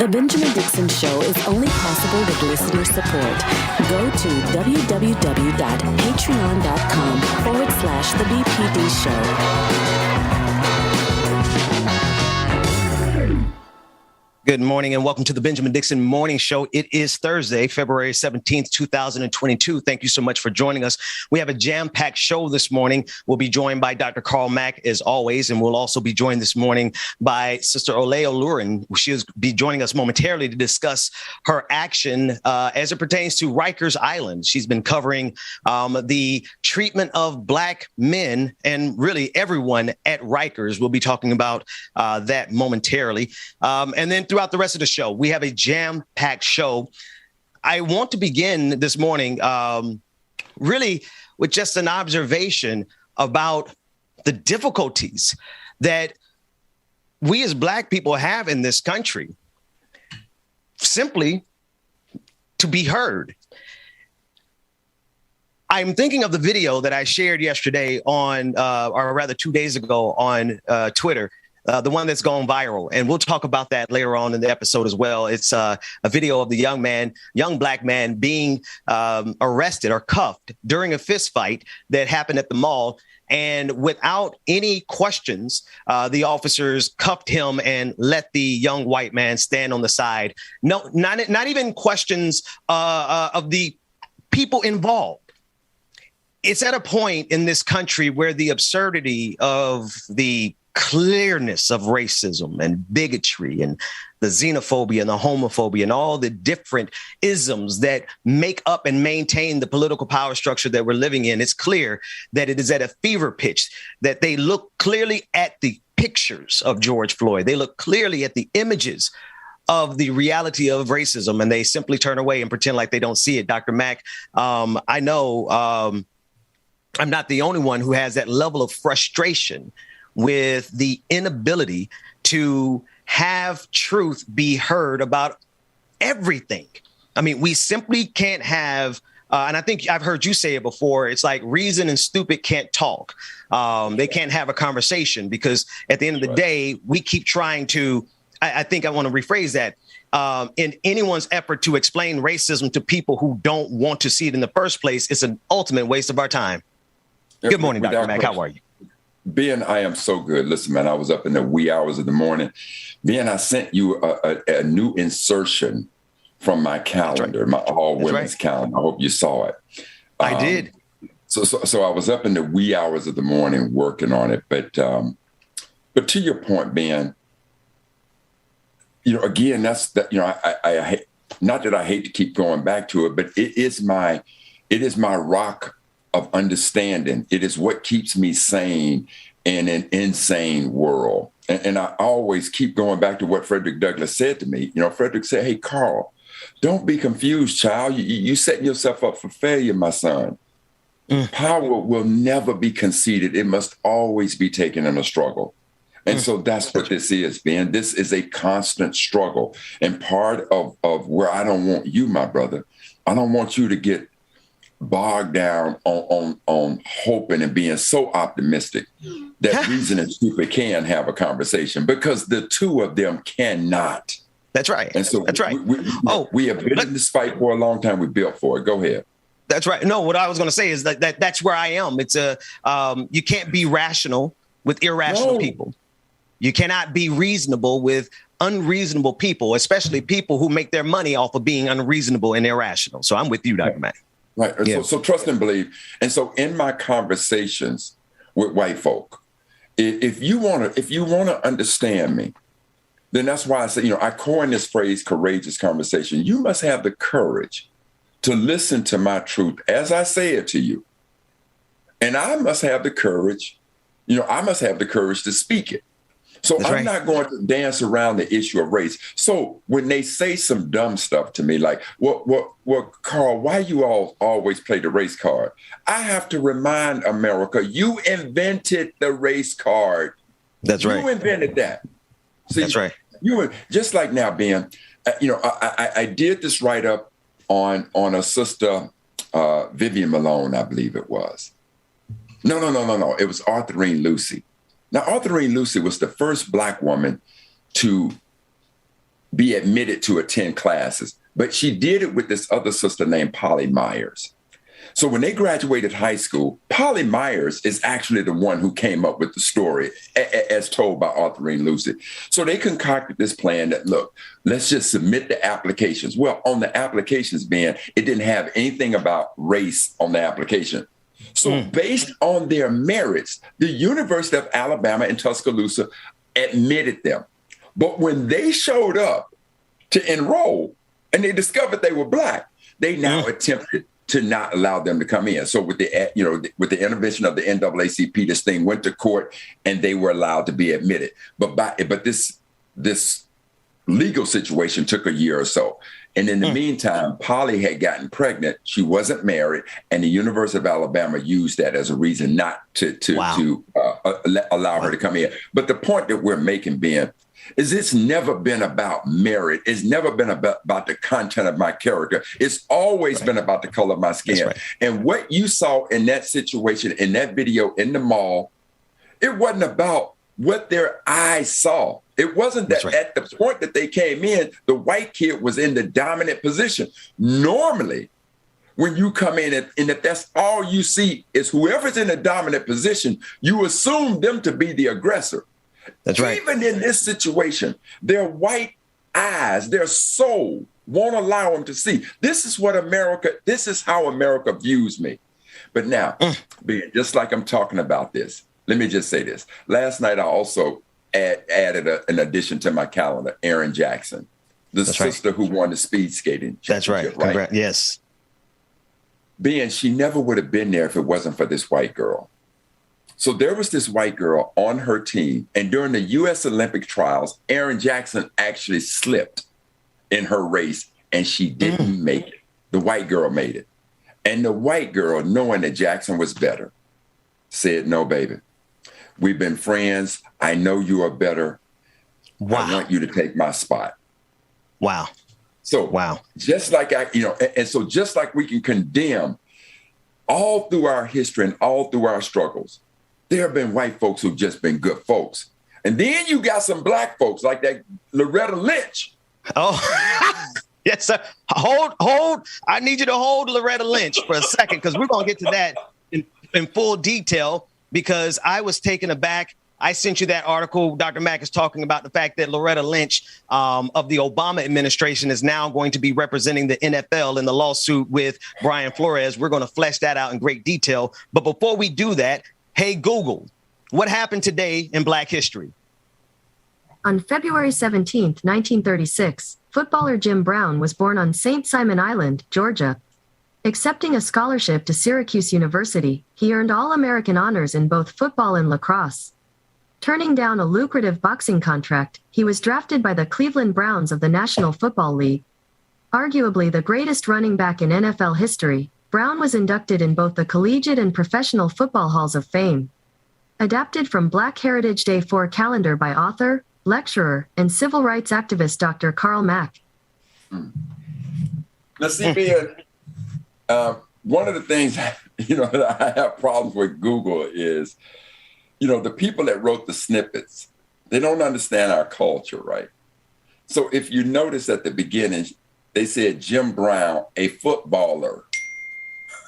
The Benjamin Dixon Show is only possible with listener support. Go to www.patreon.com/The BPD Show. Good morning and welcome to the Benjamin Dixon Morning Show. It is Thursday, February 17th, 2022. Thank you so much for joining us. We have a jam-packed show this morning. We'll be joined by Dr. Carl Mack as always, and we'll also be joined this morning by Sister Ole Olurin. She'll be joining us momentarily to discuss her action as it pertains to Rikers Island. She's been covering the treatment of Black men and really everyone at Rikers. We'll be talking about that momentarily. And then throughout the rest of the show, we have a jam-packed show. I want to begin this morning really with just an observation about the difficulties that we as Black people have in this country simply to be heard. I'm thinking of the video that I shared yesterday on, or rather 2 days ago on Twitter, the one that's gone viral. And we'll talk about that later on in the episode as well. It's a video of the young Black man being arrested or cuffed during a fist fight that happened at the mall. And without any questions, the officers cuffed him and let the young white man stand on the side. No, not even questions of the people involved. It's at a point in this country where the absurdity of the clearness of racism and bigotry and the xenophobia and the homophobia and all the different isms that make up and maintain the political power structure that we're living in, it's clear that it is at a fever pitch, that they look clearly at the pictures of George Floyd. They look clearly at the images of the reality of racism, and they simply turn away and pretend like they don't see it. Dr. Mack, I know I'm not the only one who has that level of frustration with the inability to have truth be heard about everything. I mean, we simply can't have, and I think I've heard you say it before, it's like reason and stupid can't talk. They can't have a conversation because at the end of the day, we keep trying to, I think I want to rephrase that, in anyone's effort to explain racism to people who don't want to see it in the first place, it's an ultimate waste of our time. Good morning, Dr. Mack. How are you? Ben, I am so good. Listen, man, I was up in the wee hours of the morning. Ben, I sent you a new insertion from my calendar, my all women's calendar. I hope you saw it. I did. So I was up in the wee hours of the morning working on it. But to your point, Ben, again, that's that. I not that I hate to keep going back to it, but it is my rock of understanding. It is what keeps me sane in an insane world. And I always keep going back to what Frederick Douglass said to me. Frederick said, "Hey, Carl, don't be confused, child. You setting yourself up for failure, my son. Power will never be conceded. It must always be taken in a struggle." And so that's what this is, Ben. This is a constant struggle. And part of where I don't want you, my brother, I don't want you to get bogged down on hoping and being so optimistic that reason and stupid can have a conversation, because the two of them cannot. That's right. And so that's right. We have been in this fight for a long time. We built for it. Go ahead. That's right. No, what I was going to say is that's where I am. It's you can't be rational with irrational people. You cannot be reasonable with unreasonable people, especially people who make their money off of being unreasonable and irrational. So I'm with you, Dr. Mack. Right. Yeah. So trust and believe. And so in my conversations with white folk, if you want to understand me, then that's why I say, I coined this phrase, courageous conversation. You must have the courage to listen to my truth as I say it to you. And I must have the courage, to speak it. So I'm not going to dance around the issue of race. So when they say some dumb stuff to me, like, well, Carl, why you all always play the race card? I have to remind America, you invented the race card. That's right. You invented that. See, that's right. You just like now, Ben, I did this write-up on a sister, Vivian Malone, I believe it was. No. It was Arthurine Lucy. Now, Arthurine Lucy was the first Black woman to be admitted to attend classes. But she did it with this other sister named Polly Myers. So when they graduated high school, Polly Myers is actually the one who came up with the story as told by Arthurine Lucy. So they concocted this plan that, look, let's just submit the applications. Well, on the applications, Ben, it didn't have anything about race on the application. So based on their merits, the University of Alabama in Tuscaloosa admitted them. But when they showed up to enroll and they discovered they were Black, they now attempted to not allow them to come in. So with the with the intervention of the NAACP, this thing went to court and they were allowed to be admitted. But this legal situation took a year or so. And in the meantime, Polly had gotten pregnant. She wasn't married, and the University of Alabama used that as a reason not to allow her to come in. But the point that we're making, Ben, is it's never been about merit. It's never been about the content of my character. It's always been about the color of my skin. And what you saw in that situation, in that video in the mall, it wasn't about what their eyes saw. It wasn't that at the point that they came in, the white kid was in the dominant position. Normally, when you come in and if that's all you see is whoever's in the dominant position, you assume them to be the aggressor. That's right. Even in this situation, their white eyes, their soul won't allow them to see. This is how America views me. But now, being just like I'm talking about this, let me just say this. Last night, I also added an addition to my calendar, Erin Jackson, the sister who won the speed skating championship. That's right. Yes. Being she never would have been there if it wasn't for this white girl. So there was this white girl on her team, and during the U.S. Olympic trials, Erin Jackson actually slipped in her race, and she didn't make it. The white girl made it. And the white girl, knowing that Jackson was better, said, no, baby, we've been friends. I know you are better. Wow. I want you to take my spot. Wow. So just like so just like we can condemn all through our history and all through our struggles, there have been white folks who've just been good folks. And then you got some Black folks like that Loretta Lynch. Oh, yes, sir. Hold. I need you to hold Loretta Lynch for a second, because we're going to get to that in full detail, because I was taken aback. I sent you that article. Dr. Mack is talking about the fact that Loretta Lynch of the Obama administration is now going to be representing the NFL in the lawsuit with Brian Flores. We're going to flesh that out in great detail. But before we do that, hey, Google, what happened today in Black history? On February 17, 1936, footballer Jim Brown was born on St. Simon Island, Georgia. Accepting a scholarship to Syracuse University, he earned All-American honors in both football and lacrosse. Turning down a lucrative boxing contract, he was drafted by the Cleveland Browns of the National Football League. Arguably the greatest running back in NFL history, Brown was inducted in both the Collegiate and Professional Football Halls of Fame. Adapted from Black Heritage Day 4 calendar by author, lecturer, and civil rights activist Dr. Karl Mack. Now, see, Ben, one of the things that I have problems with Google is, the people that wrote the snippets, they don't understand our culture, right? So if you notice at the beginning, they said Jim Brown, a footballer.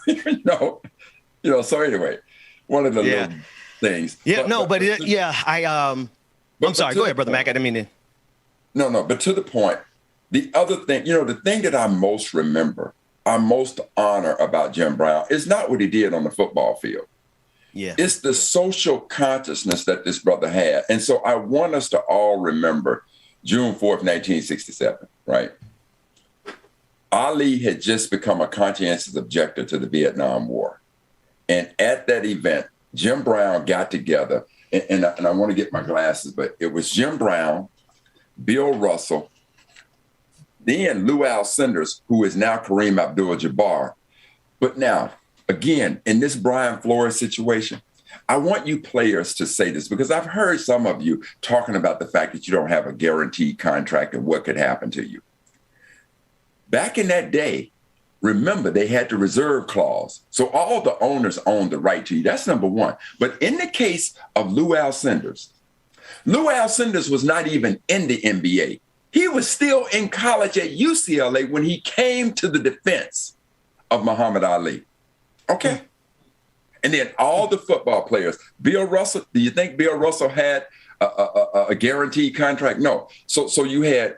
So anyway, one of the little things. I'm sorry. Go ahead, Brother Mack. I didn't mean to. No. But to the point, the other thing, the thing that I most remember, I most honor about Jim Brown is not what he did on the football field. Yeah. It's the social consciousness that this brother had. And so I want us to all remember June 4th, 1967, right? Ali had just become a conscientious objector to the Vietnam War. And at that event, Jim Brown got together, and I want to get my glasses, but it was Jim Brown, Bill Russell, then Lou Alcindor, who is now Kareem Abdul-Jabbar. But now, again, in this Brian Flores situation, I want you players to say this, because I've heard some of you talking about the fact that you don't have a guaranteed contract and what could happen to you. Back in that day, remember, they had the reserve clause. So all the owners owned the right to you. That's number one. But in the case of Lou Alcindor was not even in the NBA. He was still in college at UCLA when he came to the defense of Muhammad Ali. Okay. And then all the football players, Bill Russell, do you think Bill Russell had a guaranteed contract? No. So you had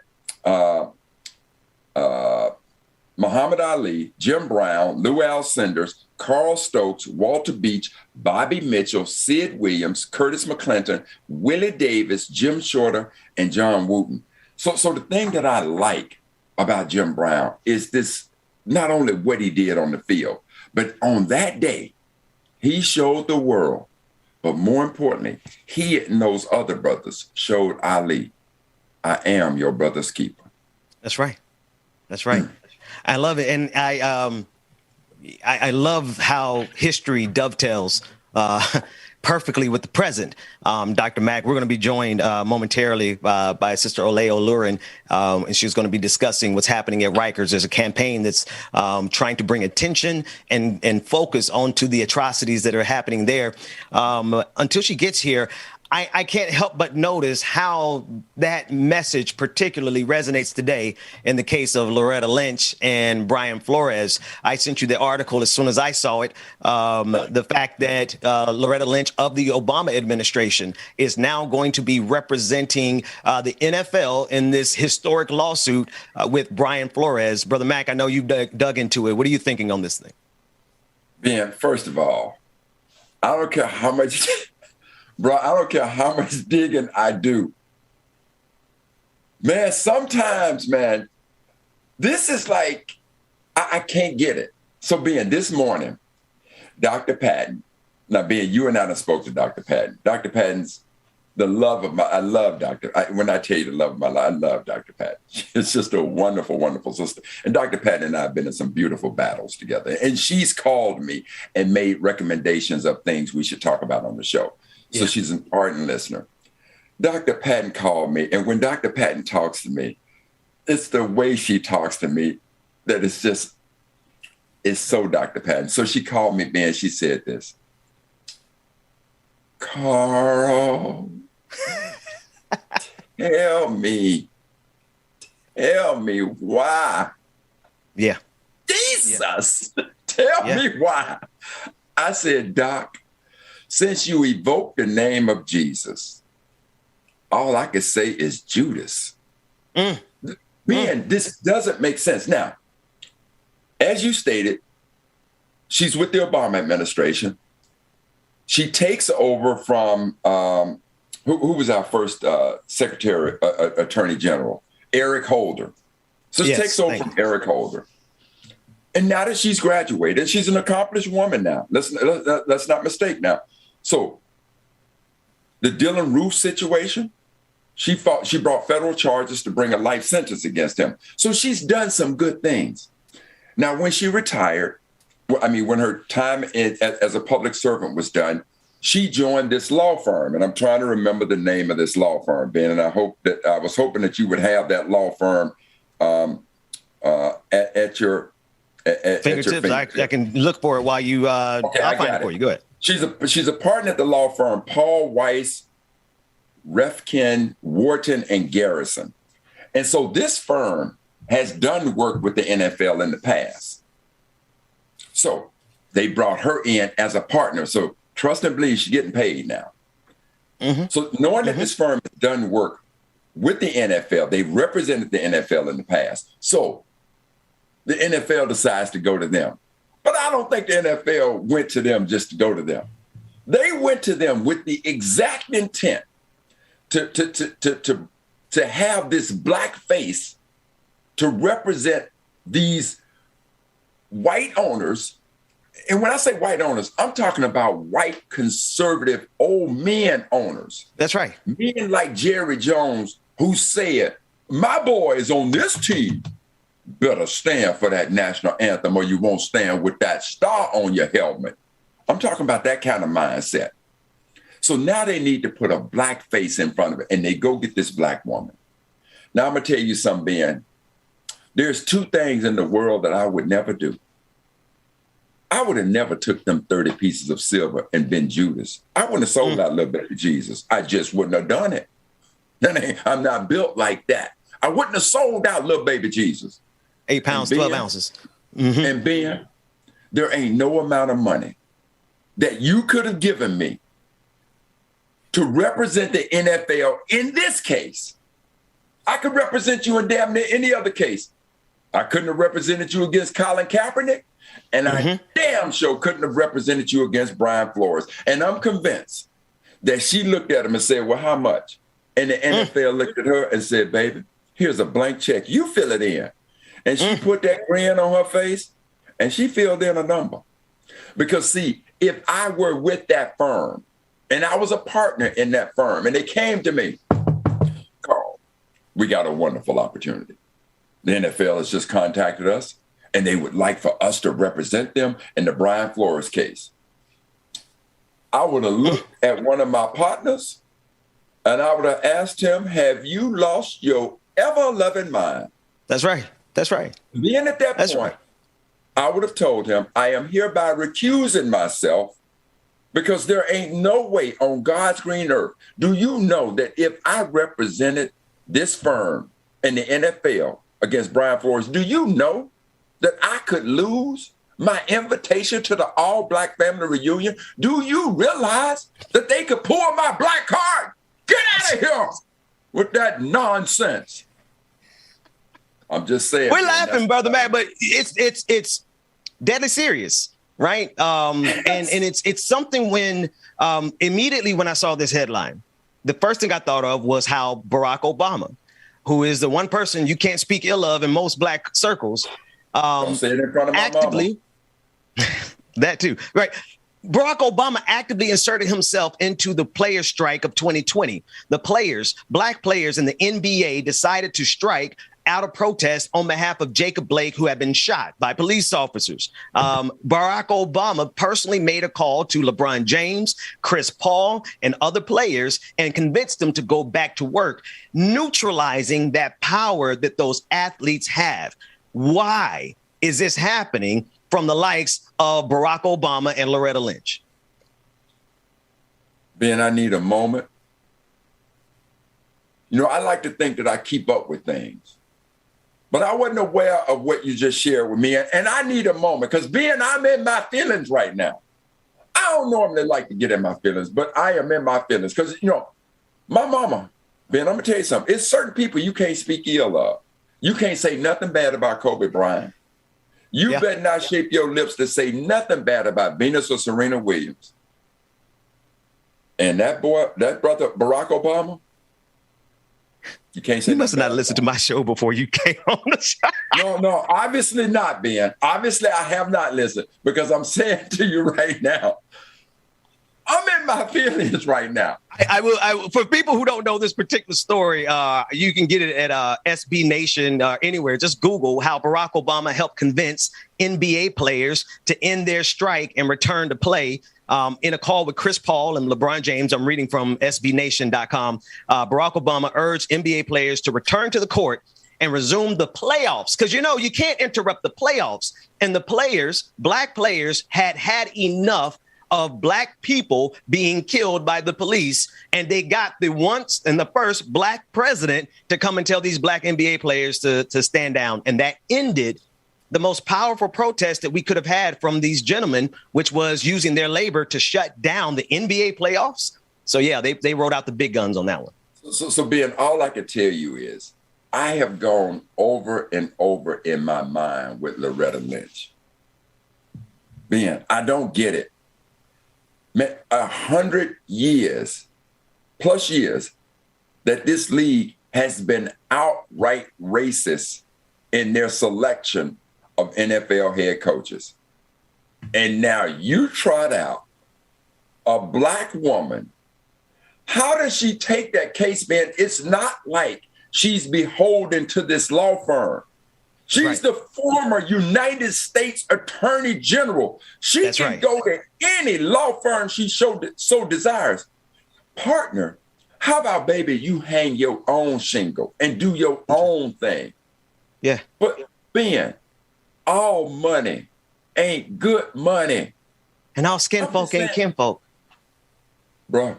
Muhammad Ali, Jim Brown, Lou Alcindor, Carl Stokes, Walter Beach, Bobby Mitchell, Sid Williams, Curtis McClinton, Willie Davis, Jim Shorter, and John Wooten. So the thing that I like about Jim Brown is this, not only what he did on the field, but on that day, he showed the world, but more importantly, he and those other brothers showed Ali, I am your brother's keeper. That's right. That's right. I love it. And I love how history dovetails perfectly with the present. Dr. Mack, we're going to be joined momentarily by Sister Ole Olurin, and she's going to be discussing what's happening at Rikers. There's a campaign that's trying to bring attention and focus onto the atrocities that are happening there. Until she gets here, I can't help but notice how that message particularly resonates today in the case of Loretta Lynch and Brian Flores. I sent you the article as soon as I saw it. The fact that Loretta Lynch of the Obama administration is now going to be representing the NFL in this historic lawsuit with Brian Flores. Brother Mack, I know you've dug into it. What are you thinking on this thing? Ben, first of all, I don't care how much... Bro, I don't care how much digging I do. Man, sometimes, man, this is like, I can't get it. So, Ben, this morning, Dr. Patton, now, Ben, you and I done spoke to Dr. Patton. Dr. Patton's the love of I love when I tell you the love of my life, I love Dr. Patton. It's just a wonderful, wonderful sister. And Dr. Patton and I have been in some beautiful battles together. And she's called me and made recommendations of things we should talk about on the show. So she's an ardent listener. Dr. Patton called me, and when Dr. Patton talks to me, it's the way she talks to me that it's so Dr. Patton. So she called me, man, she said this. Carl, tell me why. Yeah. Jesus, tell me why. I said, Doc, since you evoked the name of Jesus, all I can say is Judas. Man, this doesn't make sense. Now, as you stated, she's with the Obama administration. She takes over from, who was our first Attorney General? Eric Holder. So she takes over from Eric Holder. And now that she's graduated, she's an accomplished woman now. Let's not mistake now. So the Dylan Roof situation, she brought federal charges to bring a life sentence against him. So she's done some good things. Now, when she retired, when her time as a public servant was done, she joined this law firm. And I'm trying to remember the name of this law firm, Ben. And I was hoping that you would have that law firm at your fingertips. I can look for it while you. I'll find it for you. Go ahead. She's a partner at the law firm Paul Weiss, Refkin, Wharton, and Garrison. And so this firm has done work with the NFL in the past. So they brought her in as a partner. So trust and believe she's getting paid now. So knowing that this firm has done work with the NFL, they represented the NFL in the past. So the NFL decides to go to them. But I don't think the NFL went to them just to go to them. They went to them with the exact intent to have this black face to represent these white owners. And when I say white owners, I'm talking about white conservative old men owners. That's right. Men like Jerry Jones, who said, my boy is on this team. Better stand for that national anthem or you won't stand with that star on your helmet. I'm talking about that kind of mindset. So now they need to put a black face in front of it, and they go get this black woman. Now I'm going to tell you something, Ben. There's two things in the world that I would never do. I would have never took them 30 pieces of silver and been Judas. I wouldn't have sold that little bit to Jesus. I just wouldn't have done it. I'm not built like that. I wouldn't have sold out little baby Jesus. 8 pounds, 12 ounces. Mm-hmm. And Ben, there ain't no amount of money that you could have given me to represent the NFL in this case. I could represent you in damn near any other case. I couldn't have represented you against Colin Kaepernick, and I damn sure couldn't have represented you against Brian Flores. And I'm convinced that she looked at him and said, well, how much? And the NFL looked at her and said, baby, here's a blank check. You fill it in. And she put that grin on her face, and she filled in a number. Because, see, if I were with that firm, and I was a partner in that firm, and they came to me, Carl, we got a wonderful opportunity. The NFL has just contacted us, and they would like for us to represent them in the Brian Flores case. I would have looked at one of my partners, and I would have asked him, have you lost your ever-loving mind? That's right. That's right. Being at that point, I would have told him, I am hereby recusing myself because there ain't no way on God's green earth. Do you know that if I represented this firm in the NFL against Brian Flores, do you know that I could lose my invitation to the all-black family reunion? Do you realize that they could pull my black card? Get out of here with that nonsense. I'm just saying. We're laughing, Brother Matt, but it's deadly serious, right? And it's something when immediately when I saw this headline, the first thing I thought of was how Barack Obama, who is the one person you can't speak ill of in most black circles, don't say it in front of my actively that too, right? Barack Obama actively inserted himself into the players' strike of 2020. The players, black players in the NBA, decided to strike out of protest on behalf of Jacob Blake, who had been shot by police officers. Barack Obama personally made a call to LeBron James, Chris Paul, and other players and convinced them to go back to work, neutralizing that power that those athletes have. Why is this happening from the likes of Barack Obama and Loretta Lynch? Ben, I need a moment. You know, I like to think that I keep up with things. But I wasn't aware of what you just shared with me. And I need a moment because, Ben, I'm in my feelings right now. I don't normally like to get in my feelings, but I am in my feelings because, you know, my mama, Ben, I'm going to tell you something. It's certain people you can't speak ill of. You can't say nothing bad about Kobe Bryant. You better not shape your lips to say nothing bad about Venus or Serena Williams. And that brother, Barack Obama, you can't say. You must have not listened to my show before you came on the show. No, obviously not, Ben. Obviously, I have not listened because I'm saying to you right now, I'm in my feelings right now. I will. For people who don't know this particular story, you can get it at SB Nation anywhere. Just Google how Barack Obama helped convince NBA players to end their strike and return to play. In a call with Chris Paul and LeBron James, I'm reading from SBNation.com. Barack Obama urged NBA players to return to the court and resume the playoffs. Because, you know, you can't interrupt the playoffs. And the players, black players, had enough of black people being killed by the police. And they got the once and the first black president to come and tell these black NBA players to stand down. And that ended the most powerful protest that we could have had from these gentlemen, which was using their labor to shut down the NBA playoffs. So, yeah, they wrote out the big guns on that one. So Ben, all I can tell you is I have gone over and over in my mind with Loretta Lynch. Ben, I don't get it. Man, 100 years, plus years, that this league has been outright racist in their selection of NFL head coaches. And now you trot out a black woman. How does she take that case, man? It's not like she's beholden to this law firm. She's the former United States Attorney General. She can go to any law firm she so desires. Partner, how about, baby, you hang your own shingle and do your own thing? Yeah. But, Ben, all money ain't good money. And all skin folk ain't kinfolk. Bro,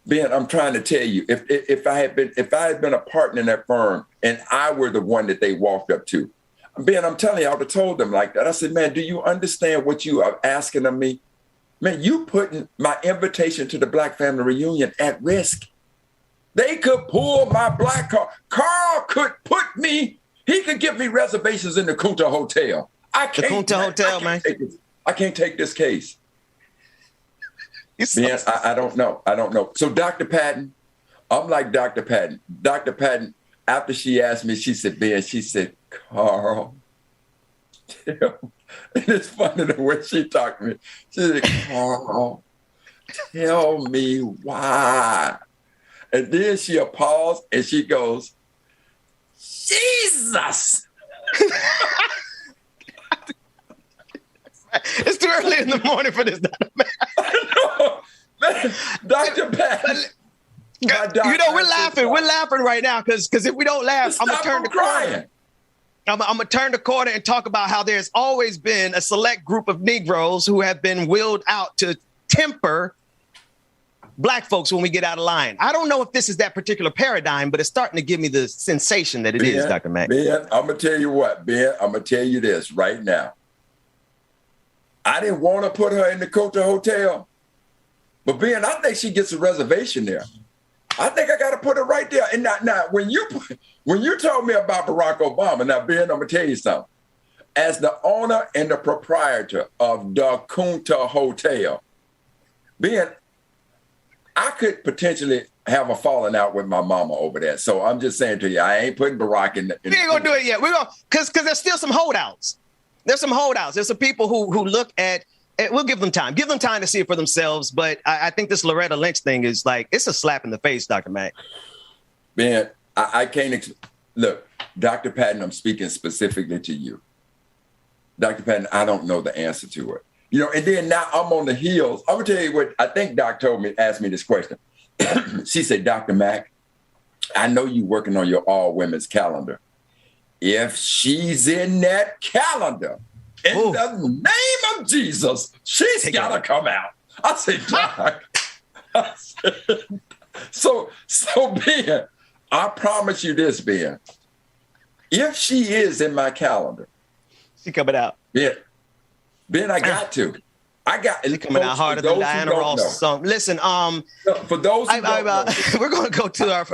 Ben, I'm trying to tell you, if I had been a partner in that firm and I were the one that they walked up to, Ben, I'm telling you, I would have told them like that. I said, man, do you understand what you are asking of me? Man, you putting my invitation to the Black family reunion at risk. They could pull my black car. Carl could put me, he could give me reservations in the Kunta Hotel. I can't take this case. Man, I don't know. So Dr. Patton, I'm like Dr. Patton. Dr. Patton, after she asked me, she said, Ben, she said, Carl, and it's funny the way she talked to me. She said, Carl, tell me why. And then she paused and she goes, Jesus. It's too early in the morning for this, Dr. Man, Dr. Patton. We're laughing. We're laughing right now because if we don't laugh, I'm going to turn the corner. I'm going to turn the corner and talk about how there's always been a select group of Negroes who have been willed out to temper Black folks when we get out of line. I don't know if this is that particular paradigm, but it's starting to give me the sensation that it is, Dr. Mack. Ben, I'm going to tell you what, Ben, I'm going to tell you this right now. I didn't want to put her in the Kunta Hotel, but Ben, I think she gets a reservation there. I think I got to put her right there. And now when you told me about Barack Obama, now Ben, I'm going to tell you something. As the owner and the proprietor of the Kunta Hotel, Ben, I could potentially have a falling out with my mama over there. So I'm just saying to you, I ain't putting Barack in. We ain't gonna do it yet. We're gonna because there's still some holdouts. There's some holdouts. There's some people who look at. We'll give them time. Give them time to see it for themselves. But I think this Loretta Lynch thing is like it's a slap in the face, Dr. Mack. Man, I can't look, Dr. Patton. I'm speaking specifically to you, Dr. Patton. I don't know the answer to it. And then now I'm on the heels. I'm gonna tell you what I think Doc asked me this question. She said, Dr. Mack, I know you working on your all women's calendar. If she's in that calendar, in the name of Jesus, she's gotta come out. I said, Doc. So Ben, I promise you this, Ben. If she is in my calendar, she coming out. Ben, I got to. It's coming out harder than Diana Ross song. Listen, for those who don't know, we're going to go to our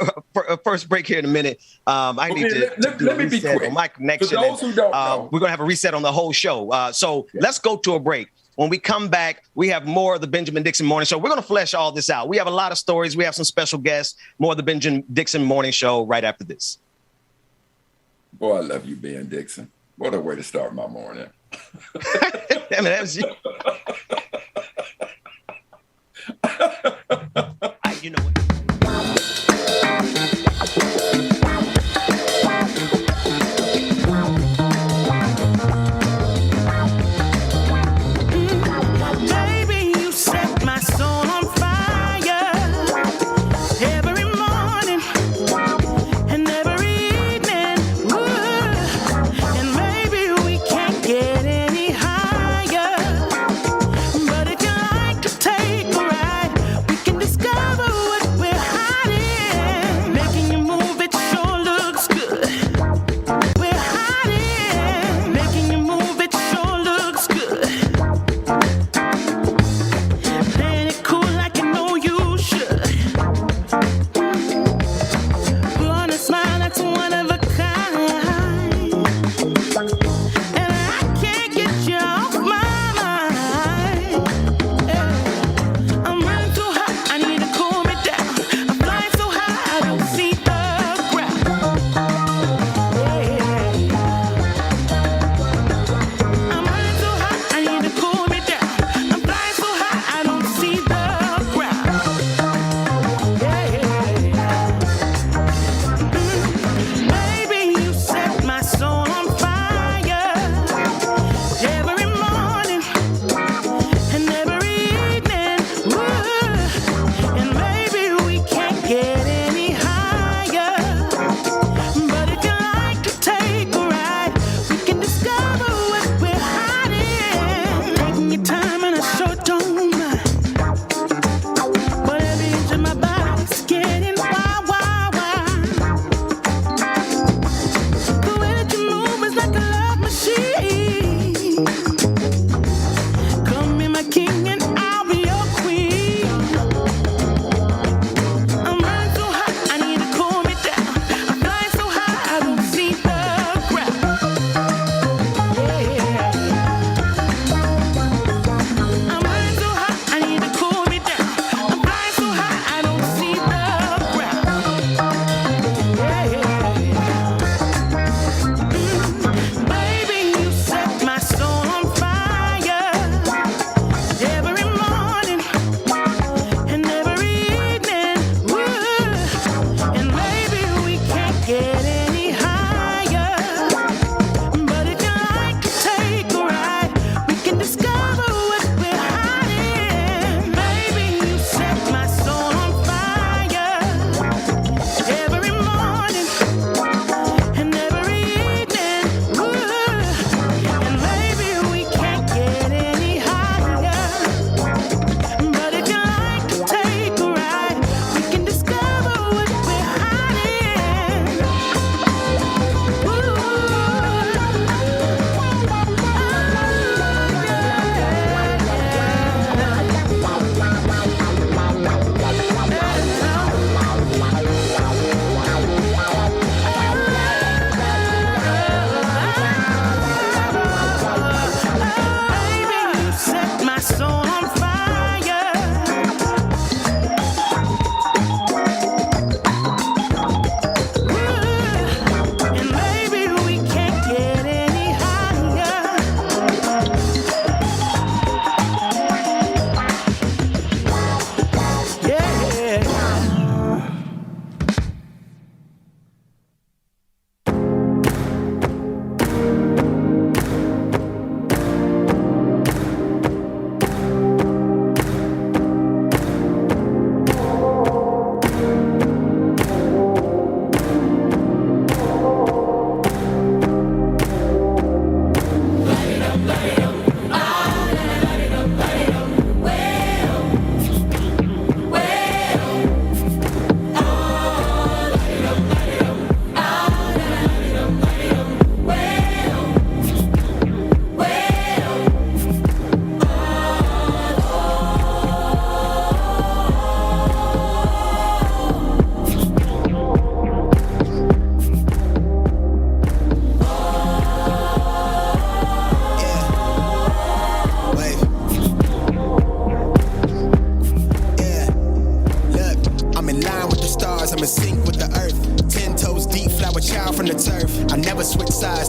first break here in a minute. I need to let me be quick. On my connection. For those who don't know, we're going to have a reset on the whole show. So let's go to a break. When we come back, we have more of the Benjamin Dixon Morning Show. We're going to flesh all this out. We have a lot of stories. We have some special guests. More of the Benjamin Dixon Morning Show right after this. Boy, I love you, Ben Dixon. What a way to start my morning. Damn it, that was you. You know what? Baby, you set my soul on fire every morning and every evening. Ooh. And maybe we can't get any higher.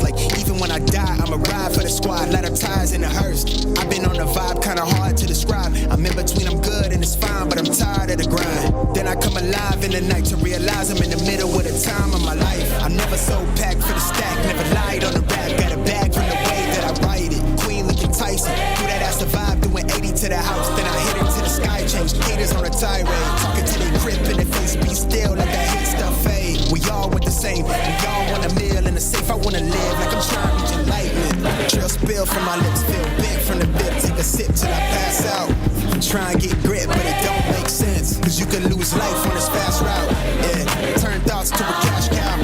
Like, even when I die, I'ma ride for the squad. Let our ties in the hearse. I've been on the vibe, kinda hard to describe. I'm in between, I'm good and it's fine, but I'm tired of the grind. Then I come alive in the night to realize I'm in the middle of the time of my life. I'm never so packed for the stack, never lied on the rap. Got a bag from the way that I write it. Queen looking Tyson, through that I survived, doing 80 to the house. Then I hit her to the sky, changed haters on a tirade. Talking to their crib in their face, be still, let that hate stuff fade. We all want the same, we all want a meal in the safe. I wanna live like I'm trying to reach enlightenment. Trail spill from my lips, feel big from the bib. Take a sip till I pass out. I'm trying to get grip, but it don't make sense. Cause you can lose life on this fast route. Yeah, turn thoughts to a cash cow.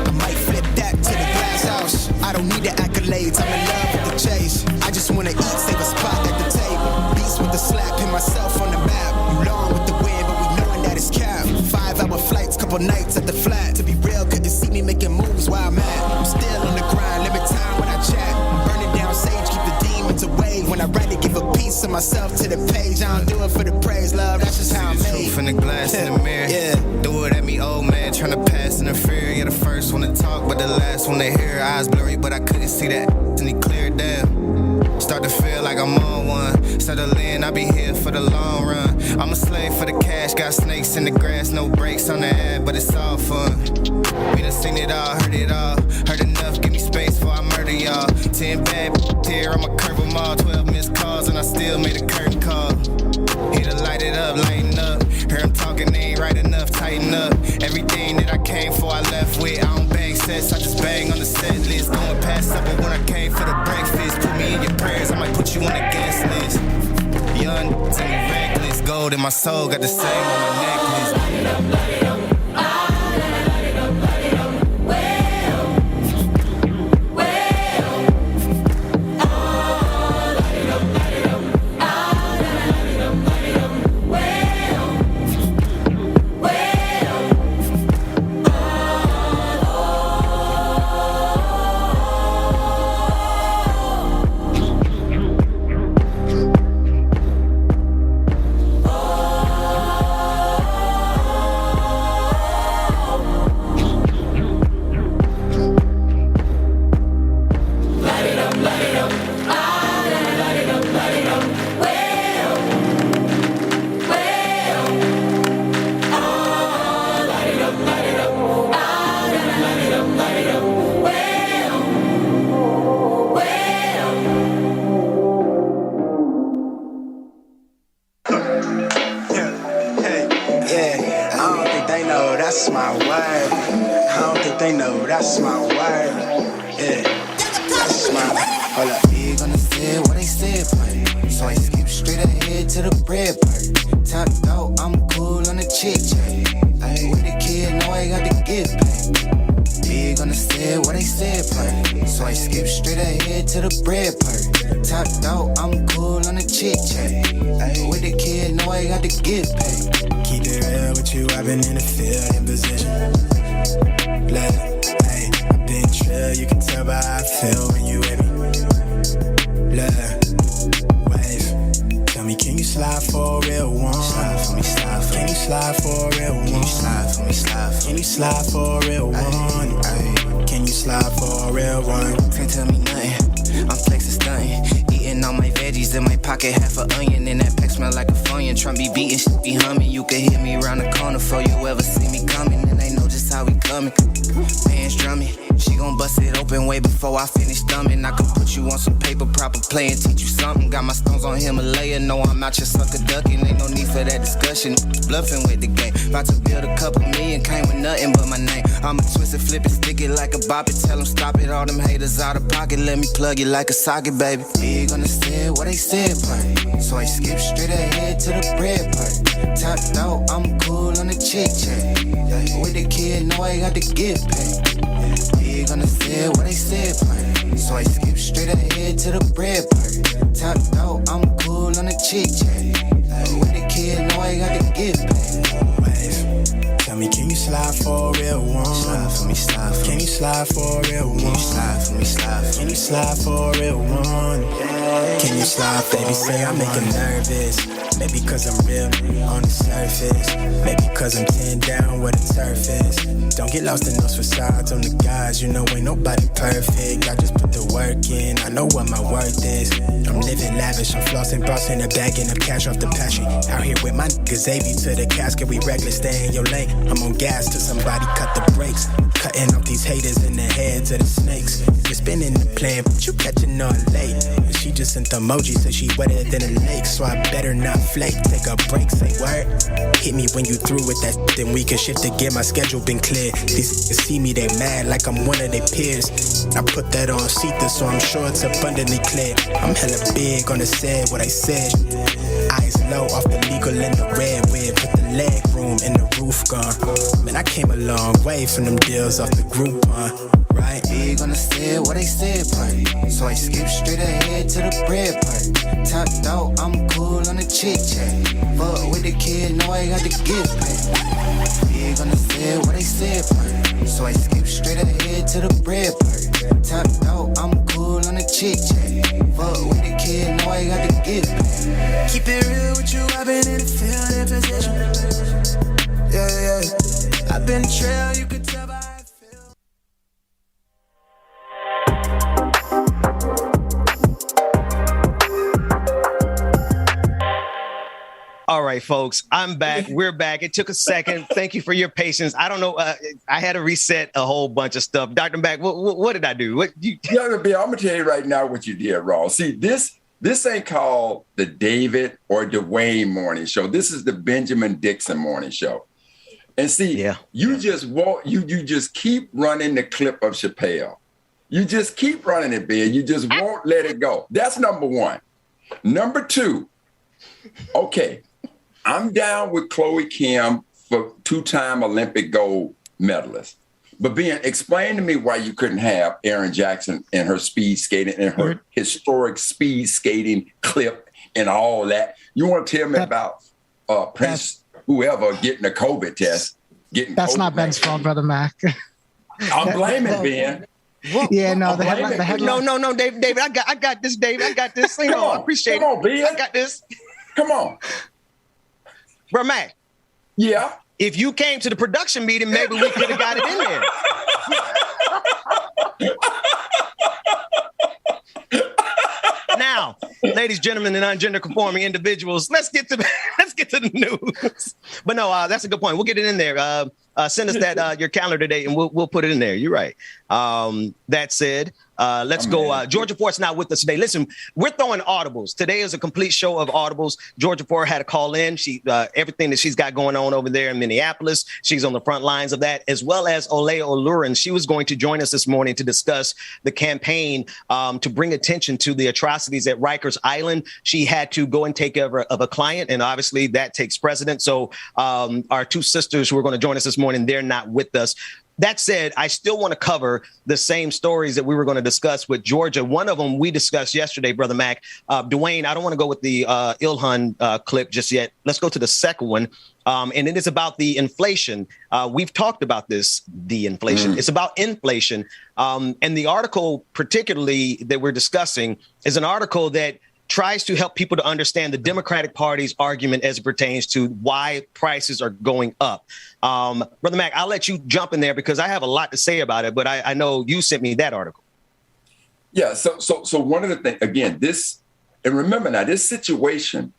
I might flip that to the glass house. I don't need the accolades, I'm in love with the chase. I just wanna eat, save a spot at the table. Beast with the slap, pin myself on the map. You long with the wind, but we knowing that it's cap. 5-hour flights, couple nights at the flat. To be real, couldn't see me making moves while I'm at. I'm still on the grind, limit time when I chat. I'm burning down sage, keep the demons away. When I write it, give a piece of myself to the page. I don't do it for the praise, love, that's just how I'm made. From the glass in the mirror, yeah. Do it at me, old man, tryna pass in the fear. You're the first one to talk, but the last one to hear. Eyes blurry, but I couldn't see that, and he cleared down. Start to feel like I'm on one. Settle in, I'll be here for the long run. I'm a slave for the cash, got snakes in the grass, no brakes on the ad, but it's all fun. We done seen it all, heard it all. Heard enough, give me space before I murder y'all. 10 bad here, I'ma curve them all. 12 missed calls, and I still made a curtain call. Here to light it up, lighten up. Hear him talking, they ain't right enough, tighten up. Everything that I came for, I left with. I don't bang sets, I just bang on the set list. Going past supper when I came for the breakfast. Put me in your prayers, I might put you on the guest list. Young, tell me reckless. Gold in my soul, got the same on my necklace. Bluffing with the game, about to build a couple million, came with nothing but my name. I'ma twist it, flip it, stick it like a bop it. Tell them stop it, all them haters out of pocket. Let me plug it like a socket, baby. Big on the say what they said, part. So I skip straight ahead to the bread part. Top out, I'm cool on the chick check. With the kid, know I got the gift paid. Big on the say what they said, part. So I skip straight ahead to the bread part. Top out, I'm cool on the chick check. With the kid, know I got the gift paid. Tell me, can you slide for a real one? Slide for me, slide for Can you slide for a real one? Can you slide for me, slide for Can you slide for a real one? Can you slide for Baby, say I make him nervous. Maybe cause I'm real on the surface. Maybe cause I'm 10 down where the turf is. Don't get lost in those facades on the guys. You know ain't nobody perfect. I just put the work in. I know what my worth is. I'm living lavish. I'm flossing, bossing a bag and I'm cash off the passion. Out here with my niggas, AV to the casket. We reckless, stay in your lane. I'm on gas till somebody cut the brakes. Cutting off these haters in the heads of the snakes. You're spinning the plan, but you catching on late. She just sent the emoji, said she wetter than a lake. So I better not flake, take a break, say word. Hit me when you through with that, then we can shift again. My schedule been clear. These niggas see me, they mad like I'm one of their peers. I put that on Sita, so I'm sure it's abundantly clear. I'm hella big on the set, what I said. Eyes low off the legal and the red wig. Put the leg room in the roof gone. Man, I came a long way from them deals off the Groupon. Right? Big on the set, what they said part. So I skip straight ahead to the bread part. Top dog, I'm cool on the chit chat. Fuck with the kid, know I got the gift back. Big on the set, what they said part. So I skip straight ahead to the bread part. Top dog, I'm cool on the chit chat. Fuck with the kid, know I got the gift back. Keep it real with you, I've been in the field in position. Yeah. I've been trail, you could tell by how I feel. All right, folks, I'm back. We're back. It took a second. Thank you for your patience. I don't know. I had to reset a whole bunch of stuff. Dr. Mack, what did I do? I'm going to tell you right now what you did wrong. See, this ain't called the David or Dwayne morning show. This is the Benjamin Dixon morning show. And see, you just keep running the clip of Chappelle. You just keep running it, Ben. You just won't let it go. That's number one. Number two, okay, I'm down with Chloe Kim for two-time Olympic gold medalist. But Ben, explain to me why you couldn't have Erin Jackson and her speed skating and her historic speed skating clip and all that. You want to tell me about Prince whoever getting a COVID test? That's COVID not Ben's fault, Brother Mac. I'm blaming Ben. Yeah, no, the headline. No, David, I got this, David. I got this. You know, I appreciate it. Come on, Ben. I got this. Come on. Bro, Mac. Yeah. If you came to the production meeting, maybe we could have got it in there. Now, ladies, gentlemen, and non-gender conforming individuals, let's get to the news. But no, that's a good point. We'll get it in there. Send us that your calendar today, and we'll put it in there. You're right. That said, let's go. Georgia Fort's not with us today. Listen, we're throwing audibles. Today is a complete show of audibles. Georgia Fort had to call in. She everything that she's got going on over there in Minneapolis. She's on the front lines of that, as well as Olea Olurin. She was going to join us this morning to discuss the campaign to bring attention to the atrocities at Rikers Island. She had to go and take care of a client, and obviously that takes precedent. So our two sisters who are going to join us this morning, they're not with us. That said, I still want to cover the same stories that we were going to discuss with Georgia. One of them we discussed yesterday, Brother Mac. Dwayne, I don't want to go with the Ilhan clip just yet. Let's go to the second one. And it is about the inflation. We've talked about this, the inflation. It's about inflation. And the article particularly that we're discussing is an article that tries to help people to understand the Democratic Party's argument as it pertains to why prices are going up. Brother Mac, I'll let you jump in there because I have a lot to say about it, but I know you sent me that article. Yeah, so one of the things, again, this, and remember now, this situation,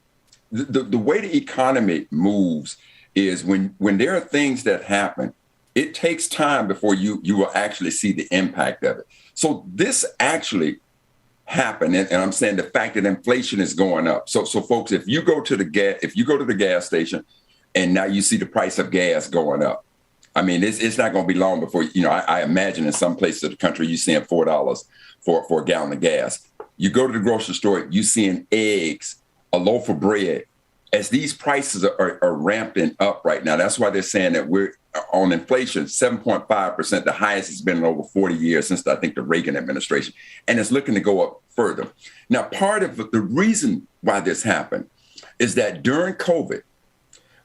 the way the economy moves is when there are things that happen, it takes time before you will actually see the impact of it. So this actually happen. And I'm saying the fact that inflation is going up. So folks, if you go to the gas station and now you see the price of gas going up, I mean, it's not going to be long before, I imagine in some places of the country, you're seeing $4 for a gallon of gas. You go to the grocery store, you're seeing eggs, a loaf of bread. As these prices are ramping up right now, that's why they're saying that we're on inflation, 7.5%, the highest it's been in over 40 years since, I think, the Reagan administration. And it's looking to go up further. Now, part of the reason why this happened is that during COVID,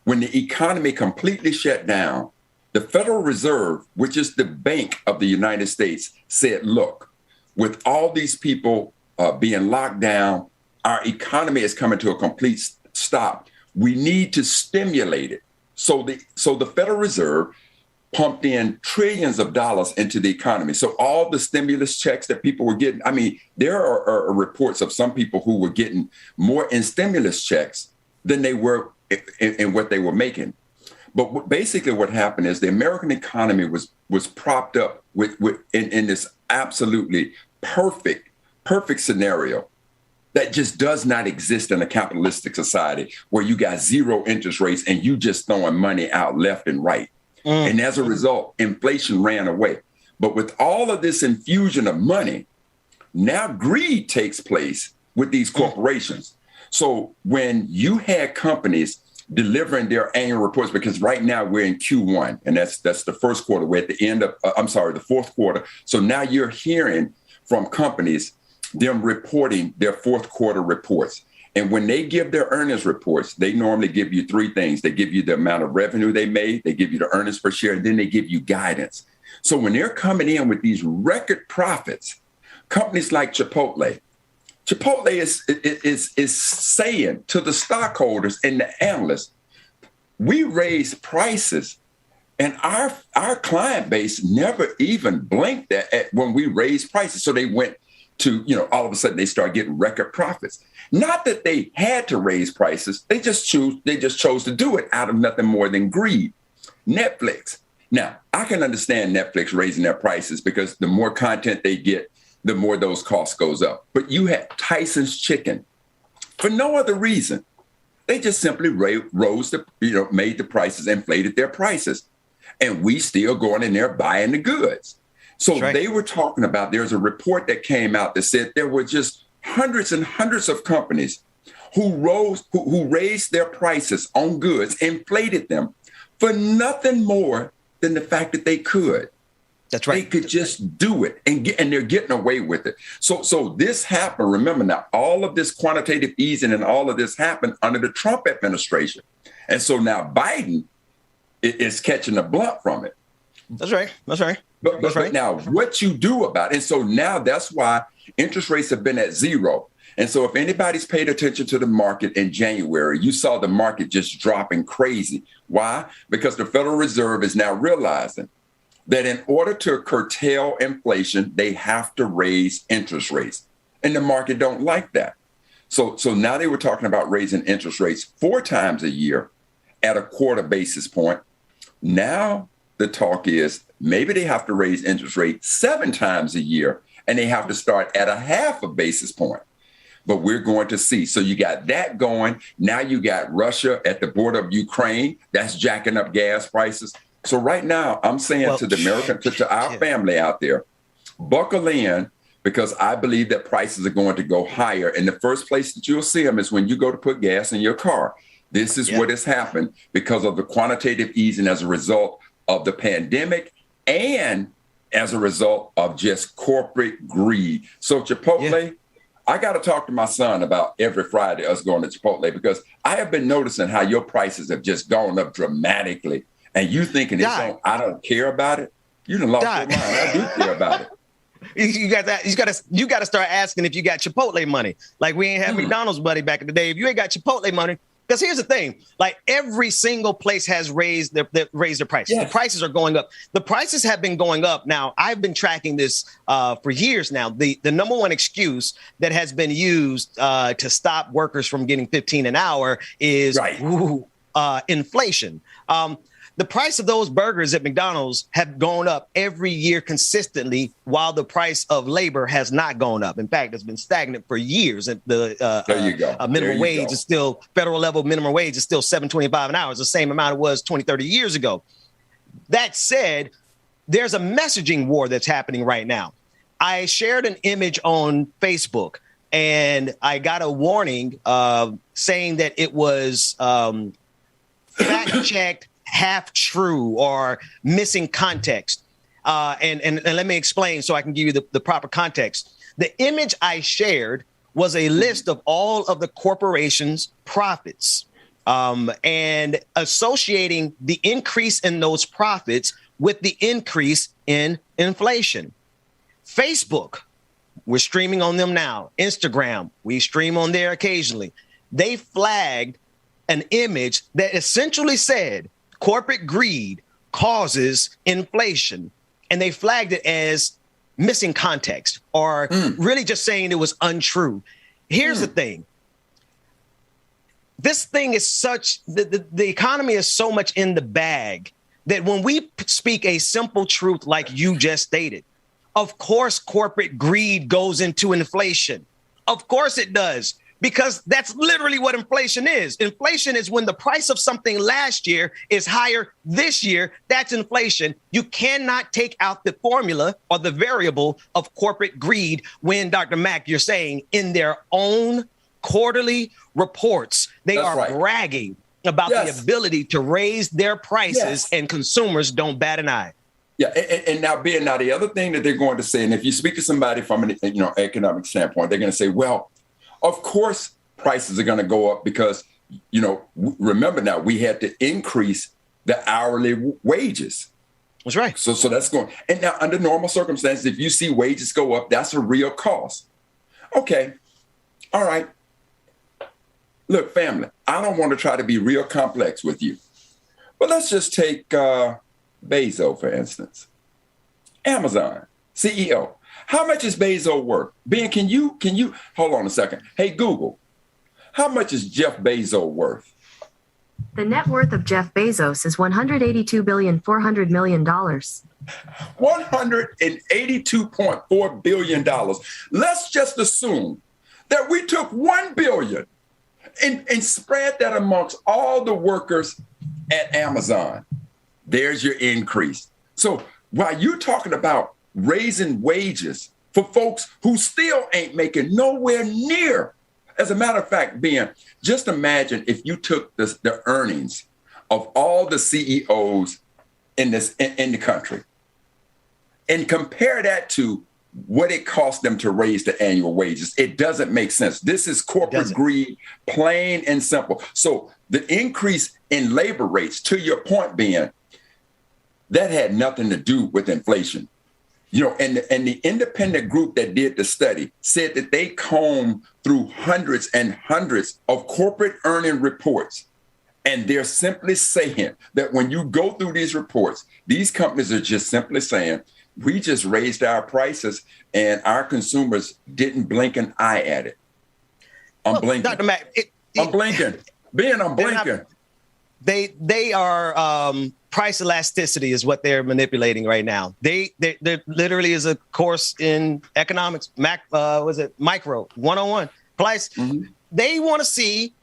when the economy completely shut down, The Federal Reserve, which is the bank of the United States, said, look, with all these people being locked down, our economy is coming to a complete stop. We need to stimulate it. So the Federal Reserve pumped in trillions of dollars into the economy. So all the stimulus checks that people were getting, I mean, there are reports of some people who were getting more in stimulus checks than they were in what they were making. But basically what happened is the American economy was propped up in this absolutely perfect scenario that just does not exist in a capitalistic society where you got zero interest rates and you just throwing money out left and right. And as a result, inflation ran away. But with all of this infusion of money, now greed takes place with these corporations. So when you had companies delivering their annual reports, because right now we're in Q1, and that's the first quarter. We're at the end of, the fourth quarter. So now you're hearing from companies, them reporting their fourth quarter reports. And when they give their earnings reports, they normally give you three things. They give you the amount of revenue they made, they give you the earnings per share, and then they give you guidance. So when they're coming in with these record profits, companies like Chipotle is saying to the stockholders and the analysts, we raise prices, and our client base never even blinked at when we raised prices. So they went to, all of a sudden they start getting record profits. Not that they had to raise prices, they just chose to do it out of nothing more than greed. Netflix. Now, I can understand Netflix raising their prices because the more content they get, the more those costs goes up. But you had Tyson's Chicken for no other reason. They just simply rose made the prices, inflated their prices. And we still going in there buying the goods. So They were talking about, there's a report that came out that said there were just hundreds and hundreds of companies who raised their prices on goods, inflated them for nothing more than the fact that they could. That's right. They could just do it and they're getting away with it. So this happened. Remember now, all of this quantitative easing and all of this happened under the Trump administration. And so now Biden is catching a blunt from it. That's right. But now what you do about it. And so now that's why interest rates have been at zero. And so if anybody's paid attention to the market in January, you saw the market just dropping crazy. Why? Because the Federal Reserve is now realizing that in order to curtail inflation, they have to raise interest rates. And the market don't like that. So now they were talking about raising interest rates 4 times a year at a quarter basis point. Now the talk is maybe they have to raise interest rates 7 times a year, and they have to start at a half a basis point. But we're going to see. So you got that going. Now you got Russia at the border of Ukraine. That's jacking up gas prices. So right now, I'm saying to the American, to our family out there, buckle in, because I believe that prices are going to go higher. And the first place that you'll see them is when you go to put gas in your car. This is what has happened because of the quantitative easing as a result of the pandemic and as a result of just corporate greed. So Chipotle, I got to talk to my son about every Friday us going to Chipotle, because I have been noticing how your prices have just gone up dramatically. And you thinking I don't care about it? You done lost your mind. I do care about it. You got that. You got to start asking if you got Chipotle money. Like we ain't had McDonald's money back in the day. If you ain't got Chipotle money, because here's the thing: like every single place has raised their prices. Yes. The prices are going up. The prices have been going up. Now I've been tracking this for years now. The number one excuse that has been used to stop workers from getting $15 an hour is inflation. The price of those burgers at McDonald's have gone up every year consistently, while the price of labor has not gone up. In fact, it's been stagnant for years. And the minimum wage is still, federal level minimum wage is still $7.25 an hour. It's the same amount it was 20, 30 years ago. That said, there's a messaging war that's happening right now. I shared an image on Facebook, and I got a warning saying that it was fact-checked, half true, or missing context. And let me explain so I can give you the proper context. The image I shared was a list of all of the corporation's profits and associating the increase in those profits with the increase in inflation. Facebook, we're streaming on them now. Instagram, we stream on there occasionally. They flagged an image that essentially said corporate greed causes inflation. And they flagged it as missing context or really just saying it was untrue. Here's the thing. This thing is such, the economy is so much in the bag that when we speak a simple truth like you just stated, of course, corporate greed goes into inflation. Of course it does, because that's literally what inflation is. Inflation is when the price of something last year is higher this year. That's inflation. You cannot take out the formula or the variable of corporate greed when, Dr. Mack, you're saying in their own quarterly reports, they are bragging about the ability to raise their prices and consumers don't bat an eye. Yeah, and now the other thing that they're going to say, and if you speak to somebody from an economic standpoint, they're going to say, well, of course prices are going to go up because, remember now, we had to increase the hourly wages. That's right. So that's going. And now under normal circumstances, if you see wages go up, that's a real cost. Okay. All right. Look, family, I don't want to try to be real complex with you, but let's just take Bezos, for instance. Amazon, CEO. How much is Bezos worth? Ben, can you hold on a second? Hey, Google, how much is Jeff Bezos worth? The net worth of Jeff Bezos is $182,400,000,000. $182.4 billion. Let's just assume that we took $1 billion and spread that amongst all the workers at Amazon. There's your increase. So while you're talking about raising wages for folks who still ain't making nowhere near, as a matter of fact, Ben, just imagine if you took the earnings of all the CEOs in the country and compare that to what it costs them to raise the annual wages. It doesn't make sense. This is corporate greed, plain and simple. So the increase in labor rates, to your point, Ben, that had nothing to do with inflation. And the independent group that did the study said that they combed through hundreds and hundreds of corporate earning reports. And they're simply saying that when you go through these reports, these companies are just simply saying, we just raised our prices and our consumers didn't blink an eye at it. I'm blinking. Dr. Mack, I'm blinking. Ben, I'm blinking. They are price elasticity is what they're manipulating right now. There literally is a course in economics, micro 101 price. Mm-hmm. They want to see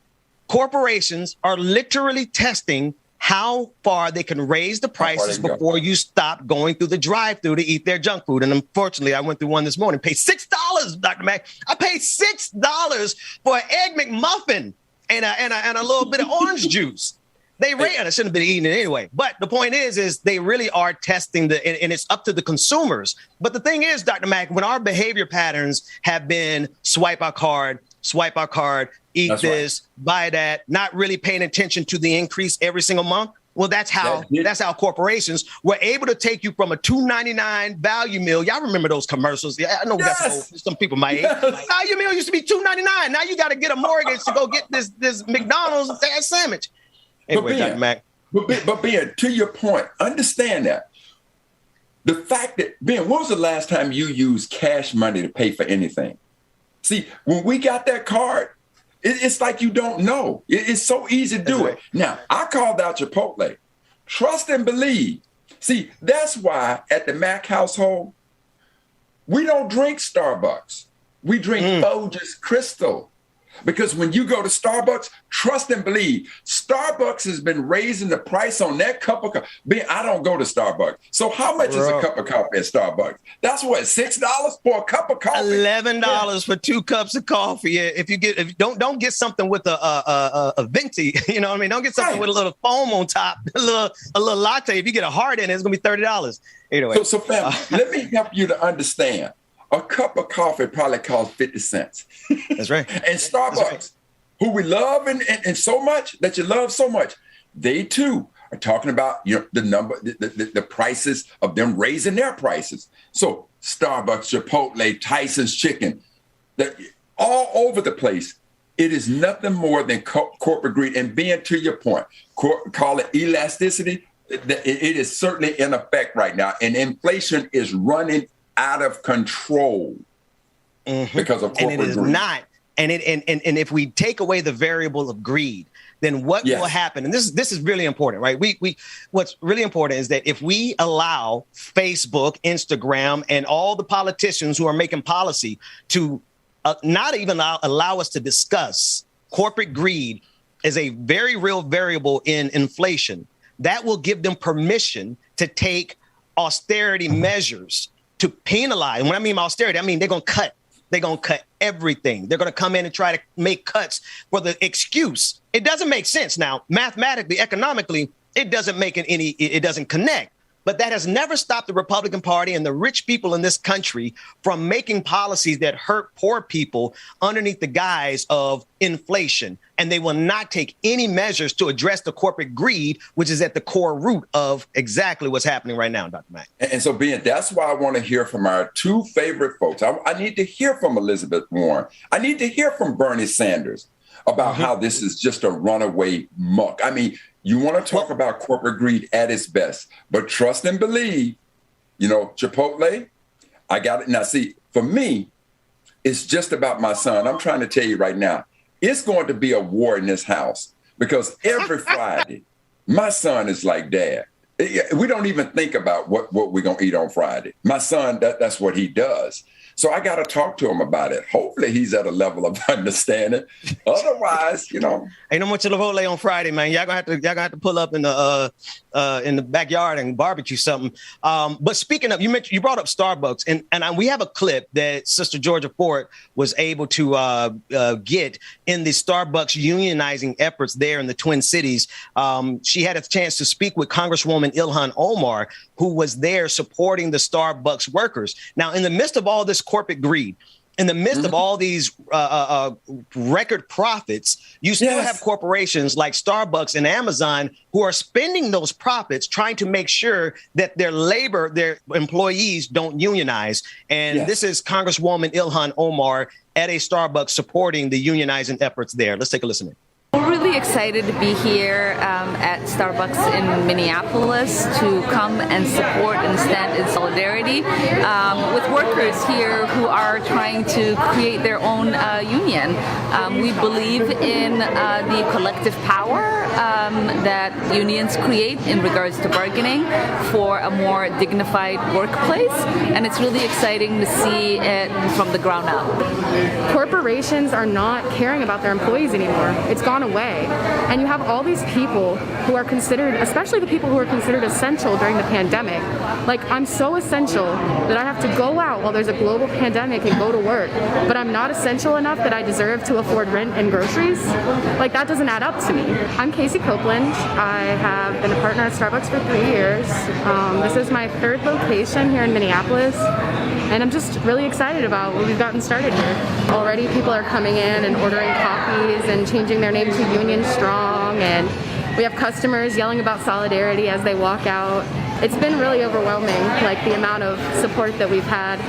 corporations are literally testing how far they can raise the prices before you stop going through the drive-through to eat their junk food. And unfortunately, I went through one this morning, paid $6, Dr. Mack. I paid $6 for an Egg McMuffin and a little bit of orange juice. And I shouldn't have been eating it anyway. But the point is they really are testing and it's up to the consumers. But the thing is, Dr. Mack, when our behavior patterns have been swipe our card, eat buy that, not really paying attention to the increase every single month. Well, that's how corporations were able to take you from a $2.99 value meal. Y'all remember those commercials? Yeah, I know some people might. Value meal used to be $2.99. Now you got to get a mortgage to go get this McDonald's sandwich. Anyway, Dr. Mack. But Ben, to your point, understand that the fact that, Ben, when was the last time you used cash money to pay for anything? See, when we got that card, it's like you don't know. It's so easy to do it. Now, I called out Chipotle. Trust and believe. See, that's why at the Mack household, we don't drink Starbucks. We drink Folgers Crystal. Because when you go to Starbucks, trust and believe, Starbucks has been raising the price on that cup of coffee. I don't go to Starbucks. So how much is a cup of coffee at Starbucks? That's what, $6 for a cup of coffee? $11 for 2 cups of coffee. If you don't get something with a venti, you know what I mean? Don't get something with a little foam on top, a little latte. If you get a hard in it, it's gonna be $30. Anyway. So family, let me help you to understand. A cup of coffee probably costs 50 cents. That's right. And Starbucks, who we love and so much, that you love so much, they too are talking about the prices of them raising their prices. So Starbucks, Chipotle, Tyson's Chicken, all over the place. It is nothing more than corporate greed. And being to your point, call it elasticity, it is certainly in effect right now. And inflation is running out of control because of corporate greed. And it is not. And if we take away the variable of greed, then what will happen? And this is really important, right? What's really important is that if we allow Facebook, Instagram, and all the politicians who are making policy to not even allow us to discuss corporate greed as a very real variable in inflation, that will give them permission to take austerity measures to penalize. And when I mean austerity, I mean they're going to cut. They're going to cut everything. They're going to come in and try to make cuts for the excuse. It doesn't make sense. Now, mathematically, economically, it doesn't connect. But that has never stopped the Republican Party and the rich people in this country from making policies that hurt poor people underneath the guise of inflation. And they will not take any measures to address the corporate greed, which is at the core root of exactly what's happening right now, Dr. Mack. And so, that's why I want to hear from our two favorite folks. I need to hear from Elizabeth Warren. I need to hear from Bernie Sanders about how this is just a runaway muck. I mean, you want to talk about corporate greed at its best, but trust and believe, Chipotle, I got it. Now, see, for me, it's just about my son. I'm trying to tell you right now, it's going to be a war in this house because every Friday, my son is like, Dad, we don't even think about what we're going to eat on Friday. My son, that's what he does. So I got to talk to him about it. Hopefully he's at a level of understanding. Otherwise, Ain't no much Chipotle on Friday, man. Y'all gonna have to pull up in the backyard and barbecue something. But speaking of, you brought up Starbucks, and we have a clip that Sister Georgia Ford was able to get in the Starbucks unionizing efforts there in the Twin Cities. She had a chance to speak with Congresswoman Ilhan Omar, who was there supporting the Starbucks workers. Now, in the midst of all this corporate greed, in the midst of all these record profits, you still have corporations like Starbucks and Amazon who are spending those profits trying to make sure that their employees don't unionize. And this is Congresswoman Ilhan Omar at a Starbucks supporting the unionizing efforts there. Let's take a listen. We're really excited to be here at Starbucks in Minneapolis to come and support and stand in solidarity with workers here who are trying to create their own union. We believe in the collective power that unions create in regards to bargaining for a more dignified workplace, and it's really exciting to see it from the ground up. Corporations are not caring about their employees anymore. It's gone away. And you have all these people who are considered, especially the people who are considered essential during the pandemic. Like, I'm so essential that I have to go out while there's a global pandemic and go to work, but I'm not essential enough that I deserve to afford rent and groceries. Like, that doesn't add up to me. I'm Copeland. I have been a partner at Starbucks for 3 years. This is my third location here in Minneapolis, and I'm just really excited about what we've gotten started here. Already people are coming in and ordering coffees and changing their name to Union Strong, and we have customers yelling about solidarity as they walk out. It's been really overwhelming, like the amount of support that we've had.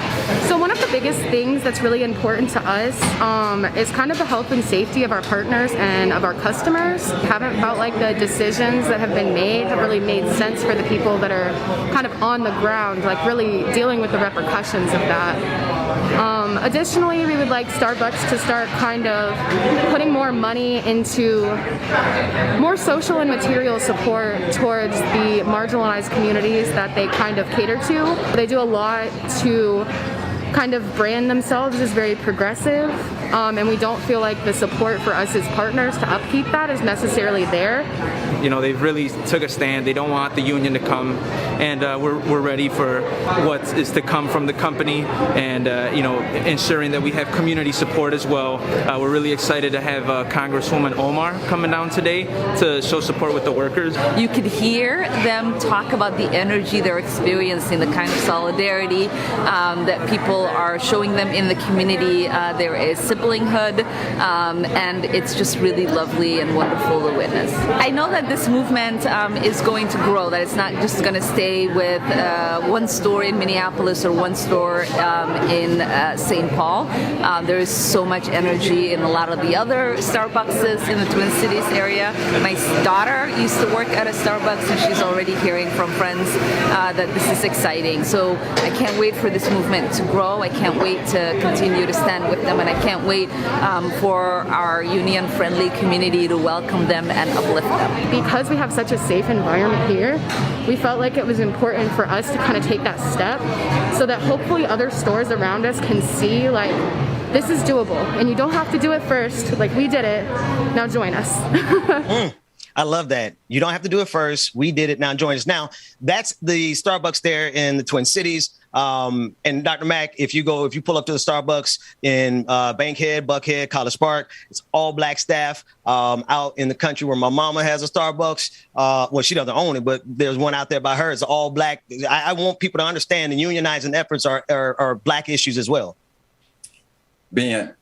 So one of the biggest things that's really important to us is kind of the health and safety of our partners and of our customers. Haven't felt like the decisions that have been made have really made sense for the people that are kind of on the ground, like really dealing with the repercussions of that. Additionally, we would like Starbucks to start kind of putting more money into more social and material support towards the marginalized communities that they kind of cater to. They do a lot to kind of brand themselves as very progressive, and we don't feel like the support for us as partners to upkeep that is necessarily there. They've really took a stand. They don't want the union to come, and we're ready for what is to come from the company, and ensuring that we have community support as well. We're really excited to have Congresswoman Omar coming down today to show support with the workers. You could hear them talk about the energy they're experiencing, the kind of solidarity that people people are showing them in the community. There is siblinghood, and it's just really lovely and wonderful to witness. I know that this movement is going to grow, that it's not just going to stay with one store in Minneapolis or one store in St. Paul. There is so much energy in a lot of the other Starbuckses in the Twin Cities area. My daughter used to work at a Starbucks, and she's already hearing from friends that this is exciting. So I can't wait for this movement to grow. I can't wait to continue to stand with them, and I can't wait for our union-friendly community to welcome them and uplift them. Because we have such a safe environment here, we felt like it was important for us to kind of take that step so that hopefully other stores around us can see, like, this is doable, and you don't have to do it first. Like, we did it. Now join us. I love that. You don't have to do it first. We did it. Now join us. Now, that's the Starbucks there in the Twin Cities. And Dr. Mack, if you pull up to the Starbucks in Bankhead, Buckhead, College Park, it's all black staff. Out in the country where my mama has a Starbucks, well, she doesn't own it, but there's one out there by her. It's all black. I want people to understand the unionizing efforts are black issues as well. Ben,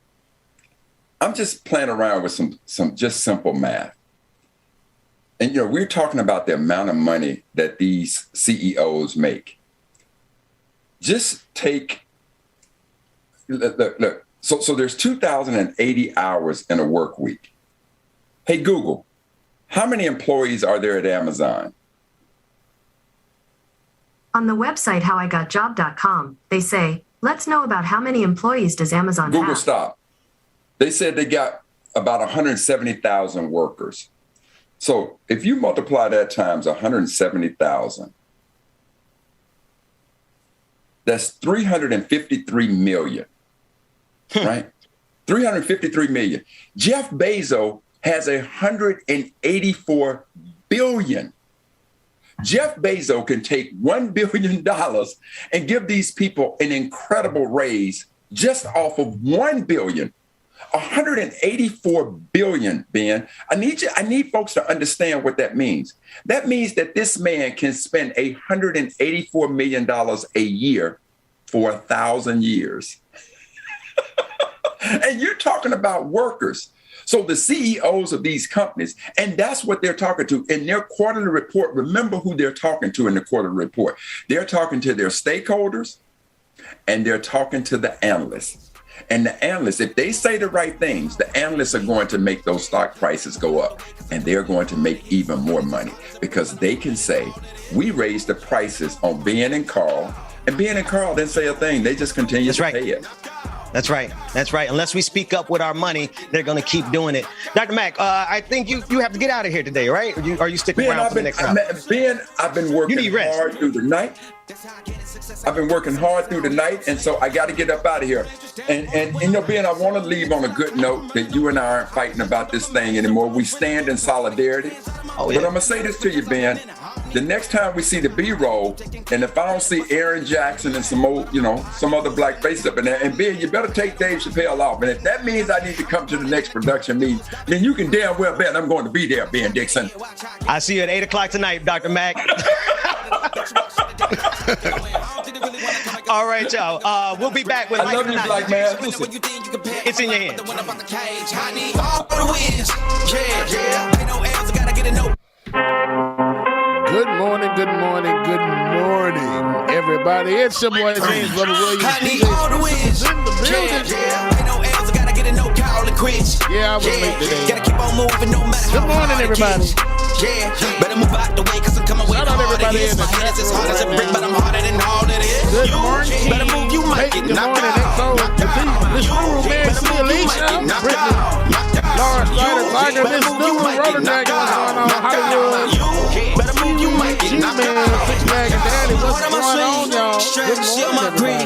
I'm just playing around with some just simple math. And, we're talking about the amount of money that these CEOs make. Just take, look. So there's 2,080 hours in a work week. Hey, Google, how many employees are there at Amazon? On the website howigotjob.com, they say, let's know about how many employees does Amazon have. Google, stop. They said they got about 170,000 workers. So if you multiply that times 170,000, that's 353 million, right? 353 million. Jeff Bezos has 184 billion. Jeff Bezos can take $1 billion and give these people an incredible raise just off of $1 billion. 184 billion, Ben. I need folks to understand what that means. That means that this man can spend $184 million a year for 1,000 years. And you're talking about workers. So the CEOs of these companies, and that's what they're talking to in their quarterly report. Remember who they're talking to in the quarterly report. They're talking to their stakeholders, and they're talking to the analysts. And the analysts, if they say the right things, the analysts are going to make those stock prices go up, and they're going to make even more money because they can say, we raised the prices on Ben and Carl, and Ben and Carl didn't say a thing. They just continue to pay it. That's right. That's right. Unless we speak up with our money, they're going to keep doing it. Dr. Mack, I think you have to get out of here today, right? Or are you sticking around for the next round? Ben, I've been working hard through the night. And so I got to get up out of here. And Ben, I want to leave on a good note that you and I aren't fighting about this thing anymore. We stand in solidarity. Oh, yeah. But I'm going to say this to you, Ben. The next time we see the B-roll, and if I don't see Aaron Jackson and some other black face up in there, and Ben, you better take Dave Chappelle off. And if that means I need to come to the next production meeting, then you can damn well bet I'm going to be there, Ben Dixon. I see you at 8 o'clock tonight, Dr. Mack. All right, y'all. We'll be back with. I love you, black man. It's in your hands. Good morning, everybody. It's your boy James Brother Williams. I need all the wins. Ain't no L's, I gotta get a no call and quit. Yeah, I was late today. Gotta keep on moving no matter Good morning, everybody. Better move out the way, cause I'm coming with all of this. My head is as hard as a brick, but I'm harder than all of this. Good morning. Better move, you might get knocked out. This Guru Man, see Alicia, Brittany, Lawrence Ryder, this new Roller Dragon, what's going on? Hollywood. Better move, you might get knocked out. G-Man, Six Bag and Daddy, what's going on, y'all? Good morning, everybody.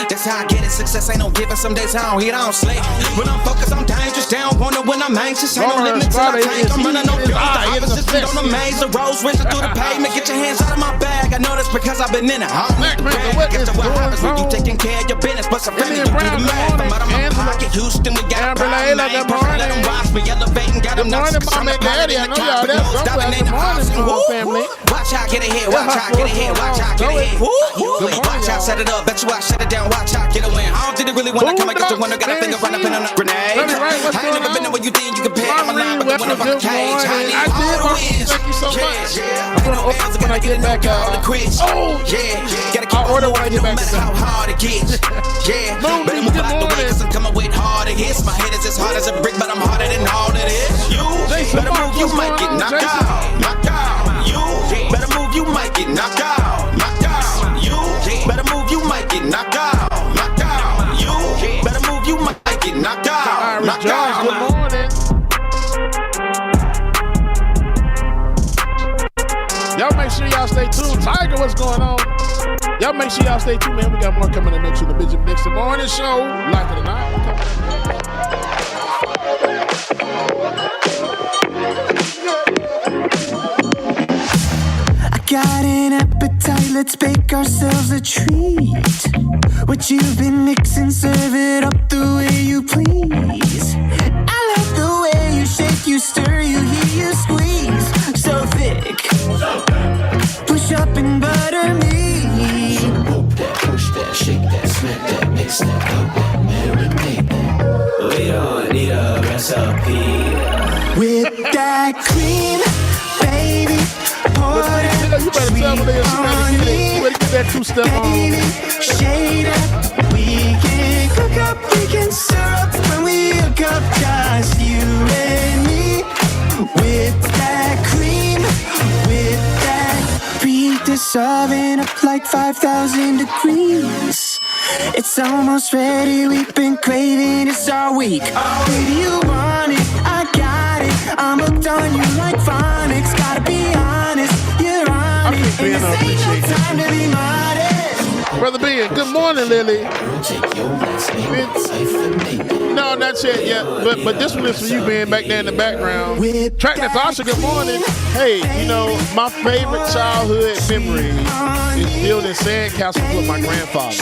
That's how I get it. success ain't no given. Some days I don't hit, I don't slay. When I'm focused, I'm dangerous. Down wonder when I'm anxious. Ain't no limit till I tank. I'm running on fumes. The opposites lead on the maze. The roads racing through the pavement. Get your hands out of my bag. I know that's because I've been in it. I don't need to brag. Get to what happens when you taking care of your business. But some family, you do the math. I'm out of my pocket. Houston, we got a problem. Let them watch me elevating. Got them nuts. Mom and Daddy, I know y'all that's somewhere. Good morning, family. Watch out, get ahead. Watch out, get ahead. Watch out, get ahead. Watch out, set it up. Bet you I shut it down. Watch out, get a win. I don't think they really want to come against the winner. Got a finger run up in on a grenade. I ain't never been there where you think you can pay. I'm alive, but the winner from the cage. I need all the wins. Thank you so much. I know fans are gonna get back all the quits. Gotta keep on moving no matter how hard it gets. Better move out the way, cause I'm coming with harder hits. My head is as hard as a brick, but I'm harder than all of this. You better move, you might get knocked out. Knocked out. You better move, you might get knocked out. Knocked out. You better move, you might get knocked out. Knocked out. You better move, you might get knocked out. Knocked out. Good morning. Y'all make sure y'all stay tuned. Tiger, what's going on? Y'all make sure y'all stay tuned, man. We got more coming in next to the Benjamin Dixon Morning Show. Like it or not. I got an appetite, let's bake ourselves a treat. What you've been mixing, serve it up the way you please. I like the way you shake, you stir, you heat, you squeeze. So thick, push up and butter me. So move that, push that, shake that, smack that, mix that, cook that, marinate that. We don't need a recipe. With that cream, baby, pour that sweet on me. Baby, shade up, we can cook up, we can syrup when we hook up, just you and me. With that cream, with that, preheat this oven up like 5,000 degrees. It's almost ready, we've been craving this all week. Baby, you want it, I got it. I'm hooked on you like phonics. Gotta be honest, you're on it, and this ain't no time to be modest. Brother Ben, good morning, Lily. No, not yet. But this one is for you, Ben, back there in the background. Track Natasha, good morning. Hey, you know, my favorite childhood memory is building sandcastles with my grandfather.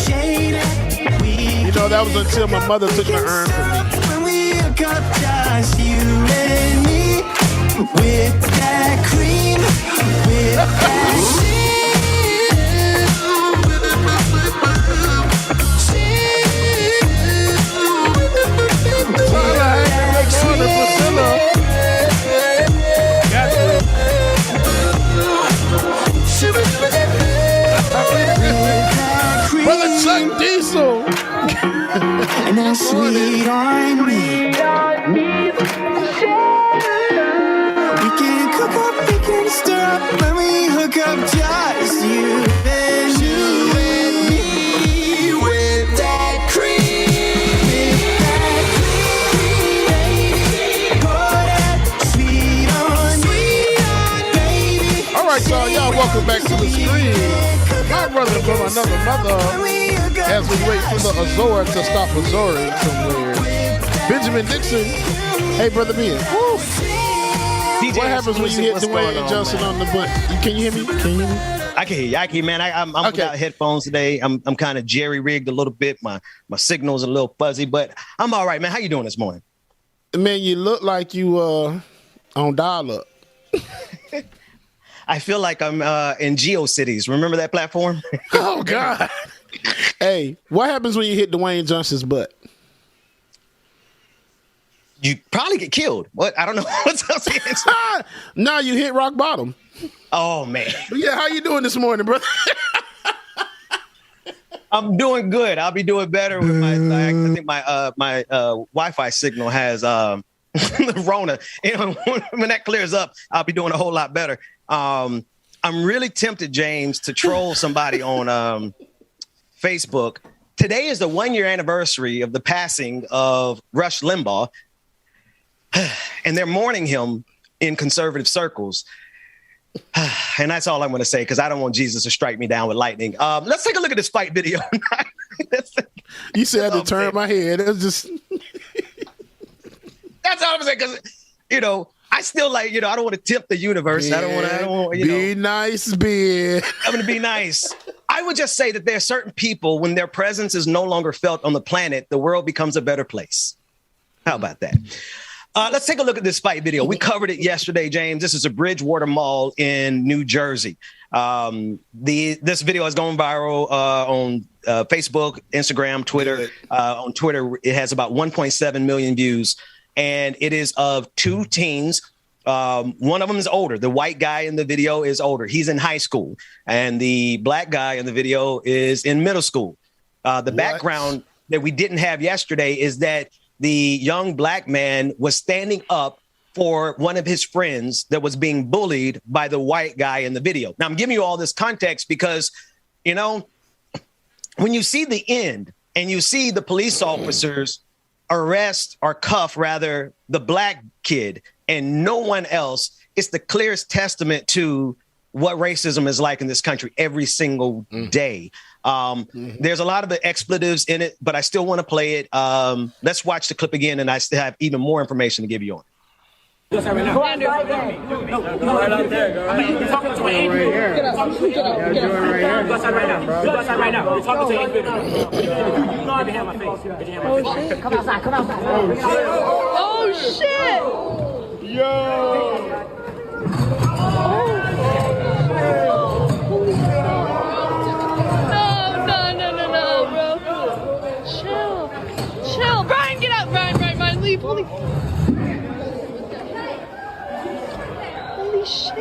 You know, that was until my mother took the urn from me. When we hook up, just you and me. With that cream, with that Brother Chuck Diesel. And that's sweet on me. We can cook up, we can stir up when we hook up, just you and me. With that cream. With that cream, baby. Pour that sweet on me, baby. All right, y'all welcome back to the screen. My brother from another mother, as we wait for the Azor to stop Azoring somewhere. Benjamin Dixon. Hey, Brother Ben. DJ, what happens when you hit Dwayne Johnson on the button? Can you hear me? I can hear you. I can, man. I'm okay. Without headphones today. I'm kind of jerry-rigged a little bit. My signal's a little fuzzy, but I'm all right, man. How you doing this morning? Man, you look like you on dial-up. I feel like I'm in GeoCities. Remember that platform? Oh, God. Hey, what happens when you hit Dwayne Johnson's butt? You probably get killed. What? I don't know. What's else? No, you hit rock bottom. Oh, man. Yeah, how you doing this morning, brother? I'm doing good. I'll be doing better with my. I think my Wi-Fi signal has the Rona. And when that clears up, I'll be doing a whole lot better. I'm really tempted, James, to troll somebody on Facebook. Today is the 1-year anniversary of the passing of Rush Limbaugh, and they're mourning him in conservative circles. And that's all I'm going to say, because I don't want Jesus to strike me down with lightning. Let's take a look at this fight video. You said I had to turn my head. It was just. That's all I'm saying. Because, I still like, I don't want to tip the universe. Ben, I don't want, Be nice, Ben. I'm going to be nice. I would just say that there are certain people, when their presence is no longer felt on the planet, the world becomes a better place. How about that? Let's take a look at this fight video. We covered it yesterday, James. This is a Bridgewater Mall in New Jersey. This video has gone viral on Facebook, Instagram, Twitter. On Twitter, it has about 1.7 million views. And it is of two teens. One of them is older. The white guy in the video is older. He's in high school. And the black guy in the video is in middle school. The background that we didn't have yesterday is that the young black man was standing up for one of his friends that was being bullied by the white guy in the video. Now, I'm giving you all this context because, when you see the end and you see the police officers arrest or cuff, rather, the black kid and no one else, it's the clearest testament to what racism is like in this country every single day. There's a lot of the expletives in it, but I still want to play it. Let's watch the clip again, and I still have even more information to give you on it. Go outside right now. Go outside there. No, right out there. Go you're talking to an individual. Get up. Go outside right now. Go outside right now. You're talking to an individual. You know I can have my face. Oh, shit. Come outside. Come outside. Oh, shit. Yo. No, bro. Chill. Brian, get out. Brian, leave. Holy shit.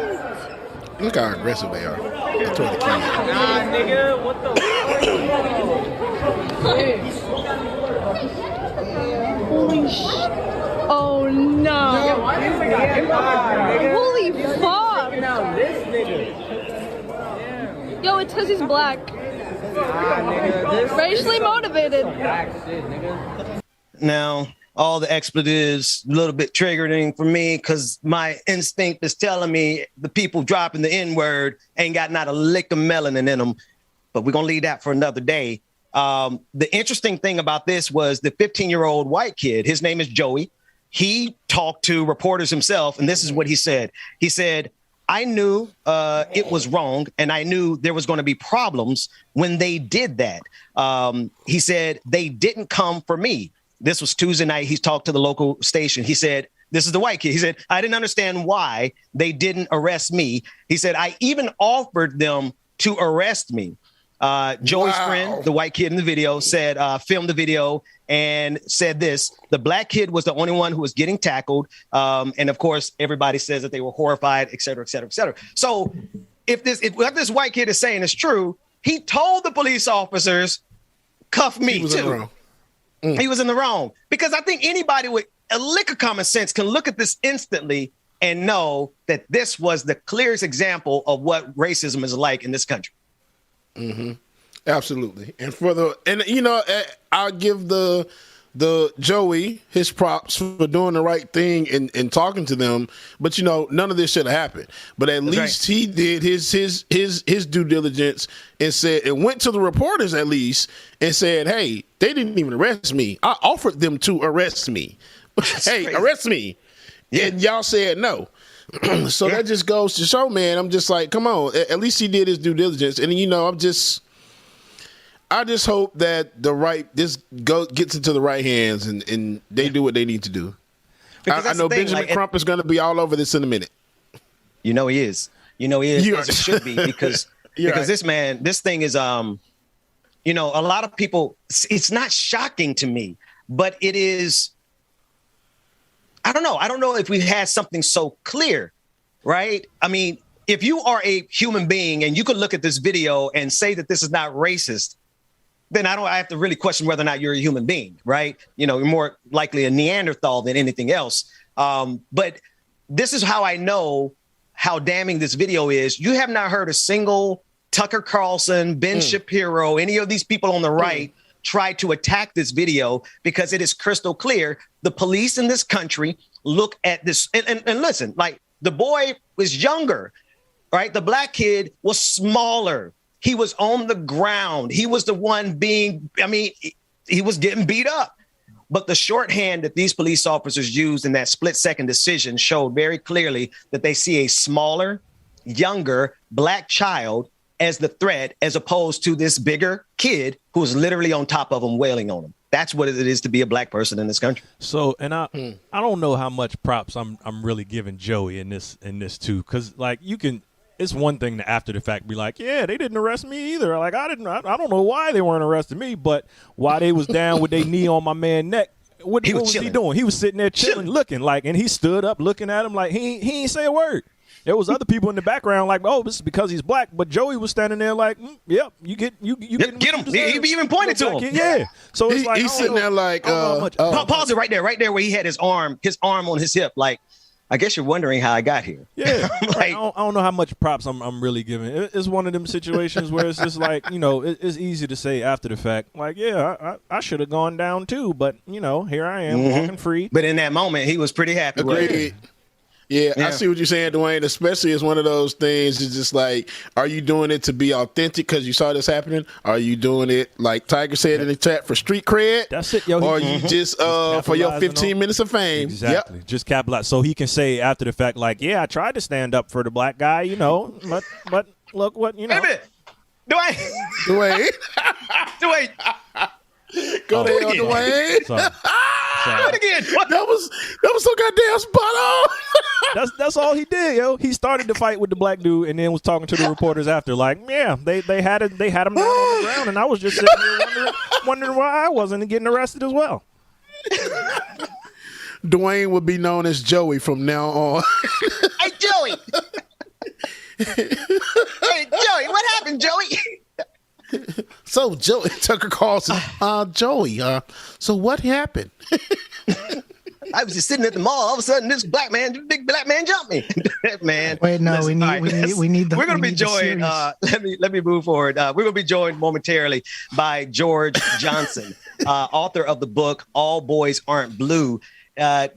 Look how aggressive they are. Toward the kids. Nah, nigga, what the Holy shit. Oh no. Holy fuck. Yo, it's because he's black. Racially motivated. Now, all the expletives, a little bit triggering for me because my instinct is telling me the people dropping the N-word ain't got not a lick of melanin in them. But we're going to leave that for another day. The interesting thing about this was the 15-year-old white kid. His name is Joey. He talked to reporters himself, and this is what he said. He said, I knew it was wrong, and I knew there was going to be problems when they did that. He said, they didn't come for me. This was Tuesday night. He's talked to the local station. He said, this is the white kid. He said, I didn't understand why they didn't arrest me. He said, I even offered them to arrest me. Joey's friend, the white kid in the video, said, filmed the video and said this. The black kid was the only one who was getting tackled. And of course, everybody says that they were horrified, et cetera, et cetera, et cetera. So if what this white kid is saying is true, he told the police officers, cuff me too. He was in the wrong, because I think anybody with a lick of common sense can look at this instantly and know that this was the clearest example of what racism is like in this country. Mm-hmm. Absolutely. And I'll give the Joey his props for doing the right thing and talking to them. But none of this should have happened. But at least he did his due diligence and went to the reporters at least and said, hey, they didn't even arrest me. I offered them to arrest me. Hey, crazy. Arrest me. Yeah. And y'all said no. So that just goes to show, man, I'm just like, come on. At least he did his due diligence. And, I just hope that this gets into the right hands and they do what they need to do. I know Benjamin Crump is going to be all over this in a minute. He is. As it should be, because this thing is, a lot of people, it's not shocking to me, but it is. I don't know. I don't know if we've had something so clear, right? I mean, if you are a human being and you could look at this video and say that this is not racist, then I have to really question whether or not you're a human being, right? You're more likely a Neanderthal than anything else. But this is how I know how damning this video is. You have not heard a single Tucker Carlson, Ben Shapiro, any of these people on the right try to attack this video, because it is crystal clear. The police in this country look at this and listen, like, the boy was younger, right? The black kid was smaller. He was on the ground. He was the one he was getting beat up. But the shorthand that these police officers used in that split-second decision showed very clearly that they see a smaller, younger black child as the threat, as opposed to this bigger kid who was literally on top of him, wailing on him. That's what it is to be a black person in this country. So, and I don't know how much props I'm really giving Joey in this too, because like it's one thing to after the fact be like, yeah, they didn't arrest me either. Like I don't know why they weren't arresting me, but while they was down with their knee on my man's neck, what was he doing? He was sitting there chilling, looking like, and he stood up looking at him like he ain't say a word. There was other people in the background like, oh, this is because he's black. But Joey was standing there like, yep, you get him. He even pointed to him. Yeah. So it's like he's sitting there like, pause it right there where he had his arm on his hip. Like, I guess you're wondering how I got here. Yeah. I don't know how much props I'm really giving. It's one of them situations where it's just like, it's easy to say after the fact, like, yeah, I should have gone down too. But, here I am walking free. But in that moment, he was pretty happy. Agreed. Yeah, I see what you're saying, Dwayne, especially as one of those things. It's just like, are you doing it to be authentic because you saw this happening? Are you doing it, like Tiger said in the chat, for street cred? That's it, yo. Or are you just for your 15 minutes of fame? Exactly. Yep. Just capitalize. So he can say after the fact, like, yeah, I tried to stand up for the black guy, but look what, Wait a minute. Dwayne. Go ahead, Dwayne. Do it again. That was so goddamn spot on. That's all he did, yo. He started the fight with the black dude and then was talking to the reporters after, like, yeah, they had him down on the ground, and I was just sitting here wondering why I wasn't getting arrested as well. Dwayne would be known as Joey from now on. Hey, Joey. Hey, Joey, what happened, Joey? So Joey, Tucker Carlson, Joey, so what happened? I was just sitting at the mall. All of a sudden, this big black man jumped me. Man, wait, no, listen, we need the. We're going to be joined. Let me move forward. We're going to be joined momentarily by George Johnson, author of the book "All Boys Aren't Blue,"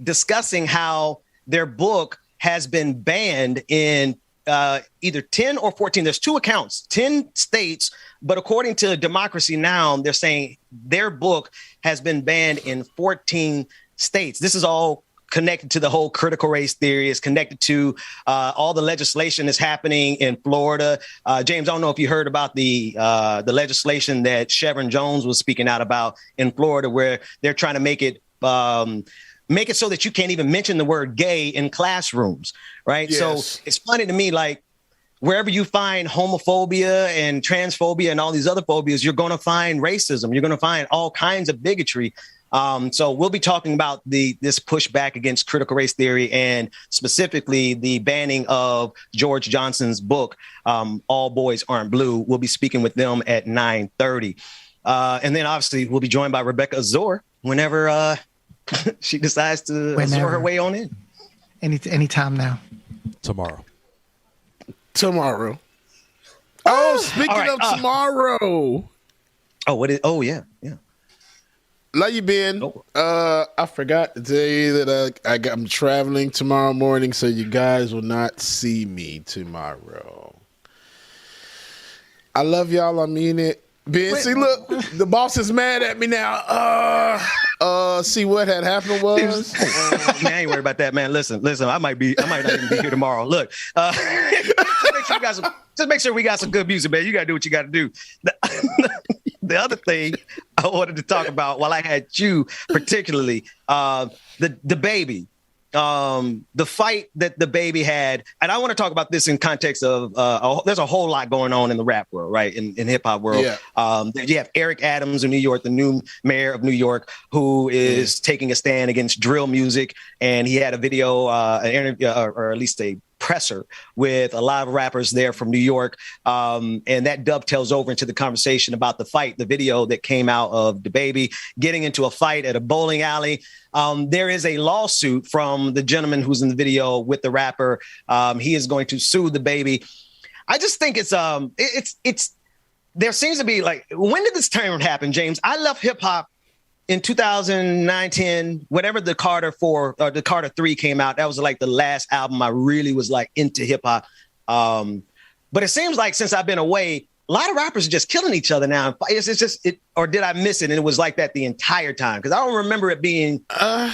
discussing how their book has been banned in either 10 or 14. There's two accounts, 10 states. But according to Democracy Now!, they're saying their book has been banned in 14 states. This is all connected to the whole critical race theory. It's connected to all the legislation that's happening in Florida. James, I don't know if you heard about the legislation that Chevron Jones was speaking out about in Florida, where they're trying to make it so that you can't even mention the word gay in classrooms, right? Yes. So it's funny to me, like, wherever you find homophobia and transphobia and all these other phobias, you're going to find racism. You're going to find all kinds of bigotry. So we'll be talking about this pushback against critical race theory and specifically the banning of George Johnson's book, All Boys Aren't Blue. We'll be speaking with them at 9:30. And then obviously we'll be joined by Rebecca Azor whenever she decides to Azor her way on in. Anytime now. Tomorrow. Oh, speaking of tomorrow. Oh, what is? Oh, yeah. Love you, Ben. I forgot to tell you that I'm traveling tomorrow morning, so you guys will not see me tomorrow. I love y'all. I mean it. Ben, see, look, the boss is mad at me now. See what had happened was. Man, I ain't worried about that, man. Listen. I might not even be here tomorrow. Look, just make sure we got some good music, man. You gotta do what you gotta do. The other thing I wanted to talk about while I had you, particularly, the baby. The fight that the baby had, and I want to talk about this in context of there's a whole lot going on in the rap world, right? In hip hop world. Yeah. You have Eric Adams of New York, the new mayor of New York, who is taking a stand against drill music. And he had a video, an interview, or at least a presser with a lot of rappers there from New York. And that dovetails over into the conversation about the fight, the video that came out of the baby getting into a fight at a bowling alley. There is a lawsuit from the gentleman who's in the video with the rapper. He is going to sue the baby. I just think it's there seems to be like, when did this turn happen, James? I left hip hop in 2009, 10, whenever the Carter 4 or the Carter 3 came out. That was like the last album I really was like into hip hop. But it seems like since I've been away, a lot of rappers are just killing each other now. It's just or did I miss it? And it was like that the entire time, because I don't remember it being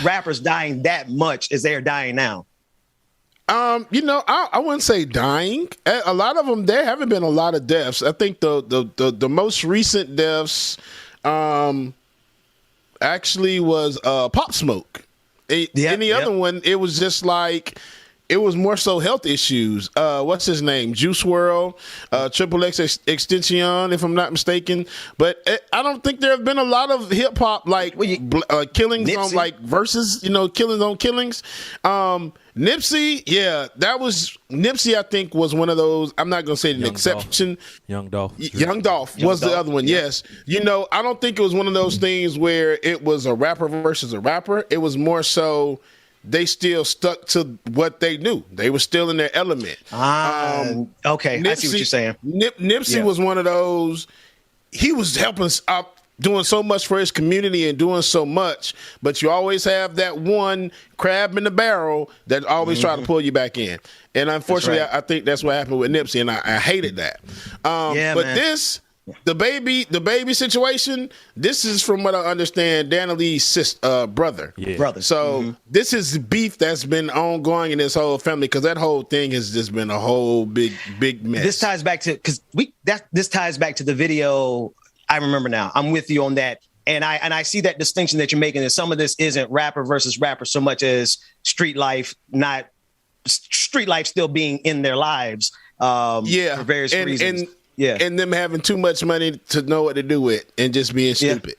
rappers dying that much as they are dying now. I wouldn't say dying. A lot of them, there haven't been a lot of deaths. I think the most recent deaths actually was Pop Smoke. Any other one, it was just like, it was more so health issues. What's his name? Juice WRLD, Triple X Extension, if I'm not mistaken. But I don't think there have been a lot of hip hop like killings on like verses, killings on killings. Nipsey, Nipsey, I think, was one of those. I'm not going to say an exception. Young Dolph was the other one, yes. I don't think it was one of those things where it was a rapper versus a rapper. It was more so they still stuck to what they knew. They were still in their element. Okay, Nipsey, I see what you're saying. Nipsey was one of those. He was helping out, doing so much for his community and doing so much, but you always have that one crab in the barrel that always try to pull you back in. And unfortunately, I think that's what happened with Nipsey, and I hated that. But man. The baby situation, this is, from what I understand, Dana Lee's brother. So this is beef that's been ongoing in this whole family, because that whole thing has just been a whole big mess. This ties back to this ties back to the video. I remember now. I'm with you on that. And I see that distinction that you're making, that some of this isn't rapper versus rapper so much as street life still being in their lives for various reasons. And them having too much money to know what to do with and just being stupid.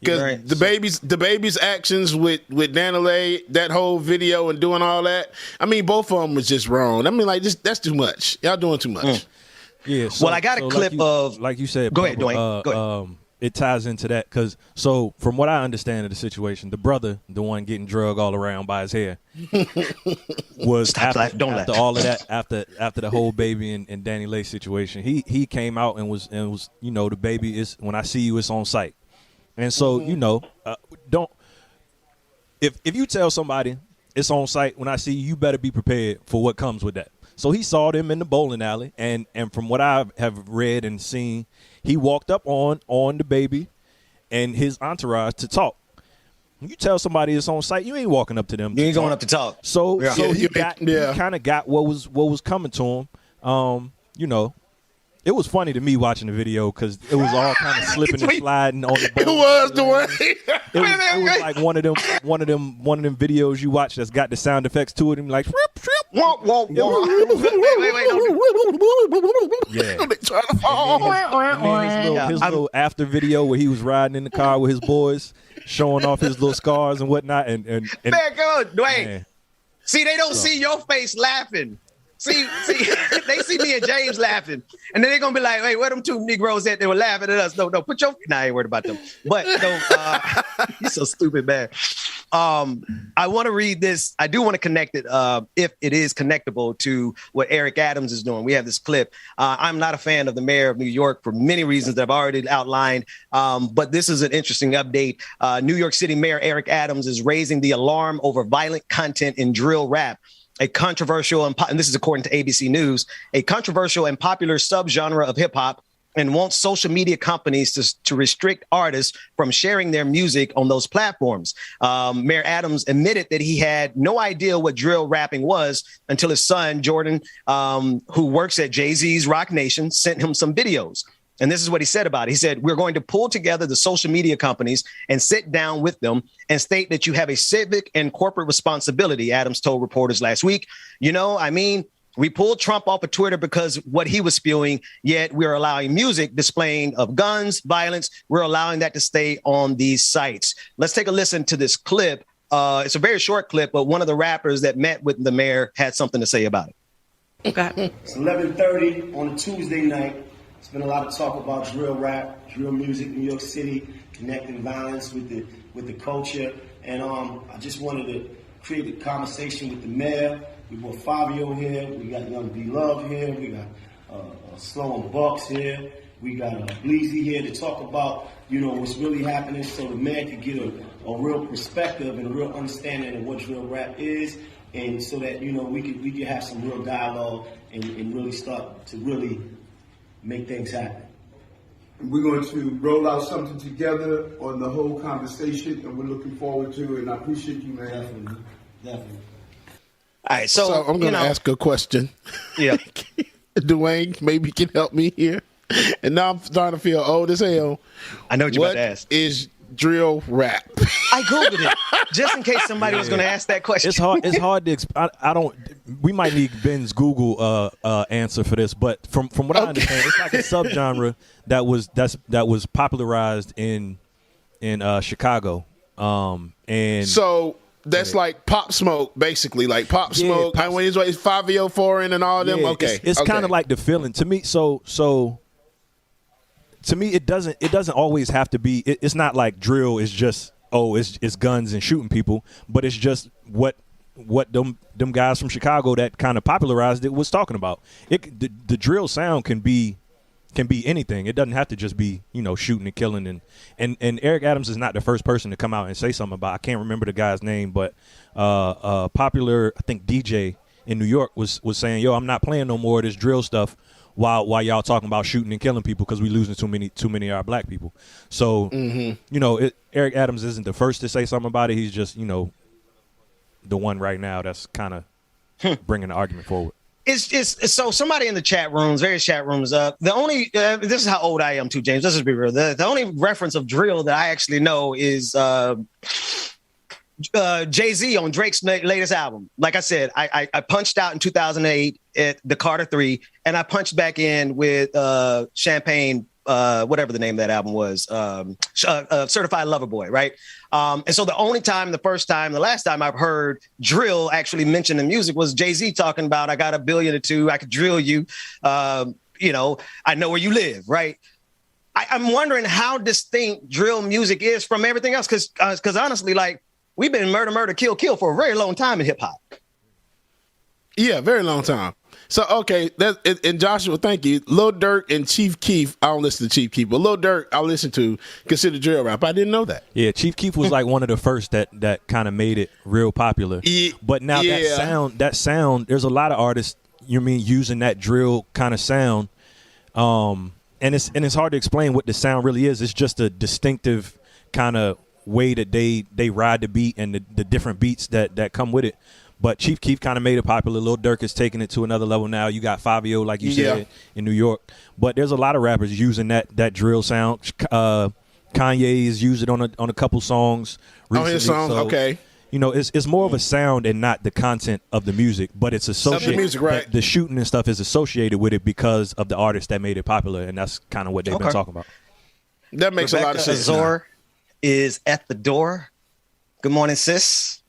Because the baby's actions with Dana Lee, that whole video and doing all that, I mean, both of them was just wrong. I mean, like, that's too much. Y'all doing too much. Yeah. So, I got a clip of, like you said. Go ahead, Dwayne. Go ahead. It ties into that because, from what I understand of the situation, the brother, the one getting drugged all around by his hair, was after all of that, after the whole baby and Danny Lay situation, he came out and was the baby is, when I see you, it's on sight. And so don't, if you tell somebody it's on sight when I see you, better be prepared for what comes with that. So he saw them in the bowling alley, and from what I have read and seen, he walked up on the baby and his entourage to talk. When you tell somebody it's on site, you ain't walking up to them. You ain't going up to talk. So he kind of got what was coming to him. It was funny to me watching the video because it was all kind of slipping and sliding on the boat. It was the way. It was like one of them videos you watch that's got the sound effects to it, and like whoa. Wait. Yeah. His little after video where he was riding in the car with his boys, showing off his little scars and whatnot. And man, go, Dwayne. See, they don't see your face laughing. See, they see me and James laughing, and then they're gonna be like, "Hey, where them two Negroes at? They were laughing at us." No, put your. Nah, I ain't worried about them. But you're so stupid, man. I want to read this. I do want to connect it, if it is connectable to what Eric Adams is doing. We have this clip. I'm not a fan of the mayor of New York for many reasons that I've already outlined. But this is an interesting update. New York City Mayor Eric Adams is raising the alarm over violent content in drill rap. A controversial, and this is according to ABC News, a controversial and popular subgenre of hip hop, and wants social media companies to restrict artists from sharing their music on those platforms. Mayor Adams admitted that he had no idea what drill rapping was until his son, Jordan, who works at Jay-Z's Rock Nation, sent him some videos. And this is what he said about it. He said, "We're going to pull together the social media companies and sit down with them and state that you have a civic and corporate responsibility," Adams told reporters last week. We pulled Trump off of Twitter because what he was spewing, yet we're allowing music displaying of guns, violence. We're allowing that to stay on these sites. Let's take a listen to this clip. It's a very short clip, but one of the rappers that met with the mayor had something to say about it. Okay. It's 11:30 on a Tuesday night. It's been a lot of talk about drill rap, drill music, New York City, connecting violence with the culture. And I just wanted to create a conversation with the mayor. We got Fabio here. We got Young B Love here. We got Slow and Bucks here. We got Bleezy here to talk about, what's really happening, so the mayor could get a real perspective and a real understanding of what drill rap is, and so that we could have some real dialogue and really start to really make things happen. We're going to roll out something together on the whole conversation, and we're looking forward to it. And I appreciate you, man. Definitely. All right, so I'm going to ask a question. Yeah. Dwayne maybe can help me here. And now I'm starting to feel old as hell. I know what you're about to ask. What is drill rap? I Googled it just in case somebody was going to ask that question. It's hard to I don't. We might need Ben's Google answer for this, but from what I understand, it's like a subgenre that was popularized in Chicago. And so that's like Pop Smoke, basically, like Pop Smoke. And when it's 5EO Foreign and all of them. Okay, it's kind of like the feeling to me. So to me, it doesn't always have to be. It's not like drill is just it's guns and shooting people, but it's just what them guys from Chicago that kind of popularized it was talking about. The drill sound can be anything. It doesn't have to just be shooting and killing and Eric Adams is not the first person to come out and say something about. I can't remember the guy's name, but popular I think DJ in New York was saying, "Yo, I'm not playing no more of this drill stuff while y'all talking about shooting and killing people because we losing too many of our black people." So Eric Adams isn't the first to say something about it. He's just the one right now that's kind of bringing the argument forward. It's so somebody in the chat rooms, various chat rooms. The only this is how old I am too, James. Let's just be real. The only reference of drill that I actually know is Jay-Z on Drake's latest album. Like I said, I punched out in 2008 at the Carter 3, and I punched back in with Champagne, whatever the name of that album was, Certified Lover Boy, right? And so the first time, the last time I've heard drill actually mentioned in music was Jay-Z talking about, I got $1 billion or $2 billion, I could drill you, I know where you live, right? I'm wondering how distinct drill music is from everything else, because honestly, like, we've been murder, kill for a very long time in hip hop. Yeah, very long time. So, okay, and Joshua, thank you. Lil Durk and Chief Keef, I don't listen to Chief Keef, but Lil Durk, I listen to, consider drill rap. I didn't know that. Yeah, Chief Keef was like one of the first that kind of made it real popular. Yeah, but now that sound, there's a lot of artists, using that drill kind of sound. And it's hard to explain what the sound really is. It's just a distinctive kind of way that they ride the beat and the different beats that come with it. But Chief Keef kind of made it popular. Lil Durk is taking it to another level now. You got 5EO, like you said, in New York. But there's a lot of rappers using that drill sound. Kanye's used it on a couple songs recently. On his songs, so, okay. It's more of a sound and not the content of the music, but it's associated. Of the music, right? The shooting and stuff is associated with it because of the artist that made it popular, and that's kind of what they've been talking about. That makes a lot of sense. Azor is at the door. Good morning, sis.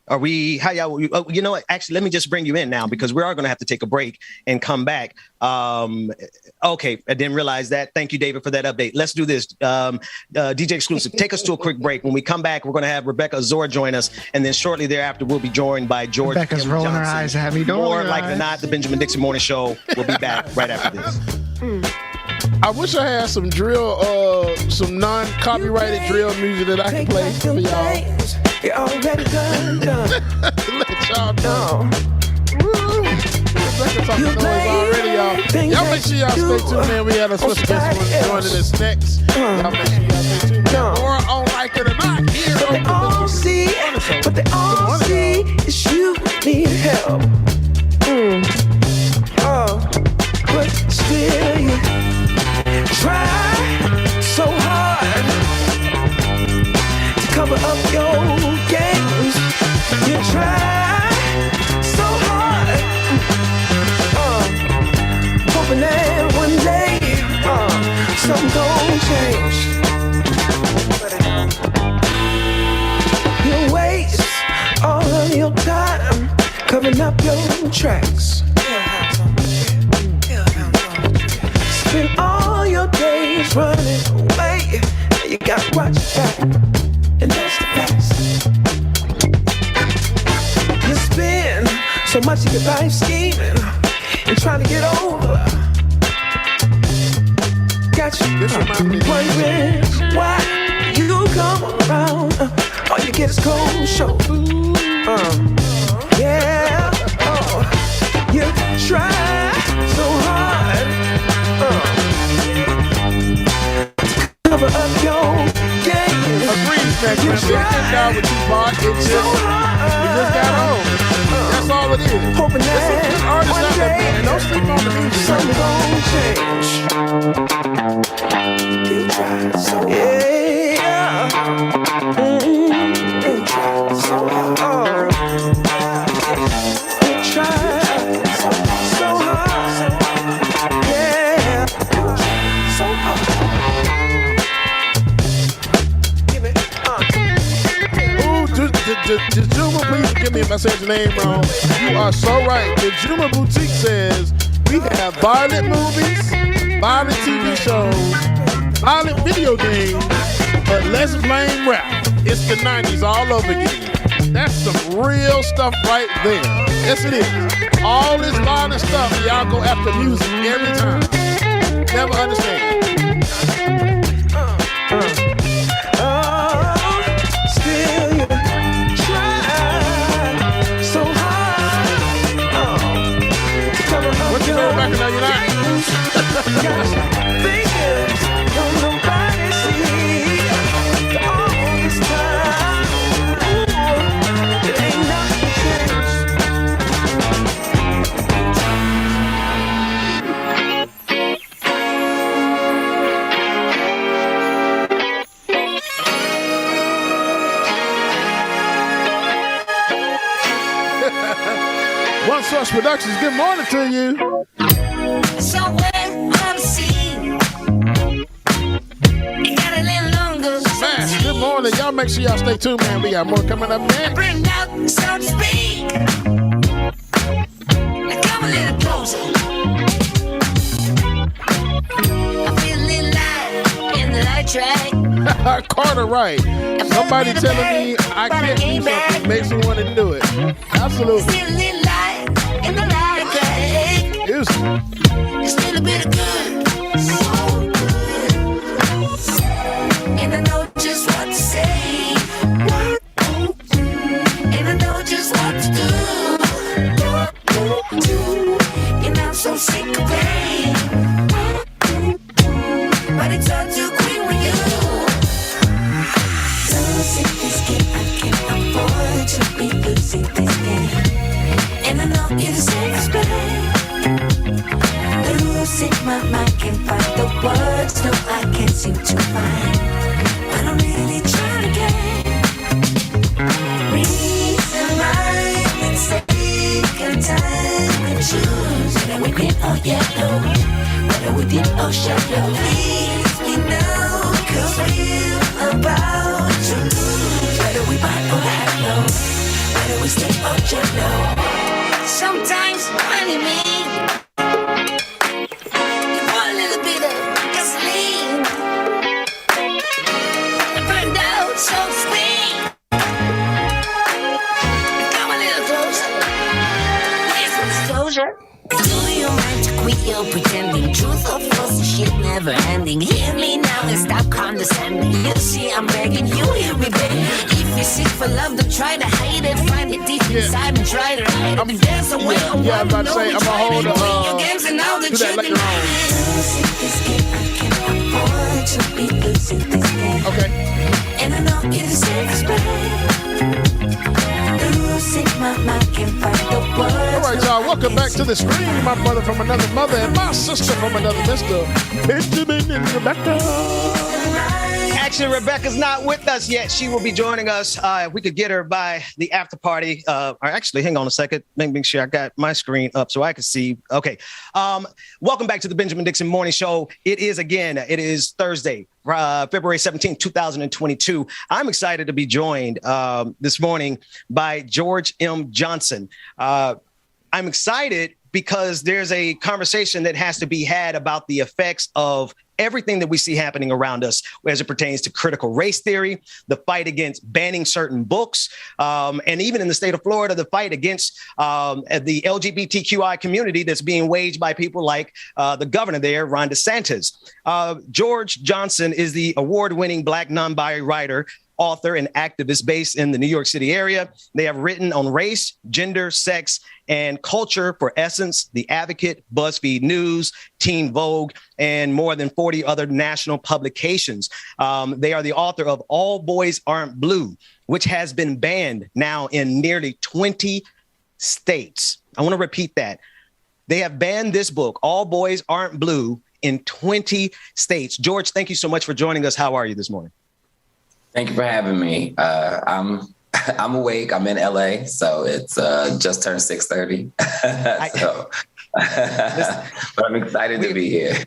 Are we? How y'all? You know what? Actually, let me just bring you in now because we are going to have to take a break and come back. Okay, I didn't realize that. Thank you, David, for that update. Let's do this. DJ Exclusive, take us to a quick break. When we come back, we're going to have Rebecca Azor join us, and then shortly thereafter, we'll be joined by George. Rebecca's rolling her eyes at me. More likely than not, the Benjamin Dixon Morning Show. We'll be back right after this. I wish I had some drill, some non-copyrighted drill music that I can play for y'all. You're already done. Let y'all know. Rebecca's talking noise already, y'all. Y'all make sure y'all stay tuned, man. We had a special guest joining us next. Y'all make sure y'all stay tuned. Or on Like It or Not here on the all see, what they all see is you need help. But still you try so hard to cover up your games. You try so hard, hoping that one day something gon' change. You waste all of your time covering up your tracks. Spend all your days running away. You got to watch your back, and that's the facts. You spend so much of your life scheming and trying to get over. Got you wondering why you come around. All you get is cold shoulder. Yeah, you try so hard. Juma, please forgive me if I said your name wrong. You are so right. The Juma Boutique says we have violent movies, violent TV shows, violent video games, but let's blame rap. It's the 90s all over again. That's some real stuff right there. Yes, it is. All this violent stuff, y'all go after music every time. Never understand. One Source Productions, good morning to you. Somewhere on the scene. It got a little longer. Man, good morning. Y'all make sure y'all stay tuned, man. We got more coming up next. Bring out, so to speak. Now come a little closer. I feel a little light in the light track. Carter Wright. Somebody telling me I can't do something makes me want to do it. Absolutely. Still a little light in the light track. It's still a bit of good. So good. And I know just what to say. And I know just what to do. And I'm so sick of pain. But it's all too quick with you. Losing this game, I can't afford to be losing this game. And I know you deserve respect. Losing my mind, can't find the words. No, I can't seem to find. But I'm really trying again. Reason why it's taking time and choose. Whether we green or yellow, whether we deep or shallow. Please me now, 'cause we're about to lose. Whether we buy or hello, whether we stay or jello. Sometimes money means you want a little bit of gasoline. Burned out, so to speak. Come a little closer. Here's some disclosure. Do you mind to quit your pretending? Truth or false, shit never ending. Hear me now and stop condescending. You see, I'm begging you, hear me begging. If you're sick for love, don't try to hide it. Find it deep inside and try to hide it. If there's a way, I'm about to say, I'm gonna hold your games and now that you've been losing this game, I can't afford to be losing this game. Okay. And I know you deserve respect. Losing my mind, can't find the words. All right, y'all, welcome back to the screen. My brother from another mother and my sister from another mister, Benjamin and Rebecca. Actually, Rebecca's not with us yet. She will be joining us. If we could get her by the after party. Or actually, hang on a second. Make sure I got my screen up so I can see. Okay. Welcome back to the Benjamin Dixon Morning Show. It is Thursday, February 17th, 2022. I'm excited to be joined this morning by George M. Johnson. I'm excited because there's a conversation that has to be had about the effects of everything that we see happening around us as it pertains to critical race theory, the fight against banning certain books, and even in the state of Florida, the fight against the LGBTQI community that's being waged by people like the governor there, Ron DeSantis. George Johnson is the award-winning Black non-binary writer, author, and activist based in the New York City area. They have written on race, gender, sex, and culture for Essence, The Advocate, BuzzFeed News, Teen Vogue, and more than 40 other national publications. They are the author of All Boys Aren't Blue, which has been banned now in nearly 20 states. I want to repeat that. They have banned this book, All Boys Aren't Blue, in 20 states. George, thank you so much for joining us. How are you this morning? Thank you for having me. I'm I'm awake. I'm in LA, so it's just turned 6:30. But I'm excited to be here.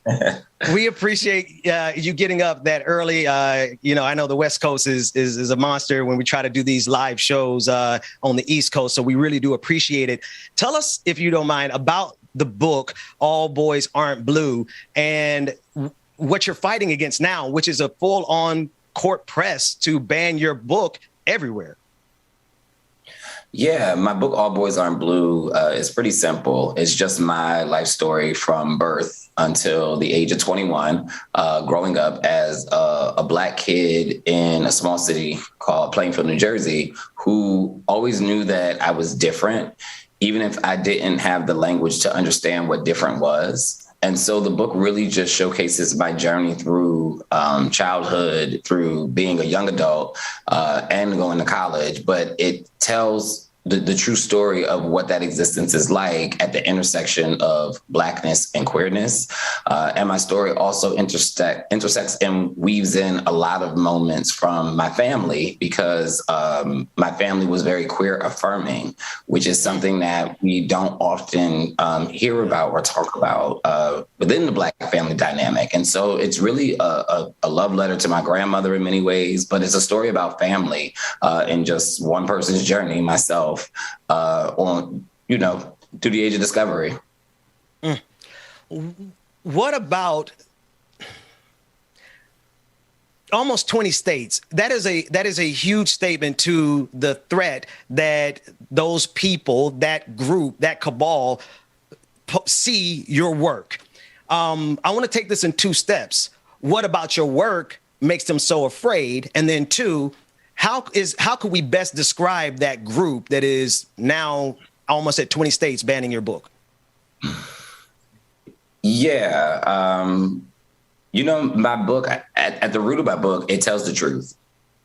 We appreciate you getting up that early. I know the West Coast is a monster when we try to do these live shows on the East Coast, so we really do appreciate it. Tell us, if you don't mind, about the book All Boys Aren't Blue and what you're fighting against now, which is a full-on court press to ban your book everywhere. Yeah, my book, All Boys Aren't Blue, is pretty simple. It's just my life story from birth until the age of 21, growing up as a Black kid in a small city called Plainfield, New Jersey, who always knew that I was different, even if I didn't have the language to understand what different was. And so the book really just showcases my journey through childhood, through being a young adult and going to college. But it tells the true story of what that existence is like at the intersection of Blackness and queerness. And my story also intersects and weaves in a lot of moments from my family, because my family was very queer affirming, which is something that we don't often hear about or talk about within the Black family dynamic. And so it's really a love letter to my grandmother in many ways, but it's a story about family and just one person's journey, myself, on, through the age of discovery. What about almost 20 states? That is a huge statement to the threat that those people, that group, that cabal see your work. I want to take this in two steps. What about your work makes them so afraid? And then two, how could we best describe that group that is now almost at 20 states banning your book? Yeah. My book, at the root of my book, it tells the truth.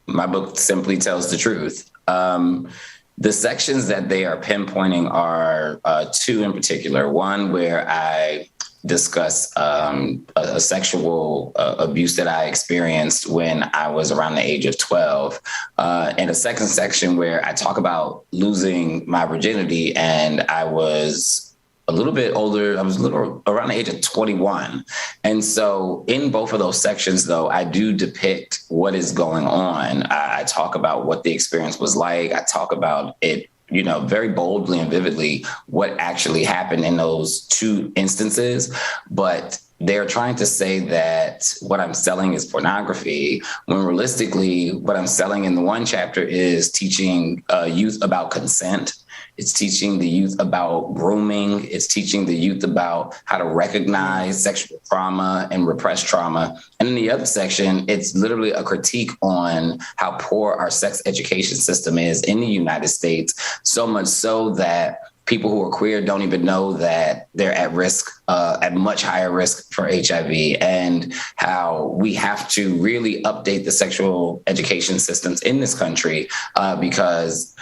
My book simply tells the truth. The sections that they are pinpointing are two in particular. One where I discuss a sexual abuse that I experienced when I was around the age of 12. And a second section where I talk about losing my virginity, and I was a little bit older. I was around the age of 21. And so in both of those sections, though, I do depict what is going on. I talk about what the experience was like. I talk about it, very boldly and vividly what actually happened in those two instances. But they're trying to say that what I'm selling is pornography, when realistically, what I'm selling in the one chapter is teaching youth about consent. It's teaching the youth about grooming. It's teaching the youth about how to recognize sexual trauma and repressed trauma. And in the other section, it's literally a critique on how poor our sex education system is in the United States, so much so that people who are queer don't even know that they're at risk, at much higher risk for HIV, and how we have to really update the sexual education systems in this country because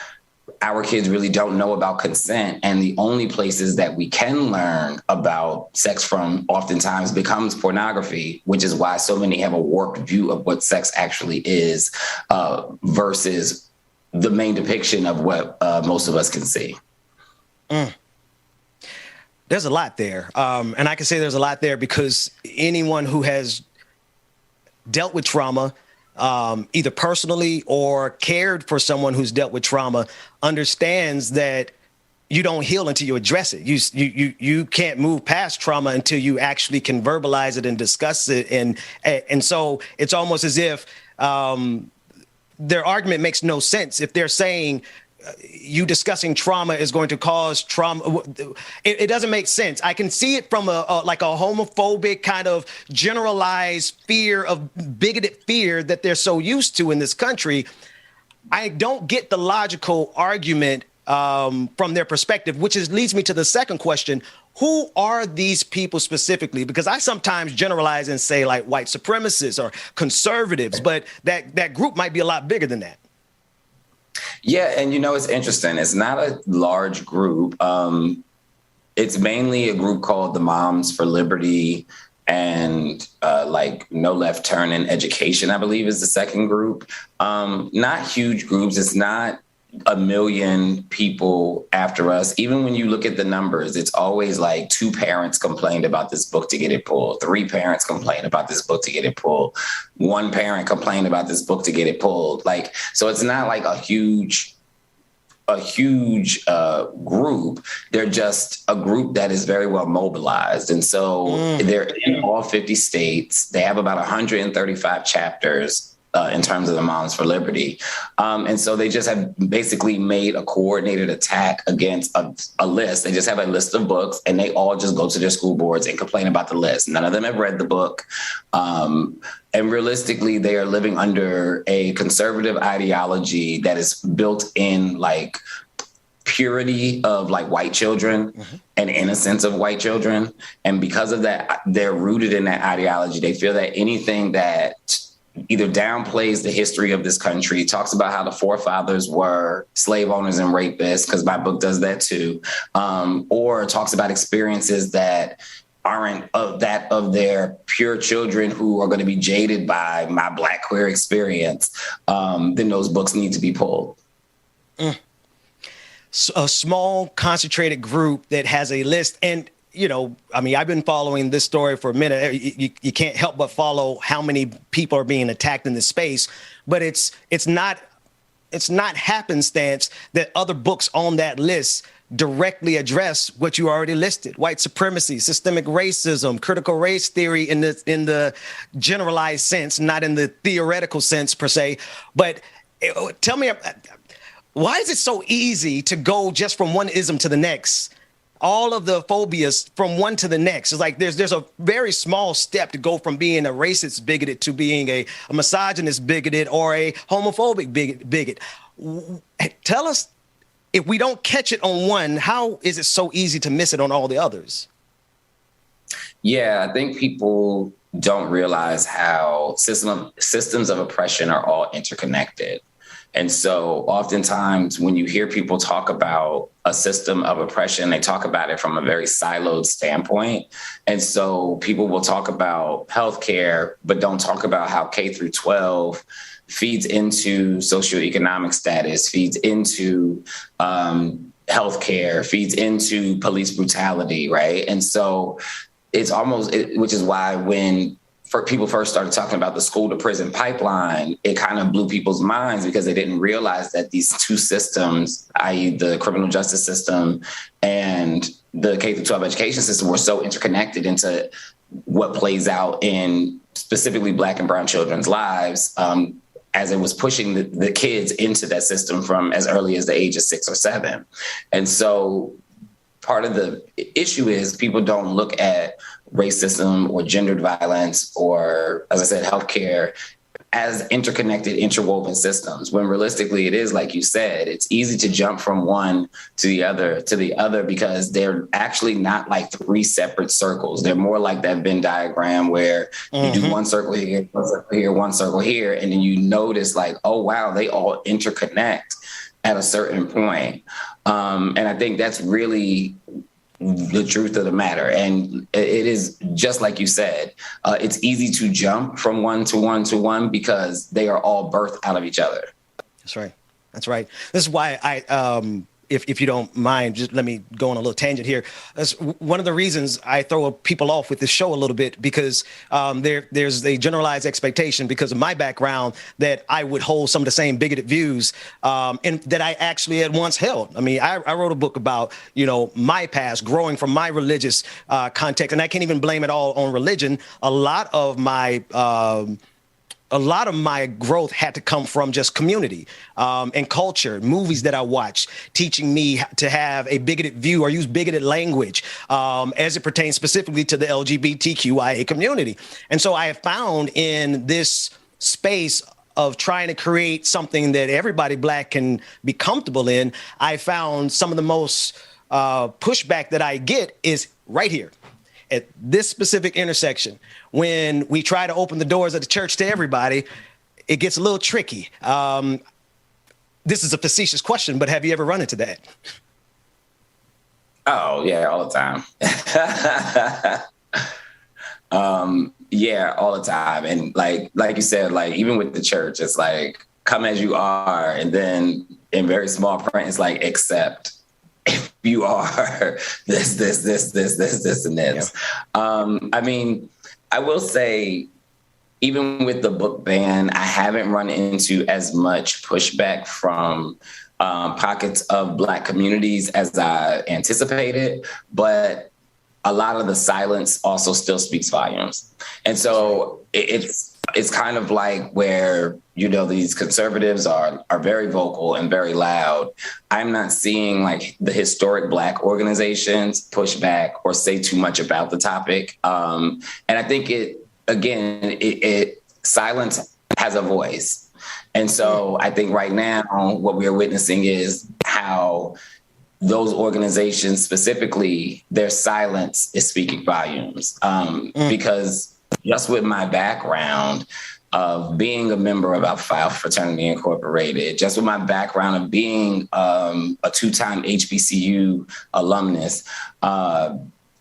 our kids really don't know about consent. And the only places that we can learn about sex from oftentimes becomes pornography, which is why so many have a warped view of what sex actually is versus the main depiction of what most of us can see. There's a lot there. And I can say there's a lot there because anyone who has dealt with trauma, either personally or cared for someone who's dealt with trauma, understands that you don't heal until you address it. You can't move past trauma until you actually can verbalize it and discuss it. And so it's almost as if their argument makes no sense if they're saying you discussing trauma is going to cause trauma. It doesn't make sense. I can see it from a homophobic kind of generalized fear of bigoted fear that they're so used to in this country. I don't get the logical argument from their perspective, which leads me to the second question. Who are these people specifically? Because I sometimes generalize and say like white supremacists or conservatives, but that group might be a lot bigger than that. Yeah. And, it's interesting. It's not a large group. It's mainly a group called the Moms for Liberty and No Left Turn in Education, I believe, is the second group. Not huge groups. It's not 1 million people after us. Even when you look at the numbers, it's always like 2 parents complained about this book to get it pulled. 3 parents complained about this book to get it pulled. 1 parent complained about this book to get it pulled. Like, so it's not like a huge group. They're just a group that is very well mobilized. And so they're in all 50 states. They have about 135 chapters in terms of the Moms for Liberty. And so they just have basically made a coordinated attack against a list. They just have a list of books and they all just go to their school boards and complain about the list. None of them have read the book. And realistically, they are living under a conservative ideology that is built in like purity of like white children and innocence of white children. And because of that, they're rooted in that ideology. They feel that anything that either downplays the history of this country, talks about how the forefathers were slave owners and rapists, because my book does that too, or talks about experiences that aren't of their pure children who are going to be jaded by my Black queer experience, then those books need to be pulled. A small, concentrated group that has a list. And you know, I mean, I've been following this story for a minute. You can't help but follow how many people are being attacked in this space. But it's not happenstance that other books on that list directly address what you already listed: white supremacy, systemic racism, critical race theory in the generalized sense, not in the theoretical sense per se. But tell me, why is it so easy to go just from one ism to the next? All of the phobias from one to the next. It's like there's a very small step to go from being a racist bigoted to being a misogynist bigoted or a homophobic bigot. Tell us, if we don't catch it on one, how is it so easy to miss it on all the others? Yeah, I think people don't realize how systems of oppression are all interconnected. And so oftentimes when you hear people talk about a system of oppression, they talk about it from a very siloed standpoint. And so people will talk about healthcare, but don't talk about how K through 12 feeds into socioeconomic status, feeds into healthcare, feeds into police brutality, right? And so it's almost, which is why when people first started talking about the school to prison pipeline, it kind of blew people's minds because they didn't realize that these two systems, i.e. the criminal justice system and the K through 12 education system, were so interconnected into what plays out in specifically Black and brown children's lives, as it was pushing the kids into that system from as early as the age of 6 or 7. And so part of the issue is people don't look at racism or gendered violence or, as I said, healthcare as interconnected, interwoven systems, when realistically it is, like you said, it's easy to jump from one to the other because they're actually not like 3 separate circles. They're more like that Venn diagram where you do one circle here, one circle here, one circle here, and then you notice like, oh, wow, they all interconnect at a certain point. And I think that's really the truth of the matter. And it is just like you said, it's easy to jump from one to one to one because they are all birthed out of each other. That's right. That's right. This is why I, if you don't mind, just let me go on a little tangent here. That's one of the reasons I throw people off with this show a little bit, because there's a generalized expectation because of my background that I would hold some of the same bigoted views and that I actually had once held. I mean, I wrote a book about, you know, my past, growing from my religious context, and I can't even blame it all on religion. A lot of my growth had to come from just community and culture, movies that I watched, teaching me to have a bigoted view or use bigoted language as it pertains specifically to the LGBTQIA community. And so I have found in this space of trying to create something that everybody Black can be comfortable in, I found some of the most pushback that I get is right here at this specific intersection. When we try to open the doors of the church to everybody, it gets a little tricky. This is a facetious question, but have you ever run into that? Oh, yeah, all the time. Yeah, all the time. And like you said, like even with the church, it's like, come as you are. And then in very small print, it's like, except if you are this, and this. I mean, I will say, even with the book ban, I haven't run into as much pushback from pockets of Black communities as I anticipated, but a lot of the silence also still speaks volumes. And so it's kind of like where, you know, these conservatives are very vocal and very loud. I'm not seeing like the historic Black organizations push back or say too much about the topic. And I think silence has a voice. And so I think right now what we are witnessing is how those organizations, specifically, their silence is speaking volumes. Because just with my background of being a member of Alpha Phi Alpha Fraternity Incorporated, just with my background of being a 2-time HBCU alumnus,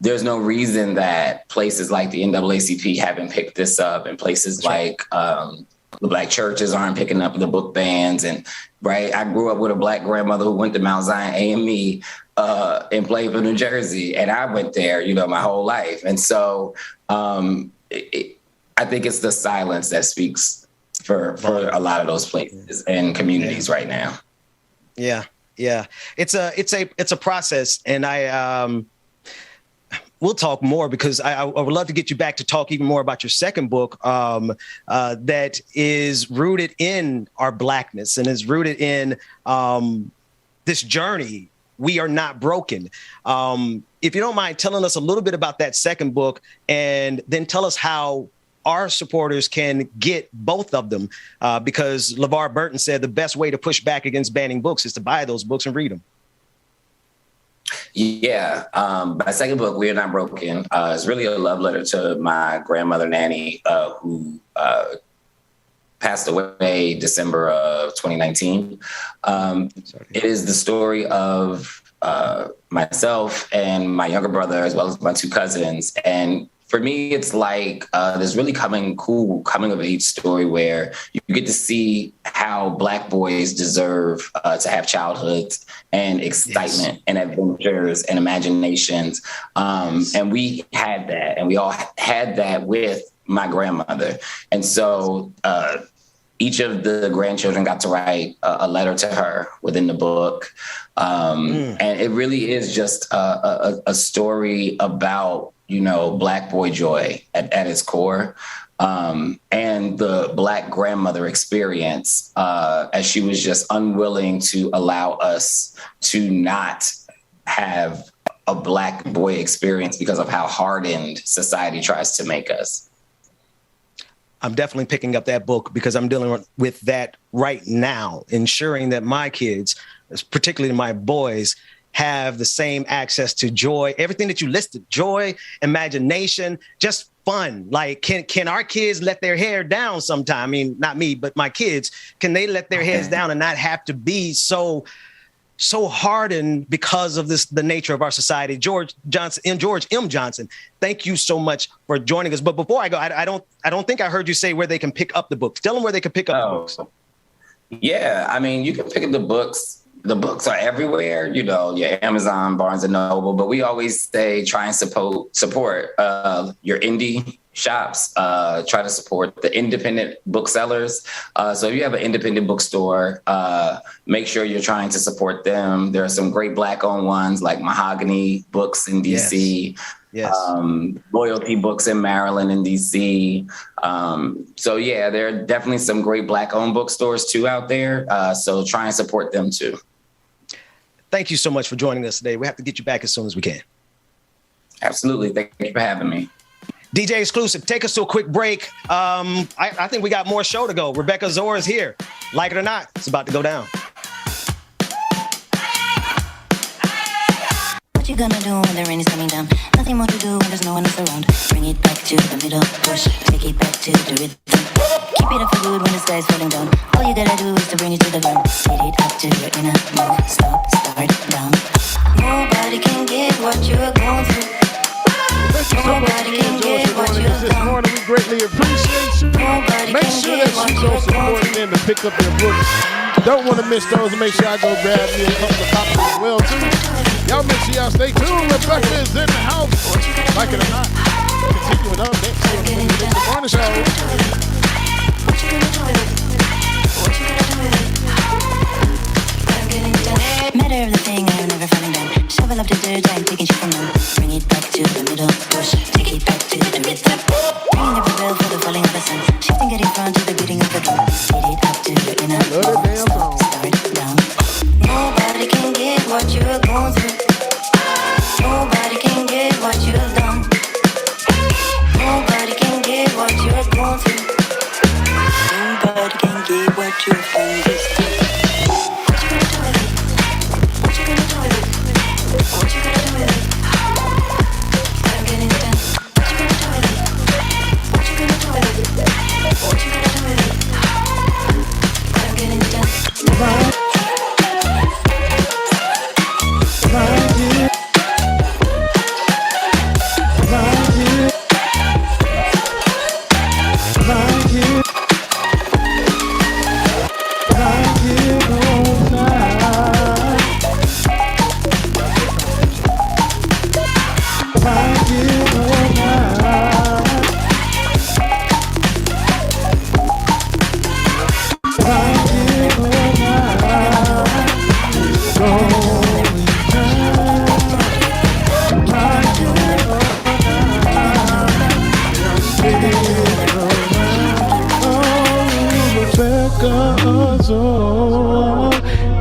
there's no reason that places like the NAACP haven't picked this up, and places like the Black churches aren't picking up the book bans. And right, I grew up with a Black grandmother who went to Mount Zion AME in Playville, New Jersey, and I went there, you know, my whole life. And so I think it's the silence that speaks for a lot of those places and communities right now. Yeah, it's a process, and we'll talk more, because I would love to get you back to talk even more about your second book that is rooted in our Blackness and is rooted in this journey. We Are Not Broken. If you don't mind telling us a little bit about that second book, and then tell us how our supporters can get both of them, because LeVar Burton said the best way to push back against banning books is to buy those books and read them. Yeah. My second book, We Are Not Broken, is really a love letter to my grandmother, Nanny, who passed away December of 2019. It is the story of myself and my younger brother, as well as my 2 cousins. And for me, it's like this really coming of age story where you get to see how Black boys deserve to have childhoods and excitement and adventures and imaginations. And we had that, and we all had that with my grandmother. And so each of the grandchildren got to write a letter to her within the book. And it really is just a story about, you know, Black boy joy at its core, and the Black grandmother experience, as she was just unwilling to allow us to not have a Black boy experience because of how hardened society tries to make us. I'm definitely picking up that book, because I'm dealing with that right now, ensuring that my kids, particularly my boys, have the same access to joy, everything that you listed: joy, imagination, just fun. Like, can our kids let their hair down sometime? I mean, not me, but my kids, can they let their heads down and not have to be so hardened because of the nature of our society? George M. Johnson, thank you so much for joining us. But before I go, I don't think I heard you say where they can pick up the books. Tell them where they can pick up the books. Yeah, I mean, you can pick up the books. The books are everywhere, you know, your Amazon, Barnes & Noble, but we always say try and support your indie shops, try to support the independent booksellers. So if you have an independent bookstore, make sure you're trying to support them. There are some great Black-owned ones like Mahogany Books in DC. Yes. Loyalty Books in Maryland and DC. So yeah, there are definitely some great Black-owned bookstores too out there. So try and support them too. Thank you so much for joining us today. We have to get you back as soon as we can. Absolutely. Thank you for having me. DJ Exclusive, take us to a quick break. I think we got more show to go. Rebecca Zora is here. Like it or not, it's about to go down. What you gonna do when the rain is coming down? Nothing more to do when there's no one else around. Bring it back to the middle, push, take it back to the rhythm. Keep it up for good when the sky's falling down. All you gotta do is to bring it to the ground. Hit it up to your inner move, stop, start, down. Nobody can get what you're going through. Nobody can get what you've done. We greatly appreciate you. Make sure that show supporting them and pick up their books. Don't want to miss those. Make sure I go grab me a couple of copies as well too. Y'all make sure y'all stay tuned. Rebecca is in the house. Like it or not. Continuing up next on the morning show. Matter of the thing, I'm never falling down. Shovel up the dirt, I'm taking shit from them. Bring it back to the middle, push. Take it back to the rhythm. Ringing every bell for the falling of the sun. Shifting, get in front to the beating of the drum. Hit it up to the inner. Start down. Nobody can get what you're going through. Nobody can get what you've done. Nobody can get what you're going through. Nobody can get what you've done this time.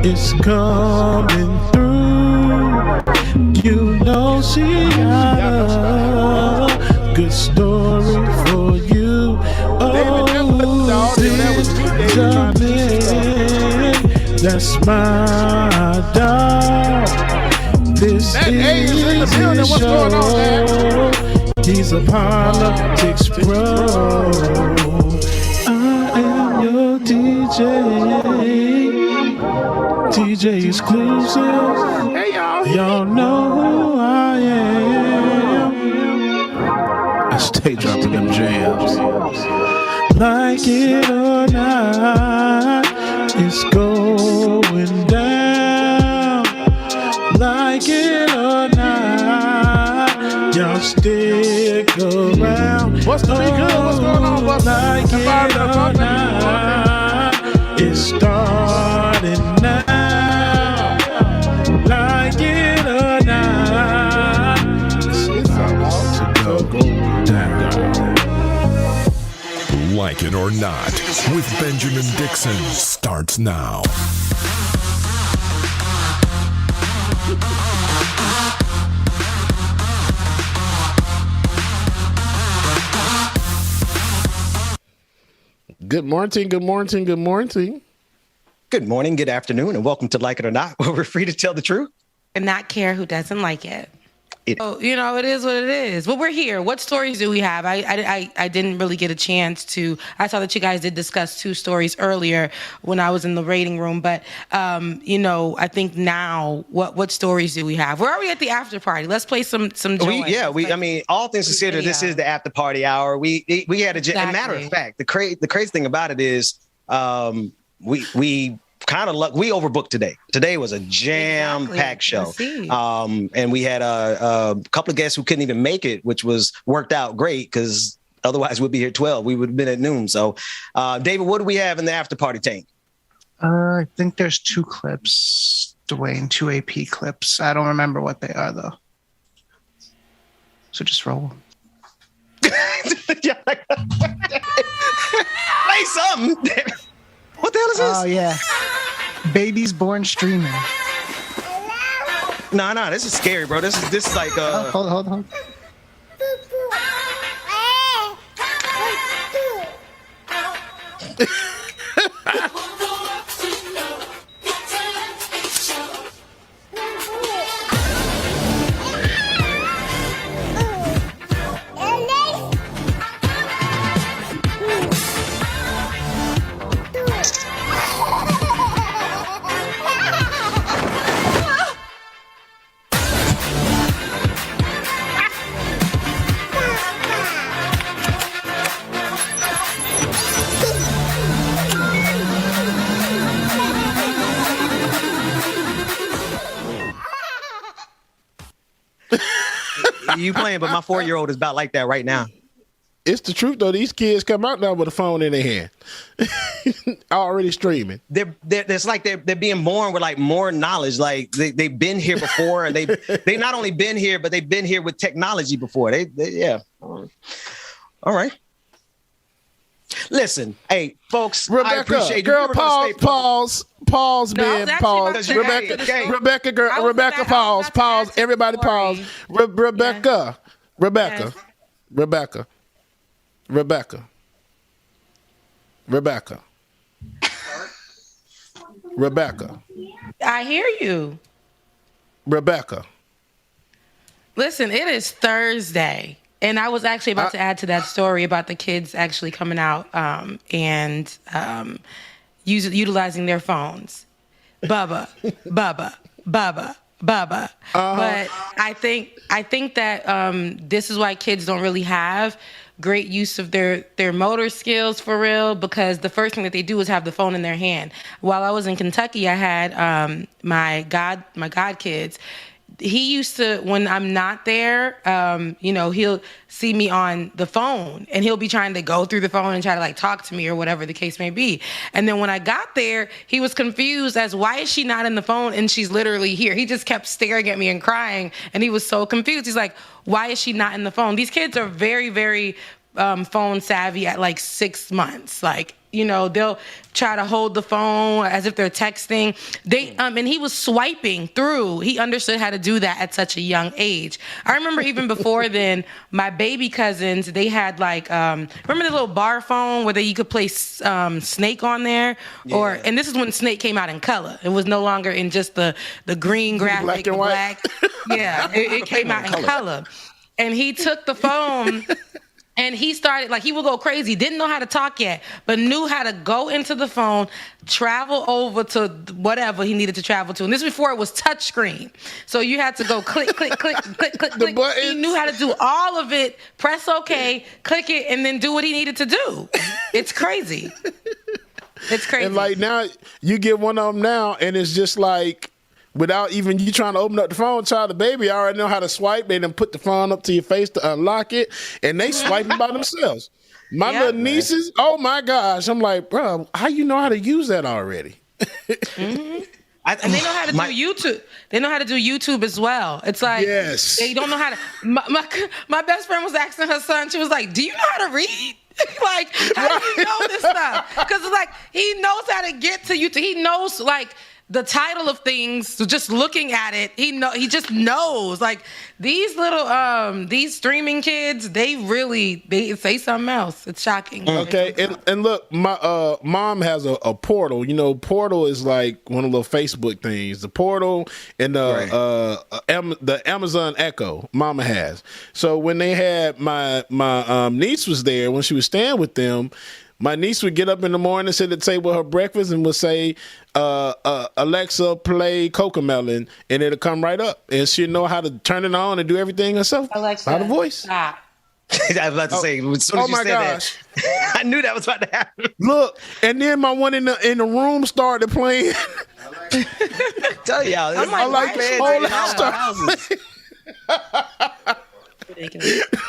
It's coming through. You know she got a good story for you. Oh, Benjamin, that's my dog. This is his show. He's a politics pro. I am your DJ. DJ exclusive. Hey y'all. Y'all know who I am. I stay dropping them jams. Like it or not, it's going down. Like it or not, y'all stick around. What's the big good? What's going on? What's like it or not, it's starting now. Like it or not, it's about to go down. Like It or Not with Benjamin Dixon starts now. Good morning, good morning, good morning. Good morning, good afternoon, and welcome to Like It or Not, where we're free to tell the truth and not care who doesn't like it. Oh, you know, it is what it is. But we're here. What stories do we have? I didn't really get a chance to. I saw that you guys did discuss 2 stories earlier when I was in the rating room. But, you know, I think now, what stories do we have? Where are we at the after party? Let's play some joy. I mean, all things considered, this is the after party hour. We had a matter of fact, the crazy thing about it is we kind of we overbooked today. Today was a jam-packed show. And we had a couple of guests who couldn't even make it, which worked out great because otherwise we'd be here 12. We would have been at noon. So, David, what do we have in the after party tank? I think there's 2 clips, Dwayne, 2 AP clips. I don't remember what they are, though. So just roll. Play something. What the hell is this? Oh, yeah. Babies born streaming. No, this is scary, bro. This is like Hold on. You playing, but my 4-year-old is about like that right now. It's the truth though. These kids come out now with a phone in their hand, already streaming. It's like they're being born with like more knowledge. Like they've been here before, and they not only been here, but they've been here with technology before. Yeah. All right. Listen, hey folks, Rebecca, I appreciate girl, you. pause, man, pause. Rebecca, pause. Everybody, pause. Rebecca. I hear you. Rebecca. Listen, it is Thursday. And I was actually about to add to that story about the kids actually coming out and utilizing their phones. Bubba. But I think that this is why kids don't really have great use of their motor skills for real, because the first thing that they do is have the phone in their hand. While I was in Kentucky, I had my god kids. He used to, when I'm not there, he'll see me on the phone and he'll be trying to go through the phone and try to like talk to me or whatever the case may be. And then when I got there, he was confused as why is she not in the phone and she's literally here. He just kept staring at me and crying and he was so confused. He's like, why is she not in the phone? These kids are very, very phone savvy at like 6 months. Like, they'll try to hold the phone as if they're texting. And he was swiping through. He understood how to do that at such a young age. I remember even before then, my baby cousins, they had like, remember the little bar phone where you could play Snake on there? Yeah. And this is when Snake came out in color. It was no longer in just the green graphic, black and white. Black. Yeah, it came out in color. And he took the phone and he started, like, he would go crazy. Didn't know how to talk yet, but knew how to go into the phone, travel over to whatever he needed to travel to. And this before it was touchscreen. So you had to go click, click, click, click, click, click. He knew how to do all of it, press OK, click it, and then do what he needed to do. It's crazy. It's crazy. And like now, you get one of them now, and it's just like, without even you trying to open up the phone, child, the baby already know how to swipe. They done put the phone up to your face to unlock it, and they swiping by themselves. My little nieces, oh my gosh. I'm like, bro, how you know how to use that already? Mm-hmm. And they know how to do YouTube. They know how to do YouTube as well. It's like, they don't know how to. My best friend was asking her son, she was like, do you know how to read? Like, how do you know this stuff? Because it's like, he knows how to get to YouTube. He knows, like, the title of things, so just looking at it, he just knows. Like these little these streaming kids, they say something else. It's shocking. Okay, and look, my mom has a portal. Portal is like one of the little Facebook things. The portal and the Amazon Echo, mama has. So when they had my niece was there when she was staying with them. My niece would get up in the morning, sit at the table with her breakfast, and would say, Alexa, play Cocomelon, and it'll come right up. And she'll know how to turn it on and do everything herself. Alexa, by the voice. Stop. I was about to say, as soon as you said that, I knew that was about to happen. Look, and then my one in the room started playing. Tell y'all, I'm like,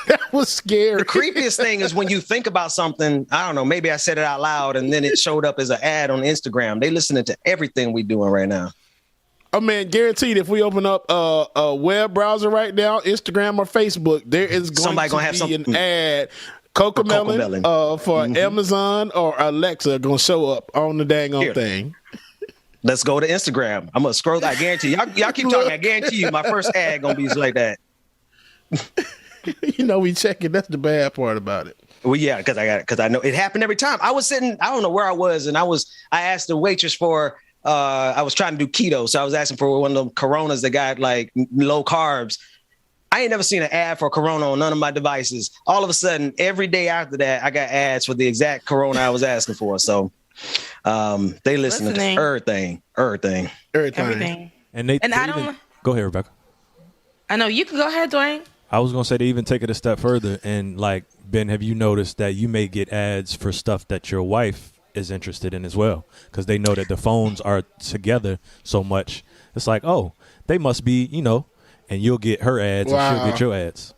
that was scary. The creepiest thing is when you think about something, I don't know, maybe I said it out loud and then it showed up as an ad on Instagram. They listening to everything we doing right now. Oh man, guaranteed if we open up a web browser right now, Instagram or Facebook, there is going to be an ad. Cocomelon for Amazon or Alexa going to show up on the dang on thing. Let's go to Instagram. I'm going to scroll. I guarantee y'all keep talking. I guarantee you my first ad going to be like that. We check it. That's the bad part about it. Well, yeah, because I know it happened every time. I was sitting, I don't know where I was, and I asked the waitress for, I was trying to do keto, so I was asking for one of them Coronas that got like low carbs. I ain't never seen an ad for Corona on none of my devices. All of a sudden, every day after that, I got ads for the exact Corona I was asking for. So they listening to everything. And I don't. Go ahead, Rebecca. I know you can go ahead, Dwayne. I was going to say to even take it a step further. And like, Ben, have you noticed that you may get ads for stuff that your wife is interested in as well? Because they know that the phones are together so much. It's like, oh, they must be, and you'll get her ads, and she'll get your ads.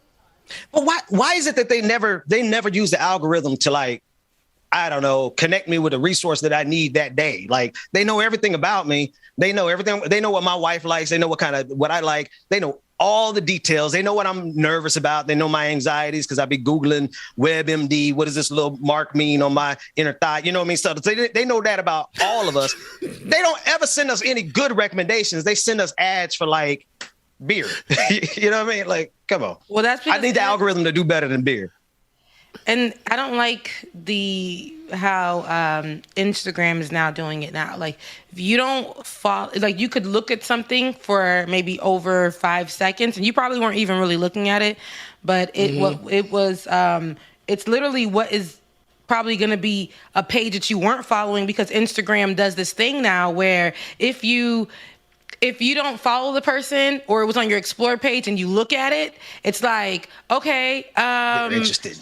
But why is it that they never use the algorithm to, like, I don't know, connect me with a resource that I need that day? Like, they know everything about me. They know everything. They know what my wife likes. They know what I like. They know all the details. They know what I'm nervous about. They know my anxieties because I be Googling WebMD. What does this little mark mean on my inner thigh? You know what I mean? So they know that about all of us. They don't ever send us any good recommendations. They send us ads for, like, beer. You know what I mean? Like, come on. Well, that's I need the algorithm to do better than beer. And I don't like how Instagram is now doing it now. Like, if you don't follow, like, you could look at something for maybe over 5 seconds, and you probably weren't even really looking at it, but it's literally what is probably going to be a page that you weren't following, because Instagram does this thing now where if you don't follow the person, or it was on your explore page and you look at it, it's like, okay, They're interested.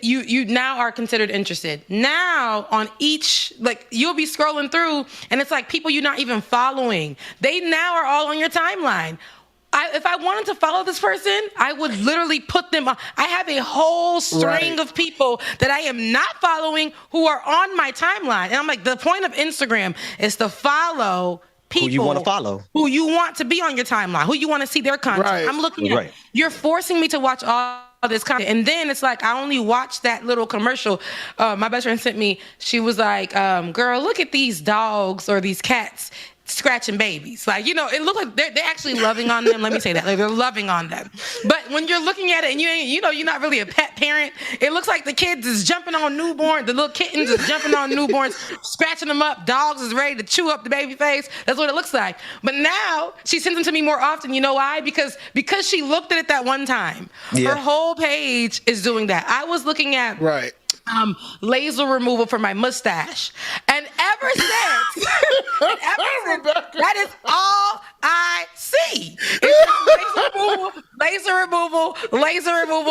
You now are considered interested. Now on each, like, you'll be scrolling through and it's like people you're not even following. They now are all on your timeline. If I wanted to follow this person, I would literally put them on. I have a whole string of people that I am not following who are on my timeline. And I'm like, the point of Instagram is to follow people who you want to follow, who you want to be on your timeline, who you want to see their content. Right. I'm looking at, you're forcing me to watch all this content. And then it's like, I only watched that little commercial. My best friend sent me, she was like, girl, look at these dogs or these cats scratching babies. Like, you know, it looked like they're actually loving on them. Let me say that. Like, they're loving on them. But when you're looking at it and you're not really a pet parent, it looks like the kids is jumping on newborn, the little kittens is jumping on newborns, scratching them up. Dogs is ready to chew up the baby face. That's what it looks like. But now she sends them to me more often. You know why? Because she looked at it that one time. Her whole page is doing that. I was looking at laser removal for my mustache, and ever since, that is all I see. It's laser removal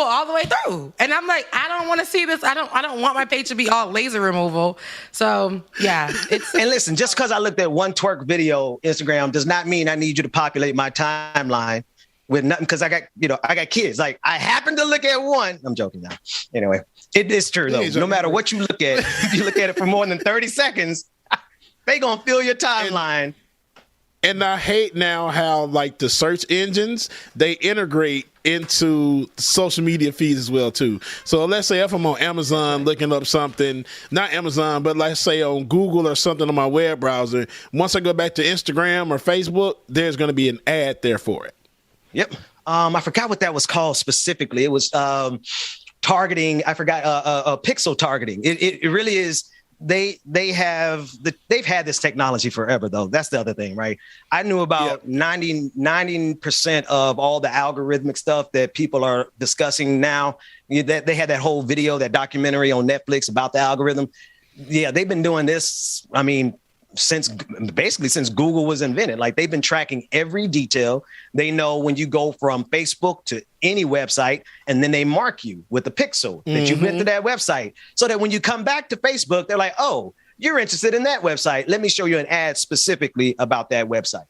all the way through. And I'm like, I don't want to see this. I don't want my page to be all laser removal. So yeah, and listen, just because I looked at one twerk video Instagram does not mean I need you to populate my timeline with nothing, because I got kids. Like, I happen to look at one. I'm joking now. Anyway, it is true though. No matter what you look at, if you look at it for more than 30 seconds, they gonna fill your timeline. And I hate now how, like, the search engines, they integrate into social media feeds as well too. So let's say if I'm on Amazon looking up something, not Amazon, but let's say on Google or something on my web browser, once I go back to Instagram or Facebook, there's going to be an ad there for it. Yep. I forgot what that was called specifically. It was targeting. I forgot pixel targeting. It really is. They've had this technology forever, though. That's the other thing, right? I knew about 90% of all the algorithmic stuff that people are discussing now. That they had that whole video, that documentary on Netflix about the algorithm. Yeah, they've been doing this. I mean, since Google was invented. Like, they've been tracking every detail. They know when you go from Facebook to any website, and then they mark you with a pixel that you went to that website, so that when you come back to Facebook, they're like, oh, you're interested in that website. Let me show you an ad specifically about that website.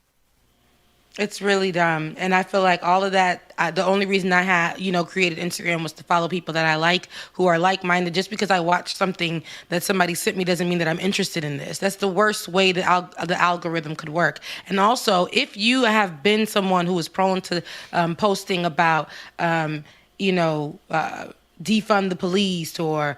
It's really dumb. And I feel like all of that, the only reason I had, created Instagram was to follow people that I like, who are like-minded. Just because I watched something that somebody sent me doesn't mean that I'm interested in this. That's the worst way the algorithm could work. And also, if you have been someone who is prone to posting about, defund the police or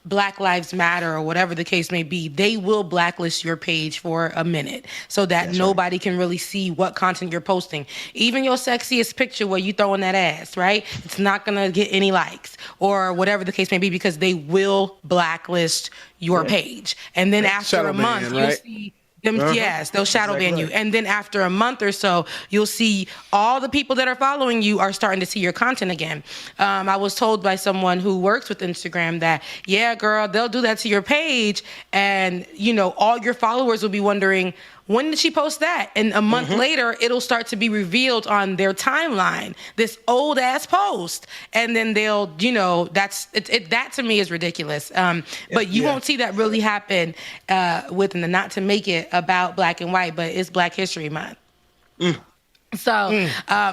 Black Lives Matter or whatever the case may be, they will blacklist your page for a minute so that nobody can really see what content you're posting. Even your sexiest picture where you throwing that ass, right? It's not going to get any likes or whatever the case may be, because they will blacklist your page. And then after a month, you'll see them, yes, they'll shadow ban you. And then after a month or so, you'll see all the people that are following you are starting to see your content again. I was told by someone who works with Instagram that, yeah, girl, they'll do that to your page. And, all your followers will be wondering, when did she post that? And a month later, it'll start to be revealed on their timeline, this old ass post. And then they'll, that to me is ridiculous. But you won't see that really happen within the Not to Make It about Black and White, but it's Black History Month. So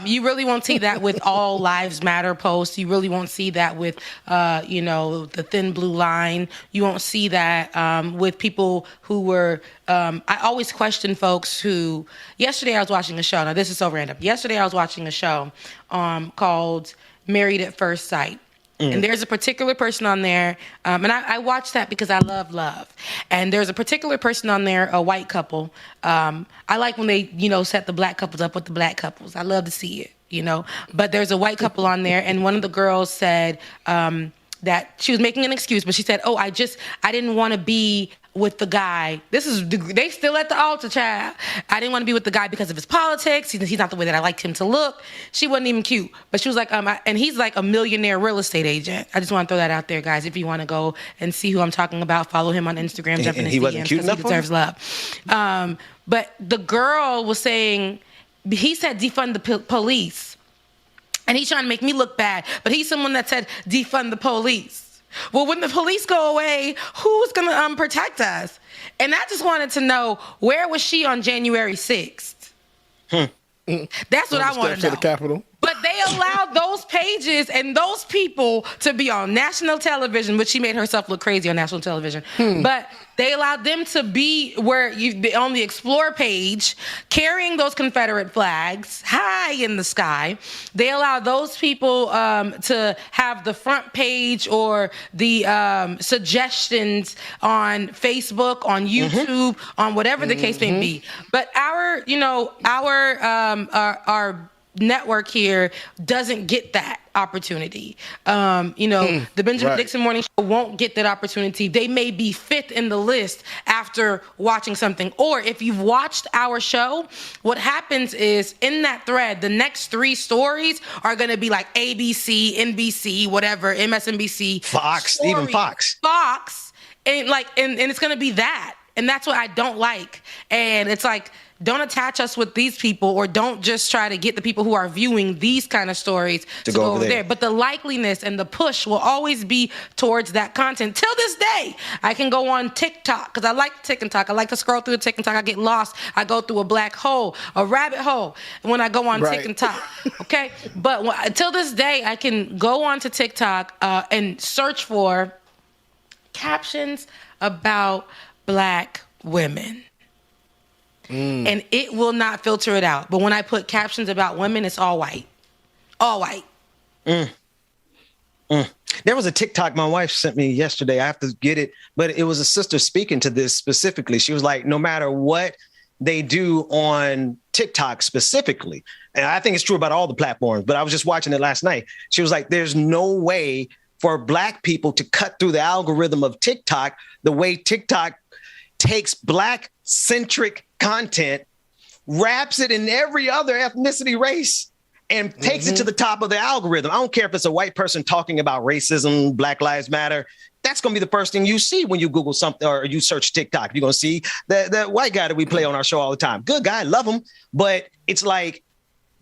you really won't see that with all lives matter posts. You really won't see that with, the thin blue line. You won't see that with people who were, I always question folks who, yesterday I was watching a show. Now this is so random. Yesterday I was watching a show called Married at First Sight. And there's a particular person on there, and I watch that because I love. And there's a particular person on there, a white couple. I like when they, set the black couples up with the black couples. I love to see it, But there's a white couple on there, and one of the girls said that she was making an excuse, but she said, I didn't want to be with the guy. They still at the altar, child. I didn't want to be with the guy because of his politics. He's not the way that I liked him to look. She wasn't even cute. But she was like, and he's like a millionaire real estate agent. I just want to throw that out there, guys. If you want to go and see who I'm talking about, follow him on Instagram. Jump in his DMs because he deserves love. But the girl was saying, he said defund the police. And he's trying to make me look bad. But he's someone that said defund the police. Well, when the police go away, who's going to protect us? And I just wanted to know, where was she on January 6th? That's what I want to know. The Capitol. But they allowed those pages and those people to be on national television, which she made herself look crazy on national television. But they allowed them to be on the Explore page, carrying those Confederate flags high in the sky. They allowed those people to have the front page or the suggestions on Facebook, on YouTube, on whatever the case may be. But our network here doesn't get that opportunity. The Benjamin Dixon Morning Show won't get that opportunity. They may be fifth in the list after watching something. Or if you've watched our show, what happens is in that thread, the next 3 stories are going to be like ABC, NBC, whatever, MSNBC, Fox, even Fox. And it's going to be that. And that's what I don't like. And it's like, don't attach us with these people, or don't just try to get the people who are viewing these kind of stories to go over there. But the likeliness and the push will always be towards that content. Till this day, I can go on TikTok because I like TikTok. I like to scroll through TikTok. I get lost. I go through a black hole, a rabbit hole when I go on TikTok. Okay? But until this day, I can go onto TikTok and search for captions about black women. And it will not filter it out. But when I put captions about women, it's all white. All white. There was a TikTok my wife sent me yesterday. I have to get it. But it was a sister speaking to this specifically. She was like, no matter what they do on TikTok specifically, and I think it's true about all the platforms, but I was just watching it last night. She was like, there's no way for black people to cut through the algorithm of TikTok the way TikTok takes black-centric content, wraps it in every other ethnicity, race, and takes it to the top of the algorithm. I don't care if it's a white person talking about racism, Black Lives Matter. That's going to be the first thing you see when you Google something or you search TikTok. You're going to see that white guy that we play on our show all the time. Good guy, love him. But it's like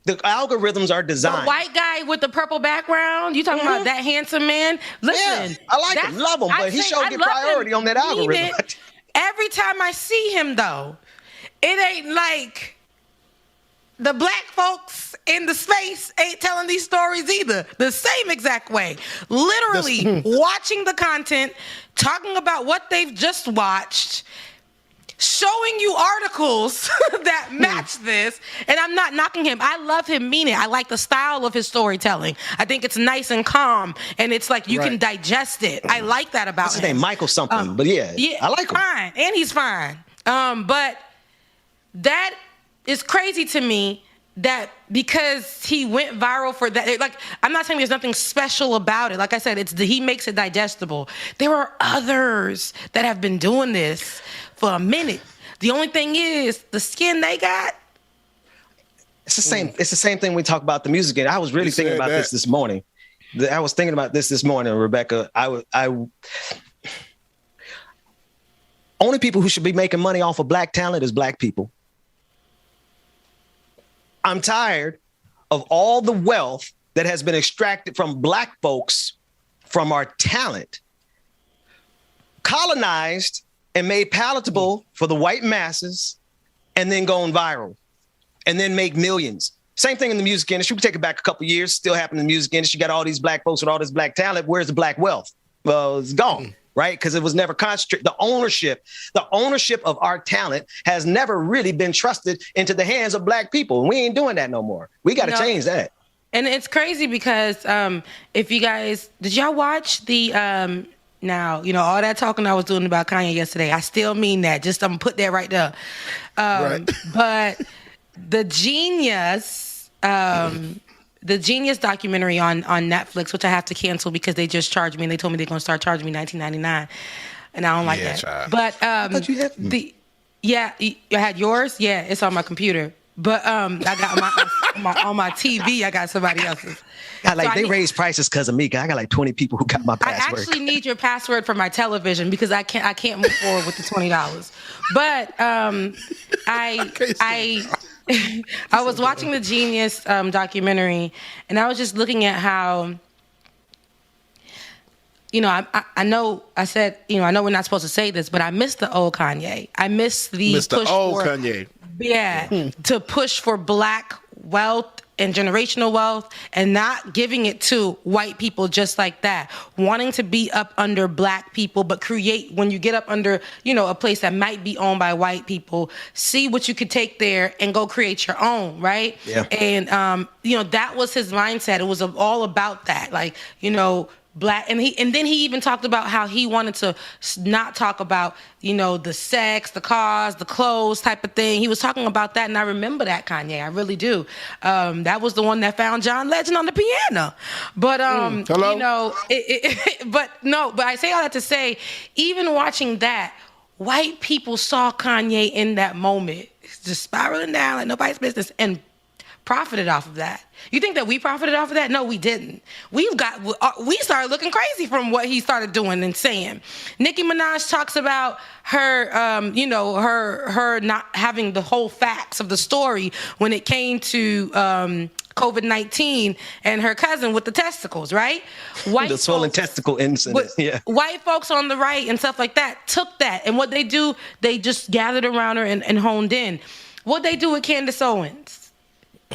the algorithms are designed. The white guy with the purple background, you talking about that handsome man? Listen, I like him, love him, but he showed get priority on that algorithm. Every time I see him, though, it ain't like the black folks in the space ain't telling these stories either. The same exact way. Literally watching the content, talking about what they've just watched, showing you articles that match this. And I'm not knocking him. I love him, mean it. I like the style of his storytelling. I think it's nice and calm, and it's like you can digest it. I like that about him. What's his name? Michael something. But yeah, I like him. Fine. And he's fine. But that is crazy to me, that because he went viral for that, like, I'm not saying there's nothing special about it. Like I said, he makes it digestible. There are others that have been doing this for a minute. The only thing is the skin they got. It's the same. It's the same thing we talk about the music. And I was really thinking about this morning. I was thinking about this morning, Rebecca. Only people who should be making money off of black talent is black people. I'm tired of all the wealth that has been extracted from black folks from our talent, colonized and made palatable for the white masses, and then going viral and then make millions. Same thing in the music industry. We take it back a couple years, still happening in the music industry. You got all these black folks with all this black talent. Where's the black wealth? Well, it's gone, right? Because it was never concentrated. The ownership of our talent has never really been trusted into the hands of black people. And we ain't doing that no more. We got to change that. And it's crazy because if you guys, did y'all watch the, now, all that talking I was doing about Kanye yesterday, I still mean that. Just I'm going to put that right there. Right. But the Genius documentary on Netflix, which I have to cancel because they just charged me and they told me they're going to start charging me $19.99, and I don't like that. Child. But I had yours. Yeah, it's on my computer. But I got on my TV. I got somebody else's. They raised prices because of me. I got like 20 people who got my password. I actually need your password for my television because I can't move forward with the $20. But I was watching the Genius documentary, and I was just looking at how, I know I said, I know we're not supposed to say this, but I miss the old Kanye. I miss the push for Kanye. Yeah, to push for black wealth and generational wealth and not giving it to white people just like that. Wanting to be up under black people, but create, when you get up under, a place that might be owned by white people, see what you could take there and go create your own, right? Yeah. And, that was his mindset. It was all about that. Like, black, and then he even talked about how he wanted to not talk about, the sex, the cars, the clothes type of thing. He was talking about that, and I remember that, Kanye. I really do. That was the one that found John Legend on the piano. But hello? But I say all that to say, even watching that, white people saw Kanye in that moment, just spiraling down like nobody's business, and profited off of that. You think that we profited off of that? No, we didn't. We started looking crazy from what he started doing and saying. Nicki Minaj talks about her, her not having the whole facts of the story when it came to COVID-19 and her cousin with the testicles, right? The swollen testicle incident. Yeah. White folks on the right and stuff like that took that, and what they do, they just gathered around her and honed in. What they do with Candace Owens?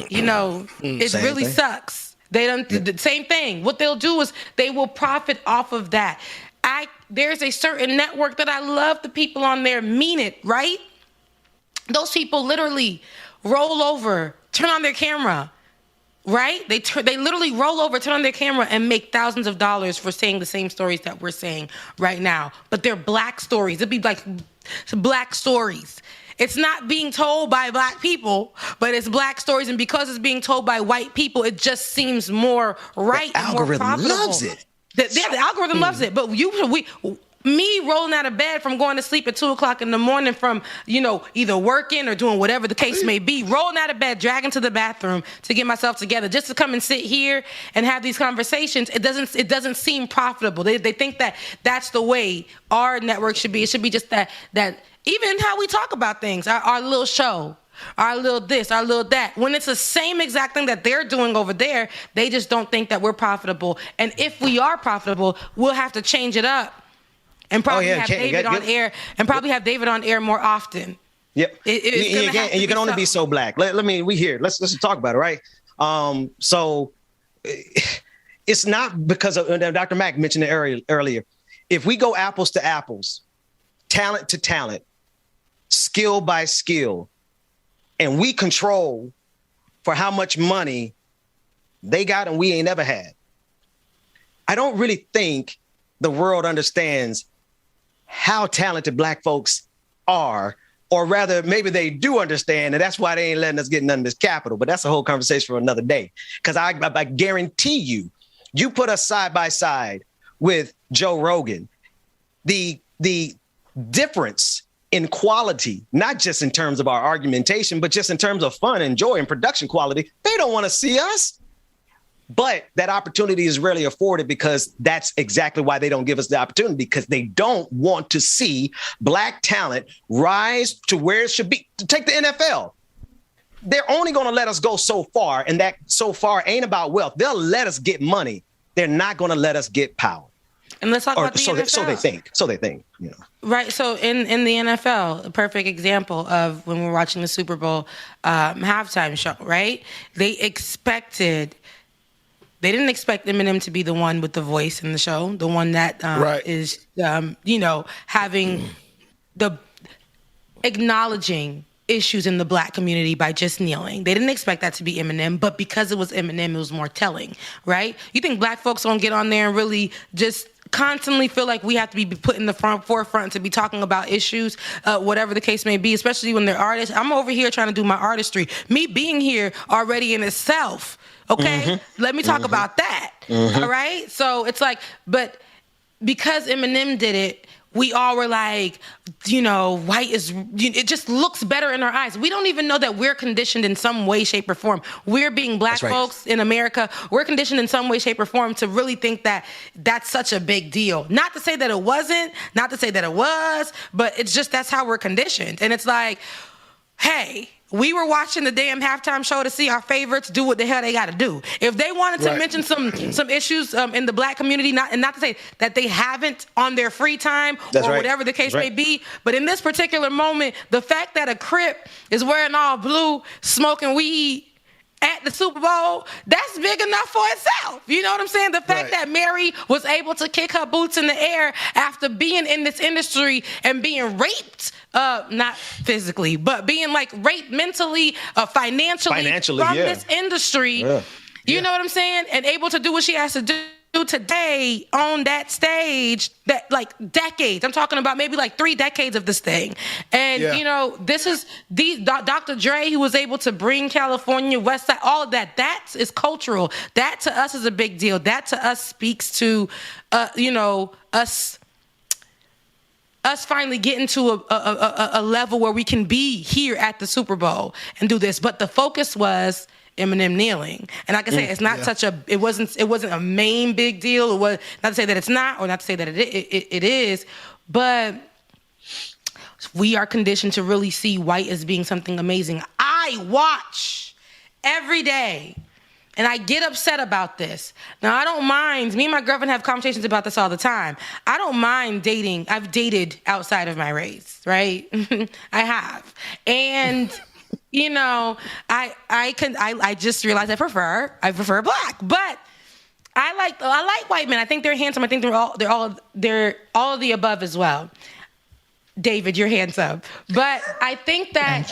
It really sucks. They don't the same thing. What they'll do is they will profit off of that. There's a certain network that I love the people on there mean it, right? Those people literally roll over, turn on their camera, right? They literally roll over, turn on their camera, and make thousands of dollars for saying the same stories that we're saying right now. But they're black stories. It'd be like black stories. It's not being told by black people, but it's black stories. And because it's being told by white people, it just seems more right and more profitable. The algorithm loves it. The algorithm loves it. But me rolling out of bed from going to sleep at 2:00 in the morning from, either working or doing whatever the case may be, rolling out of bed, dragging to the bathroom to get myself together, just to come and sit here and have these conversations. It doesn't seem profitable. They think that that's the way our network should be. It should be just that even how we talk about things, our little show, our little this, our little that. When it's the same exact thing that they're doing over there, they just don't think that we're profitable. And if we are profitable, we'll have to change it up and probably have David on air and probably have David on air more often. Yep. And you can only be so black. Let's talk about it, right? So it's not because of, Dr. Mack mentioned it earlier. If we go apples to apples, talent to talent, skill by skill, and we control for how much money they got and we ain't ever had, I don't really think the world understands how talented black folks are, or rather maybe they do understand, and that's why they ain't letting us get none of this capital. But that's a whole conversation for another day. Because I guarantee you put us side by side with Joe Rogan, the difference in quality, not just in terms of our argumentation, but just in terms of fun and joy and production quality, they don't want to see us. But that opportunity is rarely afforded because that's exactly why they don't give us the opportunity, because they don't want to see black talent rise to where it should be. To take the NFL, they're only going to let us go so far, and that so far ain't about wealth. They'll let us get money. They're not going to let us get power. And let's talk about the NFL. So they think. Right. So in the NFL, a perfect example of when we're watching the Super Bowl halftime show, right? They didn't expect Eminem to be the one with the voice in the show, the one that is, having the acknowledging issues in the Black community by just kneeling. They didn't expect that to be Eminem, but because it was Eminem, it was more telling, right? You think Black folks don't get on there and really just constantly feel like we have to be put in the forefront to be talking about issues, whatever the case may be, especially when they're artists. I'm over here trying to do my artistry. Me being here already in itself, okay? Let me talk about that, all right? So it's like, but because Eminem did it, we all were like, white is, it just looks better in our eyes. We don't even know that we're conditioned in some way, shape, or form. We're being Black folks in America. We're conditioned in some way, shape, or form to really think that that's such a big deal. Not to say that it wasn't, not to say that it was, but it's just that's how we're conditioned. And it's like, hey, we were watching the damn halftime show to see our favorites do what the hell they got to do. If they wanted to mention some issues in the Black community, not to say that they haven't on their free time whatever the case may be, but in this particular moment, the fact that a Crip is wearing all blue, smoking weed at the Super Bowl, that's big enough for itself. You know what I'm saying? The fact that Mary was able to kick her boots in the air after being in this industry and being raped, not physically, but being like raped mentally, financially from this industry. You know what I'm saying? And able to do what she has to do today on that stage, that like decades. I'm talking about maybe like 3 decades of this thing. And this is Dr. Dre, who was able to bring California, West Side, all of that. That is cultural. That to us is a big deal. That to us speaks to us finally getting to a level where we can be here at the Super Bowl and do this. But the focus was Eminem kneeling. And like I say, it's not it wasn't a main big deal. It was not to say that it's not, or not to say that it is, but we are conditioned to really see white as being something amazing. I watch every day, and I get upset about this. Now, I don't mind. Me and my girlfriend have conversations about this all the time. I don't mind dating. I've dated outside of my race, right? I have. And I just realized I prefer Black, but I like white men. I think they're handsome. I think they're all of the above as well. David, you're handsome, but I think that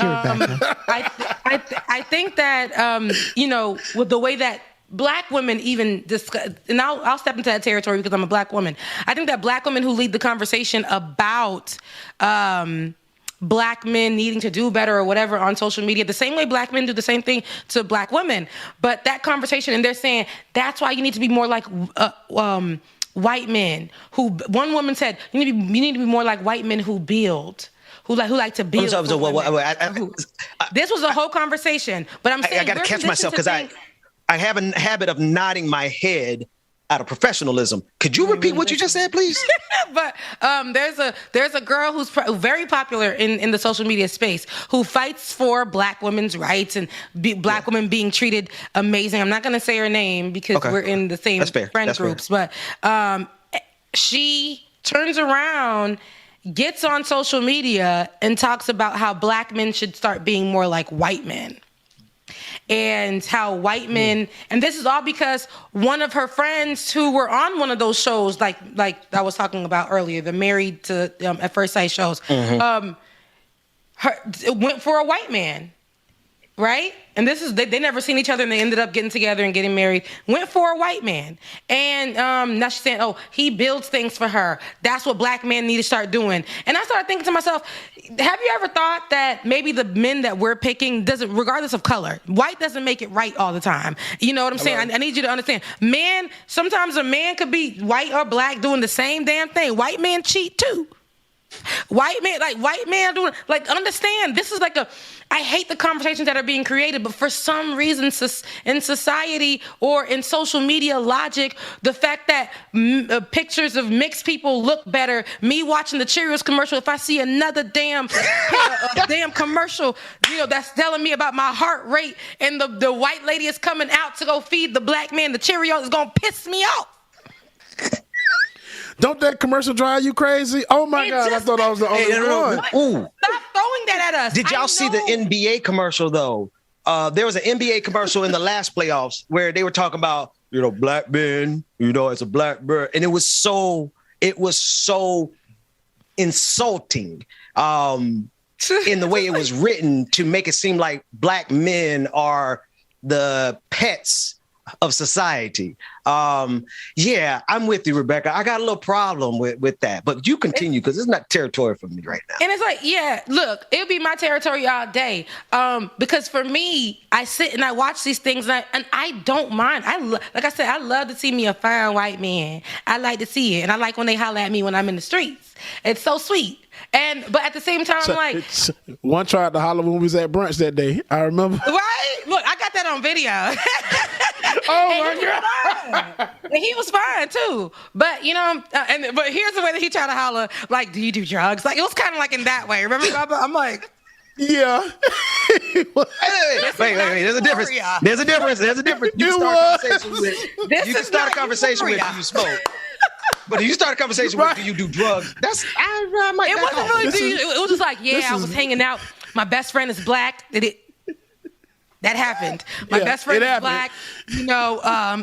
I think that with the way that Black women even discuss, and I'll step into that territory because I'm a Black woman. I think that Black women who lead the conversation about Black men needing to do better or whatever on social media, the same way Black men do the same thing to Black women. But that conversation, and they're saying, that's why you need to be more like white men who, one woman said, you need to be more like white men who build. Who like to build. This was a whole conversation, but I'm saying I got to catch myself because I have a habit of nodding my head out of professionalism. Could you repeat what you just said, please? But there's a girl who's very popular in the social media space who fights for Black women's rights and Black women being treated amazing. I'm not going to say her name because we're in the same friend groups, but she turns around, gets on social media and talks about how Black men should start being more like white men. And how white men, and this is all because one of her friends who were on one of those shows, like I was talking about earlier, the Married to at First Sight shows, went for a white man, right? And this is they never seen each other, and they ended up getting together and getting married. Went for a white man, and now she's saying, "Oh, he builds things for her. That's what Black men need to start doing." And I started thinking to myself, have you ever thought that maybe the men that we're picking doesn't, regardless of color, white doesn't make it right all the time? You know what I'm saying? I need you to understand, man. Sometimes a man could be white or Black doing the same damn thing. White men cheat too. White man doing, like, understand, this is like I hate the conversations that are being created, but for some reason in society or in social media logic, the fact that pictures of mixed people look better, me watching the Cheerios commercial, if I see another damn commercial, that's telling me about my heart rate and the white lady is coming out to go feed the Black man the Cheerios, is gonna piss me off. Don't that commercial drive you crazy? Oh my God! I thought I was the only one. Ooh. Stop throwing that at us. Did y'all see the NBA commercial though? There was an NBA commercial in the last playoffs where they were talking about, black men, it's a black bird. And it was so insulting in the way it was written to make it seem like black men are the pets of society. Yeah, I'm with you, Rebecca. I got a little problem with that, but you continue because it's not territory for me right now. And it's like, yeah, look, it'll be my territory all day. Because for me, I sit and I watch these things and I don't mind. Like I said, I love to see me a fine white man. I like to see it. And I like when they holler at me when I'm in the streets. It's so sweet. But at the same time, one tried to holler when we was at brunch that day. I remember. Right? Look, I got that on video. Oh my God. And he was fine too. But but here's the way that he tried to holler, like, do you do drugs? Like, it was kind of like in that way. Remember, Bubba? I'm like, yeah. Wait. There's a difference. There's a difference. You can start a conversation with do you smoke. But if you start a conversation with do you do drugs, that's I might. It wasn't really. It was just like, I was hanging out. My best friend is black. That happened. My best friend is black.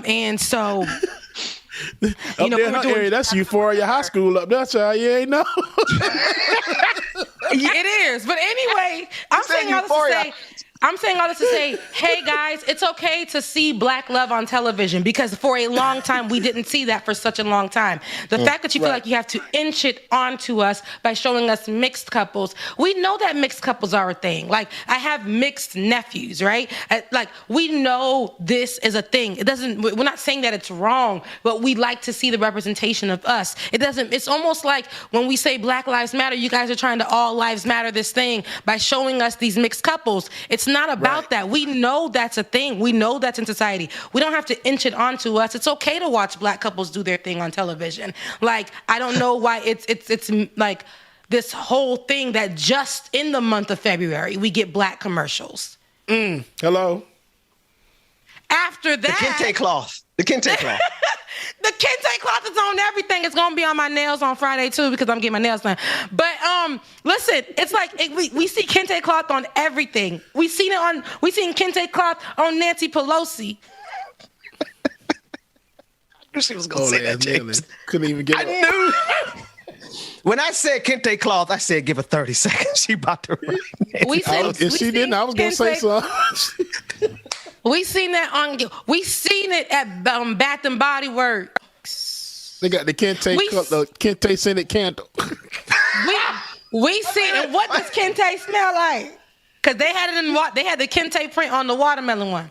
And so. That's Euphoria High School up there, child. You ain't know. It is. But anyway, I'm saying all this to say, hey guys, it's okay to see black love on television because for a long time we didn't see that for such a long time. The fact that you feel like you have to inch it onto us by showing us mixed couples, we know that mixed couples are a thing. Like, I have mixed nephews, right? Like, we know this is a thing. We're not saying that it's wrong, but we like to see the representation of us. It's almost like when we say Black Lives Matter, you guys are trying to all lives matter this thing by showing us these mixed couples. It's not about that. We know that's a thing. We know that's in society. We don't have to inch it onto us. It's okay to watch black couples do their thing on television. Like, I don't know why it's like this whole thing that just in the month of February we get black commercials. Hello. After that, the kente cloth. The kente cloth is on everything. It's gonna be on my nails on Friday too because I'm getting my nails done. But listen, it's like we see kente cloth on everything. We seen kente cloth on Nancy Pelosi. I knew she was gonna say that, James. Couldn't even get it. I knew. When I said kente cloth, I said give her 30 seconds. She about to run. If she didn't, I was gonna say something. We seen it at Bath and Body Works. They got the Kente scented candle. we seen it. What does Kente smell like? Because they had it they had the Kente print on the watermelon one.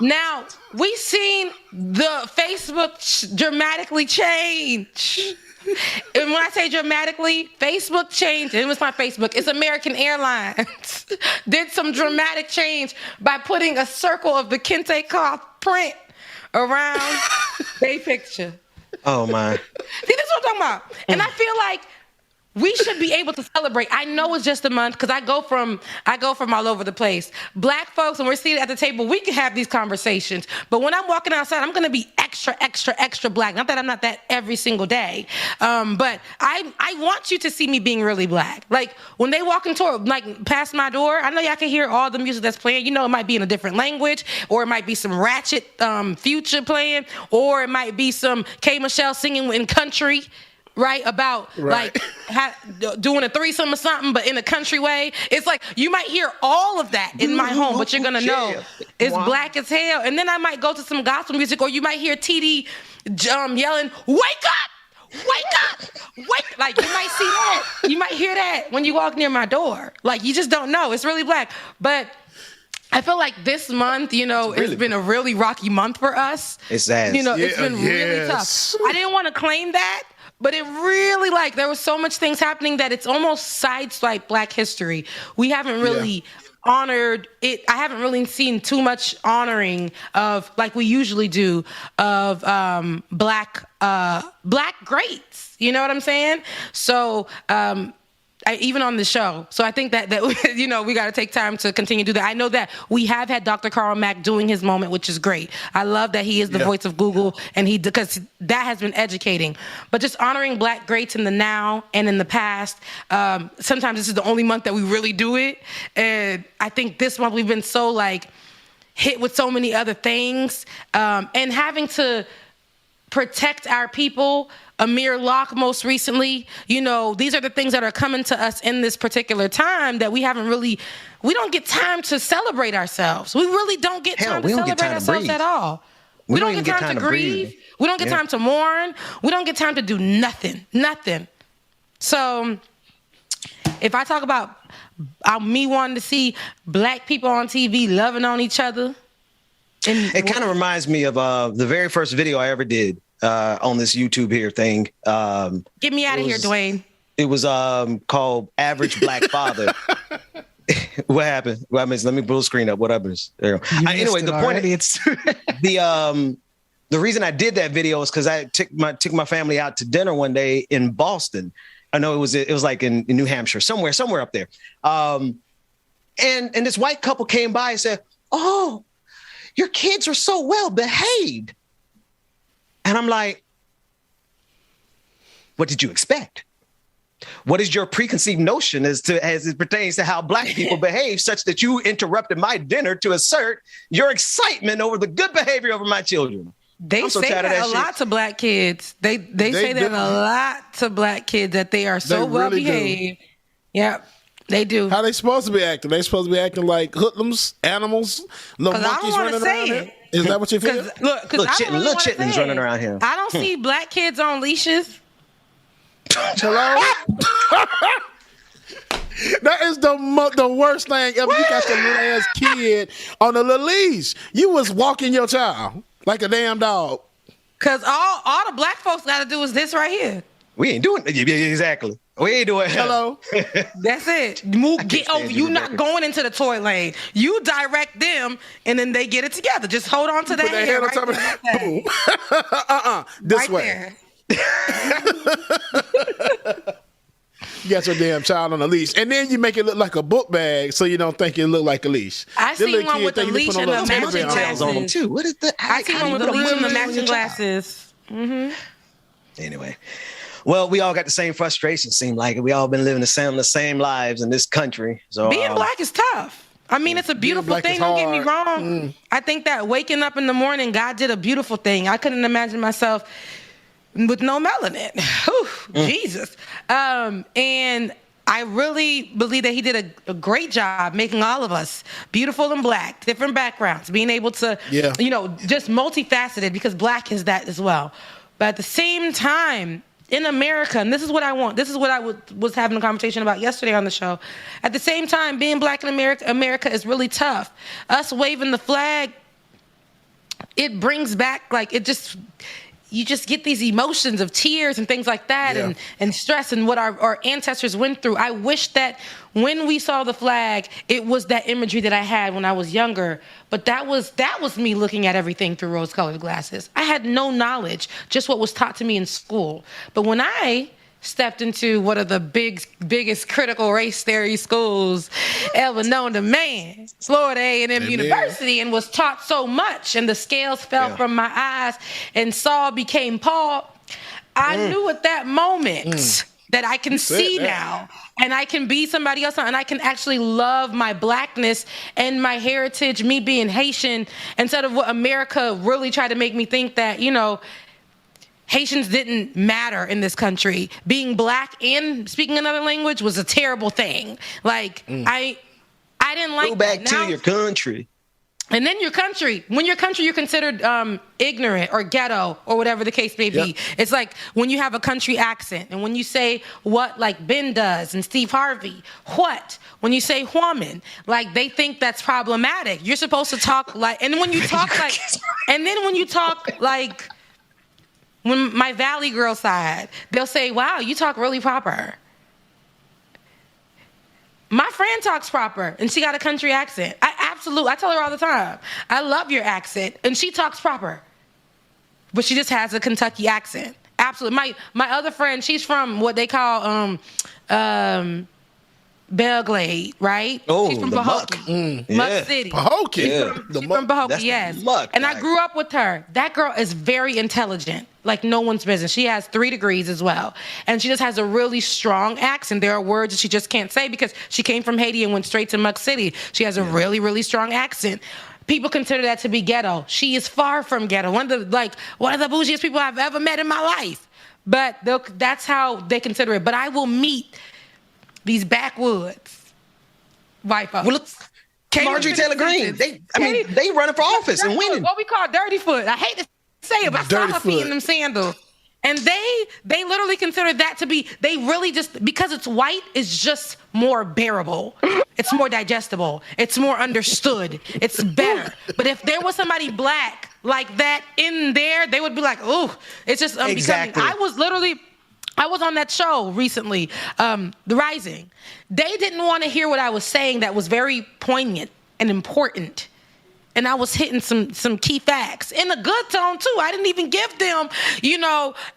Now we seen the Facebook dramatically change. And when I say dramatically, Facebook changed. It was my Facebook. It's American Airlines. Did some dramatic change by putting a circle of the kente cloth print around their picture. Oh, my. See, this is what I'm talking about. And I feel like we should be able to celebrate. I know it's just a month because I go from all over the place. Black folks, when we're seated at the table, we can have these conversations. But when I'm walking outside, I'm going to be extra, extra, extra black. Not that I'm not that every single day. But I want you to see me being really black. Like, when they walk past my door, I know y'all can hear all the music that's playing. You know, it might be in a different language, or it might be some Ratchet Future playing, or it might be some K. Michelle singing in country. Right, about like doing a threesome or something, but in a country way. It's like you might hear all of that in my home, but you're gonna know it's black as hell. And then I might go to some gospel music, or you might hear TD yelling, "Wake up! Wake up! Wake!" Like, you might see that. You might hear that when you walk near my door. Like, you just don't know. It's really black, but. I feel like this month, it's been a really rocky month for us. It's sad. It's been really tough. I didn't want to claim that. But it really, there was so much things happening that it's almost sideswiped Black history. We haven't really honored it. I haven't really seen too much honoring of, like we usually do, of Black greats. You know what I'm saying? So even on the show. So I think that we got to take time to continue to do that. I know that we have had Dr. Carl Mack doing his moment, which is great. I love that he is the voice of Google, and because that has been educating. But just honoring Black greats in the now and in the past. Sometimes this is the only month that we really do it, and I think this month we've been so hit with so many other things, and having to protect our people. Amir Locke most recently, these are the things that are coming to us in this particular time that we don't get time to celebrate ourselves. We really don't get time to celebrate ourselves at all. We don't get time to grieve. We don't get time to mourn. We don't get time to do nothing. So if I talk about me wanting to see Black people on TV loving on each other. It kind of reminds me of the very first video I ever did. On this YouTube here thing. Get me out of here, Dwayne. It was called Average Black Father. What happened? Well, let me blue screen up. What happens? There you go. Anyway, the point is the reason I did that video is because I took my family out to dinner one day in Boston. I know it was like in New Hampshire, somewhere up there. And this white couple came by and said, "Oh, your kids are so well behaved." And I'm like, what did you expect? What is your preconceived notion as it pertains to how Black people behave, such that you interrupted my dinner to assert your excitement over the good behavior of my children? They say that a lot to Black kids. They say that a lot to Black kids, that they are so well behaved. Yep. They do. How they supposed to be acting? They supposed to be acting like hoodlums, animals, little monkeys running around here? Is that what you feel? Look, little chitlins running around here. I don't see Black kids on leashes. Hello? That is the worst thing ever. You got the little ass kid on a little leash. You was walking your child like a damn dog. Because all the Black folks got to do is this right here. We ain't doing it. Exactly. We ain't doing it. Hello. That's it. Get over. You not going into the toy lane. You direct them, and then they get it together. Just hold on to that hair right there. This right way. You got your damn child on a leash, and then you make it look like a book bag, so you don't think it look like a leash. I seen one with the leash and the matching glasses on them too. What is that? I seen one with the leash and the matching glasses. Mm-hmm. Anyway. Well, we all got the same frustration, seem like it. We all been living the same lives in this country. So being Black is tough. I mean, it's a beautiful thing. Don't get me wrong. I think that waking up in the morning, God did a beautiful thing. I couldn't imagine myself with no melanin. Jesus. And I really believe that he did a great job making all of us beautiful and Black, different backgrounds, being able to, just multifaceted, because Black is that as well. But at the same time, in America, and this is what I want. This is what I was having a conversation about yesterday on the show. At the same time, being Black in America is really tough. Us waving the flag, it brings back, you just get these emotions of tears and things like that, and stress, and what our ancestors went through. I wish that when we saw the flag, it was that imagery that I had when I was younger. But that was me looking at everything through rose-colored glasses. I had no knowledge, just what was taught to me in school. But when I stepped into one of the biggest critical race theory schools ever known to man, Florida A&M University, and was taught so much, and the scales fell from my eyes, and Saul became Paul, I knew at that moment that I can see now, and I can be somebody else, and I can actually love my Blackness and my heritage, me being Haitian, instead of what America really tried to make me think that, Haitians didn't matter in this country. Being Black and speaking another language was a terrible thing. I didn't like that. Go back to your country. And then your country. When your country, you're considered ignorant or ghetto or whatever the case may be. Yep. It's like when you have a country accent, and when you say what, like Ben does and Steve Harvey, what? When you say woman, they think that's problematic. You're supposed to talk and when you talk when my Valley girl side, they'll say, wow, you talk really proper. My friend talks proper, and she got a country accent. I tell her all the time, I love your accent, and she talks proper. But she just has a Kentucky accent. Absolutely. My other friend, she's from what they call Belglade, right? Oh, she's from the Pahokee. Muck. Muck City. Pahokee. Yeah. She's from Pahokee, yes. Muck, and I grew up with her. That girl is very intelligent, like no one's business. She has 3 degrees as well. And she just has a really strong accent. There are words that she just can't say because she came from Haiti and went straight to Muck City. She has a really, really strong accent. People consider that to be ghetto. She is far from ghetto. One of the bougiest people I've ever met in my life. But that's how they consider it. But I will meet these backwoods white folks. Well, look, Marjorie Taylor Greene. They running for office and winning. What we call dirty foot. I hate to say it, but I saw her feet in them sandals. And they literally consider that to be, they really just, because it's white, it's just more bearable. It's more digestible. It's more understood. It's better. But if there was somebody black like that in there, they would be like, oh, it's just exactly. I was on that show recently, The Rising. They didn't want to hear what I was saying that was very poignant and important. And I was hitting some key facts in a good tone, too. I didn't even give them,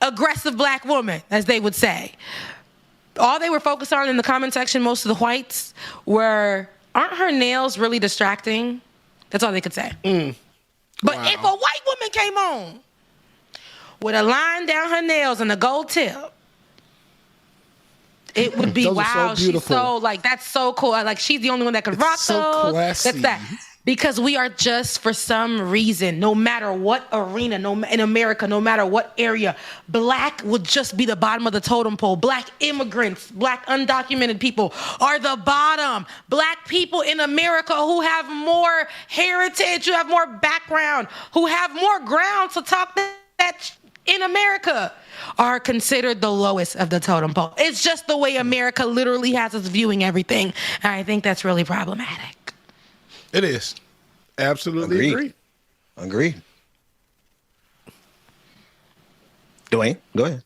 aggressive black woman, as they would say. All they were focused on in the comment section, most of the whites, aren't her nails really distracting? That's all they could say. But if a white woman came on with a line down her nails and a gold tip, it would be, wow, so she's so, that's so cool. She's the only one that could rock those. Classy. That's that. Because we are just, for some reason, no matter what arena, in America, no matter what area, black would just be the bottom of the totem pole. Black immigrants, black undocumented people are the bottom. Black people in America who have more heritage, who have more background, who have more ground to talk that in America are considered the lowest of the totem pole. It's just the way America literally has us viewing everything. And I think that's really problematic. It is. Absolutely Agreed. Dwayne, go ahead.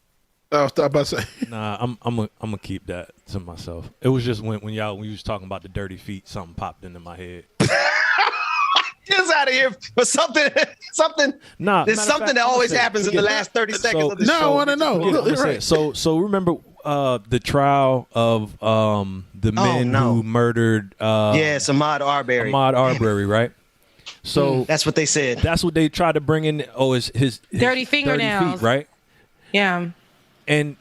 I was about to say. Nah, I'm gonna keep that to myself. It was just when you was talking about the dirty feet, something popped into my head. Get us out of here. But something. Nah, there's something that always happens in the last 30 seconds of the show. I want to know. Right. So remember the trial of the men who murdered Ahmaud Arbery. Ahmaud Arbery, right? So that's what they said. That's what they tried to bring in. Oh, his dirty fingernails, dirty feet, right? Yeah. And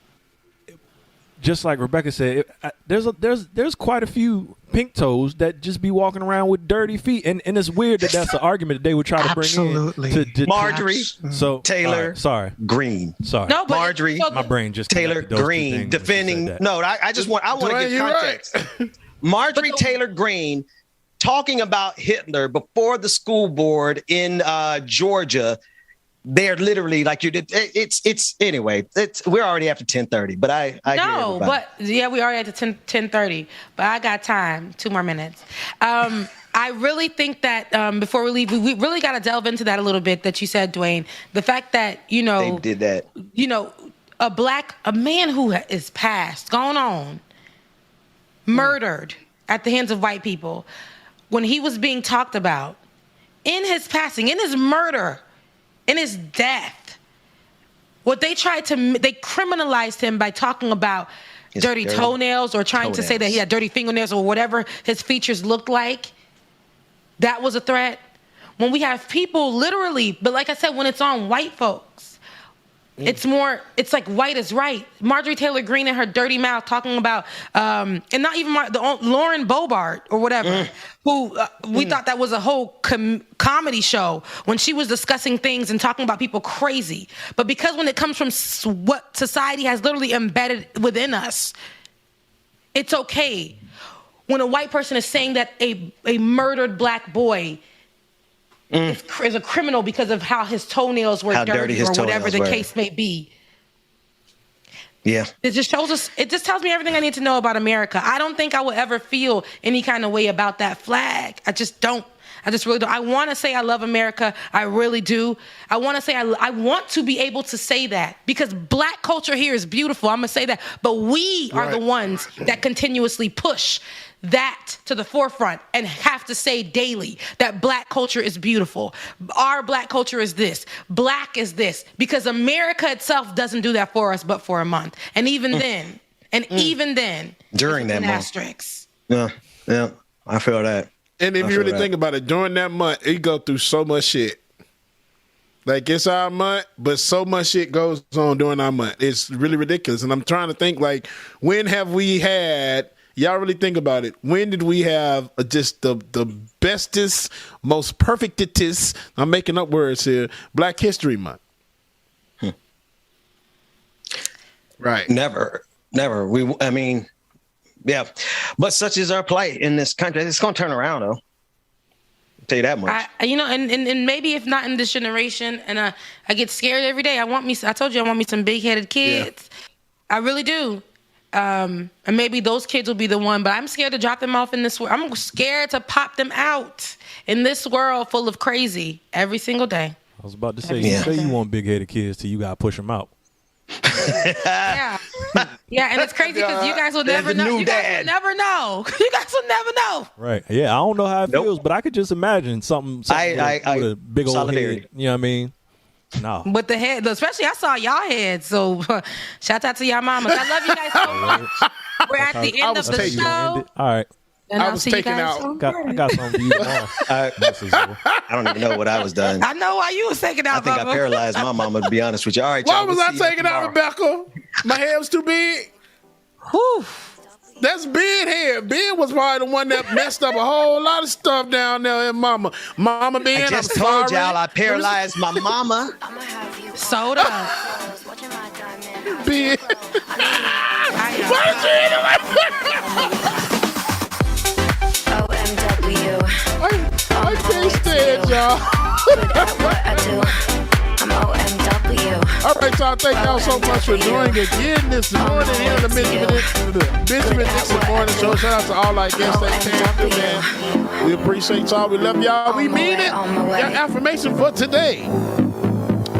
just like Rebecca said, there's quite a few pink toes that just be walking around with dirty feet, and it's weird that that's an argument that they would try to bring in to Marjorie Taylor Greene. Sorry, no, but Marjorie. My brain just Taylor Greene defending. No, I want to get context. Right. Marjorie Taylor Greene talking about Hitler before the school board in Georgia. They're literally like you did. It's anyway. We're already after 10:30, but I no, but yeah, we already at 10:30. But I got time. 2 more minutes. I really think that before we leave, we really got to delve into that a little bit that you said, Dwayne. The fact that they did that. A man who is passed, gone on, murdered at the hands of white people, when he was being talked about, in his passing, in his murder. In his death, they criminalized him by talking about his dirty toenails or trying to say that he had dirty fingernails or whatever his features looked like. That was a threat. When we have people literally, but like I said, when it's on white folks, it's like white is right. Marjorie Taylor Greene in her dirty mouth talking about, and not even Lauren Boebert or whatever, who we thought that was a whole comedy show when she was discussing things and talking about people crazy. But because when it comes from what society has literally embedded within us, it's okay. When a white person is saying that a murdered black boy is a criminal because of how his toenails were dirty or whatever the case may be. Yeah. It just tells me everything I need to know about America. I don't think I will ever feel any kind of way about that flag. I just really don't. I want to say I love America. I really do. I want to say I want to be able to say that because black culture here is beautiful. I'm going to say that. But we are the ones that continuously push that to the forefront and have to say daily that Black culture is beautiful. Our Black culture is this. Black is this. Because America itself doesn't do that for us but for a month. And even then, during that month. Asterisks. Yeah, I feel that. And if you really think about it, during that month, it go through so much shit. Like, it's our month, but so much shit goes on during our month. It's really ridiculous. And I'm trying to think, like, when have we had, y'all really think about it, when did we have just the bestest, most perfectest, I'm making up words here, Black History Month? Right. Never. I mean, yeah. But such is our plight in this country. It's going to turn around, though. I'll tell you that much. And maybe if not in this generation, and I get scared every day. I told you I want me some big-headed kids. Yeah. I really do. And maybe those kids will be the one, but I'm scared to drop them off in this world. I'm scared to pop them out in this world full of crazy every single day. I was about to say, you say you want big-headed kids till you got to push them out. Yeah, and it's crazy because you guys will never know. You guys will never know. You guys will never know. Right. Yeah, I don't know how it feels, but I could just imagine something with a big old head. You know what I mean? No. With the head, especially I saw y'all heads. So shout out to y'all mamas. I love you guys so much. We're at the end of the show. All right. And I was taken out. I got something for you tomorrow. I don't even know what I was done. I know why you was taken out. I think I paralyzed my mama, to be honest with you. All right, why was I taken out, Rebecca? My hair was too big. Whew. That's Ben hair. Ben was probably the one that messed up a whole lot of stuff down there in Mama Ben. I just told y'all I paralyzed my mama. Soda. Ben. Why did you eat it? I can't stand y'all. All right, y'all. Thank y'all so much for doing it again this morning here in the Benjamin Dixon Morning Show. Shout out to all our guests that came through, man. We appreciate y'all. We love y'all. We mean it. Your affirmation for today.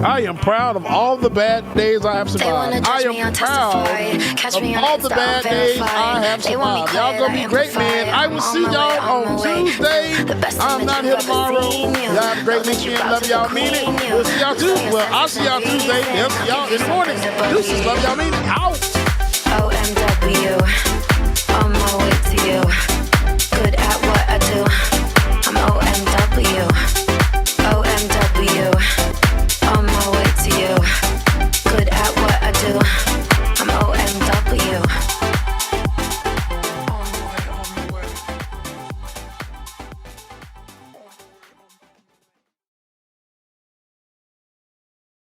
I am proud of all the bad days I have survived. I am proud of all the bad days I have survived. Y'all gonna be great, man. I will see y'all on Tuesday. I'm not here tomorrow. Y'all have a great weekend. Love y'all, mean it. We'll see y'all Tuesday. Well, I'll see y'all Tuesday. They'll see y'all in the morning. Deuces, love y'all, mean it. Out. OMW. I'm always